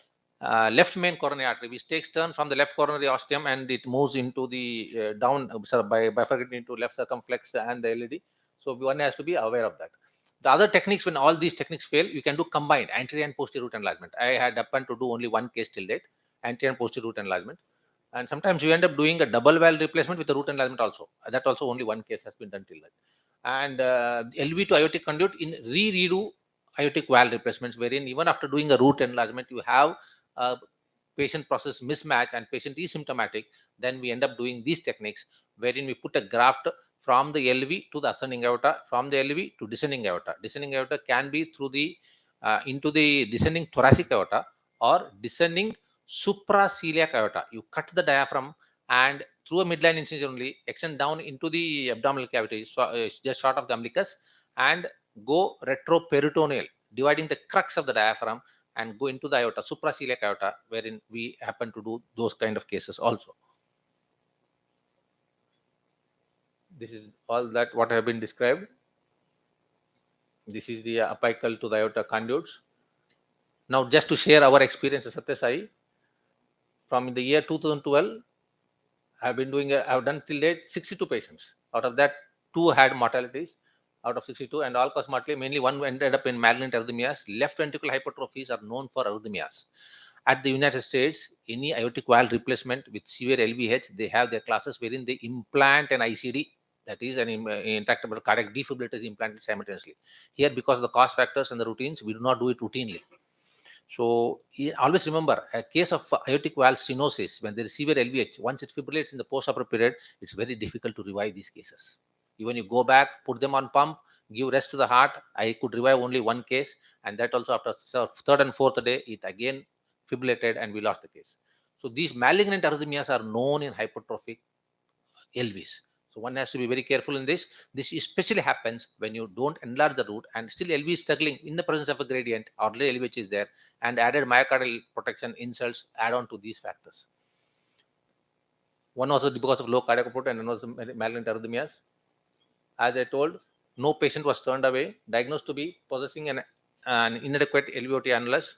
left main coronary artery, which takes turn from the left coronary ostium and it moves into the by bifurcating into left circumflex and the LED. So one has to be aware of that. The other techniques, when all these techniques fail, you can do combined anterior and posterior root enlargement. I had happened to do only one case till date, anterior and posterior root enlargement. And sometimes you end up doing a double valve replacement with the root enlargement also. That also only one case has been done till that. And LV to aortic conduit in redo aortic valve replacements, wherein even after doing a root enlargement, you have a patient process mismatch and patient is symptomatic, then we end up doing these techniques wherein we put a graft from the LV to the ascending aorta, from the LV to descending aorta. Descending aorta can be through the into the descending thoracic aorta or descending supraceliac aorta. You cut the diaphragm and through a midline incision only extend down into the abdominal cavity, so, just short of the umbilicus, and go retroperitoneal, dividing the crux of the diaphragm and go into the aorta, supraceliac aorta, wherein we happen to do those kind of cases also. This is all that what have been described. This is the apical to the aorta conduits. Now, just to share our experience, Satya Sai, from the year 2012, I've done till date 62 patients. Out of that, 2 had mortalities out of 62, and all cause mortality, mainly one ended up in malignant arrhythmias. Left ventricular hypertrophies are known for arrhythmias. At the United States, any aortic valve replacement with severe LVH, they have their classes wherein they implant an ICD, that is an intractable cardiac defibrillator is implanted simultaneously. Here, because of the cost factors and the routines, we do not do it routinely. So always remember, a case of aortic valve stenosis, when there is severe LVH, once it fibrillates in the post-operative period, it's very difficult to revive these cases. Even you go back, put them on pump, give rest to the heart. I could revive only one case, and that also after third and fourth day, it again fibrillated and we lost the case. So these malignant arrhythmias are known in hypertrophic LVs. So one has to be very careful in this. This especially happens when you don't enlarge the root and still LV is struggling in the presence of a gradient or LVH is there, and added myocardial protection insults add on to these factors. One also because of low cardiac output and another malignant arrhythmias. As I told, no patient was turned away, diagnosed to be possessing an inadequate LVOT annulus.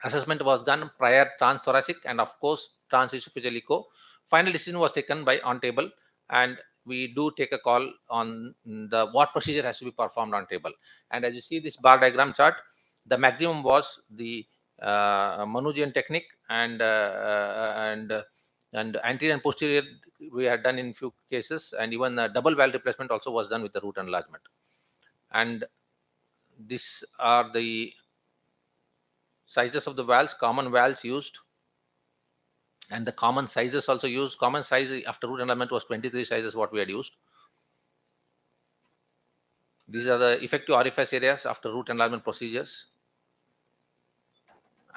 Assessment was done prior transthoracic and of course transesophageal echo. Final decision was taken by on table, and we do take a call on the what procedure has to be performed on table. And as you see this bar diagram chart, the maximum was the Manujian technique, and anterior and posterior we had done in few cases, and even double valve replacement also was done with the root enlargement. And these are the sizes of the valves, common valves used. And the common sizes also used. Common size after root enlargement was 23 sizes what we had used. These are the effective orifice areas after root enlargement procedures.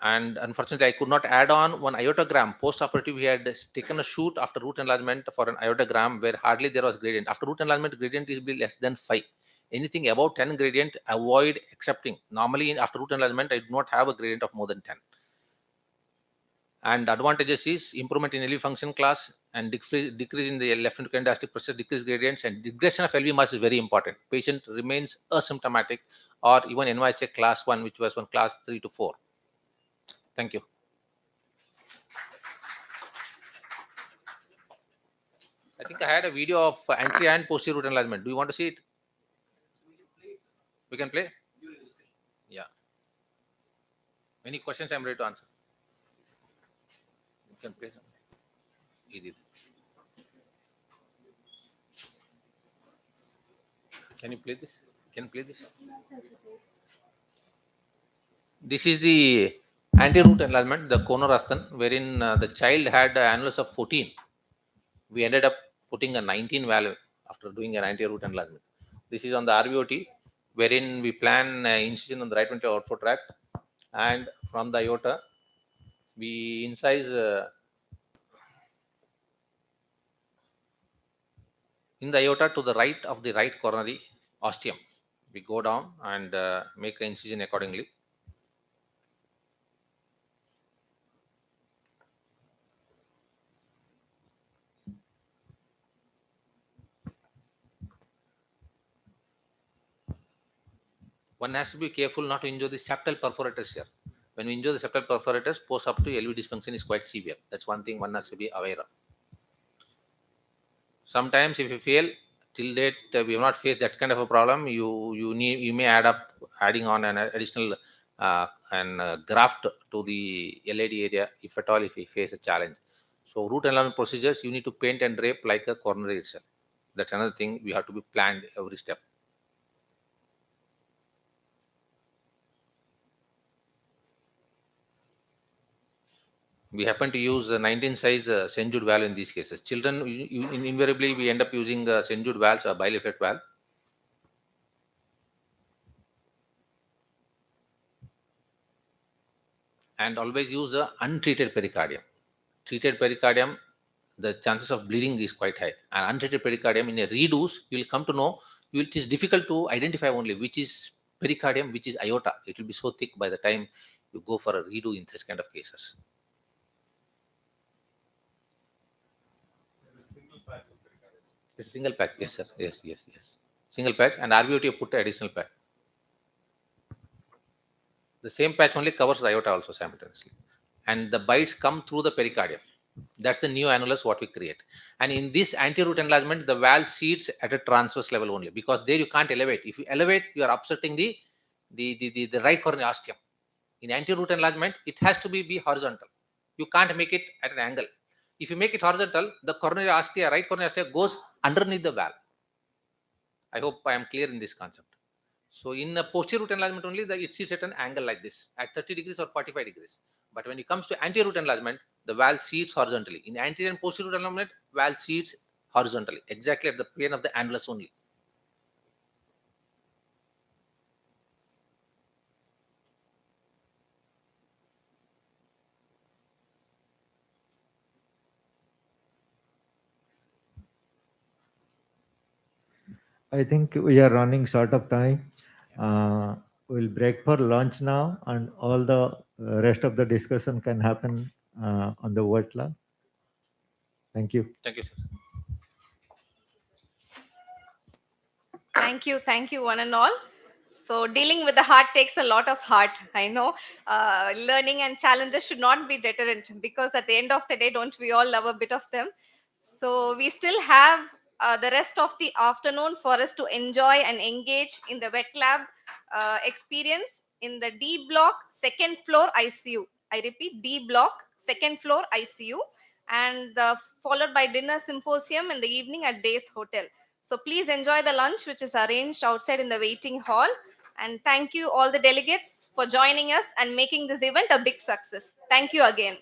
And unfortunately, I could not add on one iodogram. Post-operative, we had taken a shoot after root enlargement for an iodogram where hardly there was gradient. After root enlargement, gradient is be less than 5. Anything above 10 gradient, avoid accepting. Normally, after root enlargement, I do not have a gradient of more than 10. And advantages is improvement in LV function class and decrease in the left ventricular diastolic pressure, decrease gradients, and regression of LV mass is very important. Patient remains asymptomatic or even NYHA class 1, which was one class 3 to 4. Thank you. I think I had a video of anterior and posterior root enlargement. Do you want to see it? We can play? Yeah. Any questions I'm ready to answer. You can play. Easy. Can you play this? Can you play this? This is the anti-root enlargement, the conorastan, wherein the child had an annulus of 14. We ended up putting a 19 value after doing an anti-root enlargement. This is on the RVOT, wherein we plan incision on the right ventral outflow tract, and from the aorta, we incise in the aorta to the right of the right coronary ostium. We go down and make an incision accordingly. One has to be careful not to injure the septal perforators here. When we injure the septal perforators, post up to LV dysfunction is quite severe. That's one thing one has to be aware of. Sometimes, if you feel till date we have not faced that kind of a problem, you may adding on an additional graft to the LAD area if at all if we face a challenge. So root enlargement procedures, you need to paint and drape like a coronary itself. That's another thing we have to be planned every step. We happen to use a 19 size St. Jude valve in these cases. Children, invariably, we end up using St. Jude valves or bileaflet valve. And always use a untreated pericardium. Treated pericardium, the chances of bleeding is quite high. And untreated pericardium in a reduce, you will come to know, it is difficult to identify only which is pericardium, which is aorta. It will be so thick by the time you go for a redo in such kind of cases. It's a single patch. Yes, sir. Yes. Single patch, and RVOT put additional patch. The same patch only covers the aorta also simultaneously. And the bites come through the pericardium. That's the new annulus what we create. And in this anti-root enlargement, the valve seats at a transverse level only, because there you can't elevate. If you elevate, you are upsetting the right coronary ostium. In anti-root enlargement, it has to be horizontal. You can't make it at an angle. If you make it horizontal, the coronary ostia, right coronary ostia goes underneath the valve. I hope I am clear in this concept. So in a posterior root enlargement only, it sits at an angle like this, at 30 degrees or 45 degrees. But when it comes to anterior root enlargement, the valve seats horizontally. In anterior and posterior root enlargement, valve seats horizontally, exactly at the plane of the annulus only. I think we are running short of time. We'll break for lunch now, and all the rest of the discussion can happen on the wet lab. Thank you. Thank you, sir. Thank you, one and all. So dealing with the heart takes a lot of heart. I know learning and challenges should not be deterrent, because at the end of the day, don't we all love a bit of them? So we still have the rest of the afternoon for us to enjoy and engage in the wet lab experience in the D block, second floor ICU. I repeat, D block, second floor ICU, and followed by dinner symposium in the evening at Days Hotel. So please enjoy the lunch, which is arranged outside in the waiting hall. And thank you all the delegates for joining us and making this event a big success. Thank you again.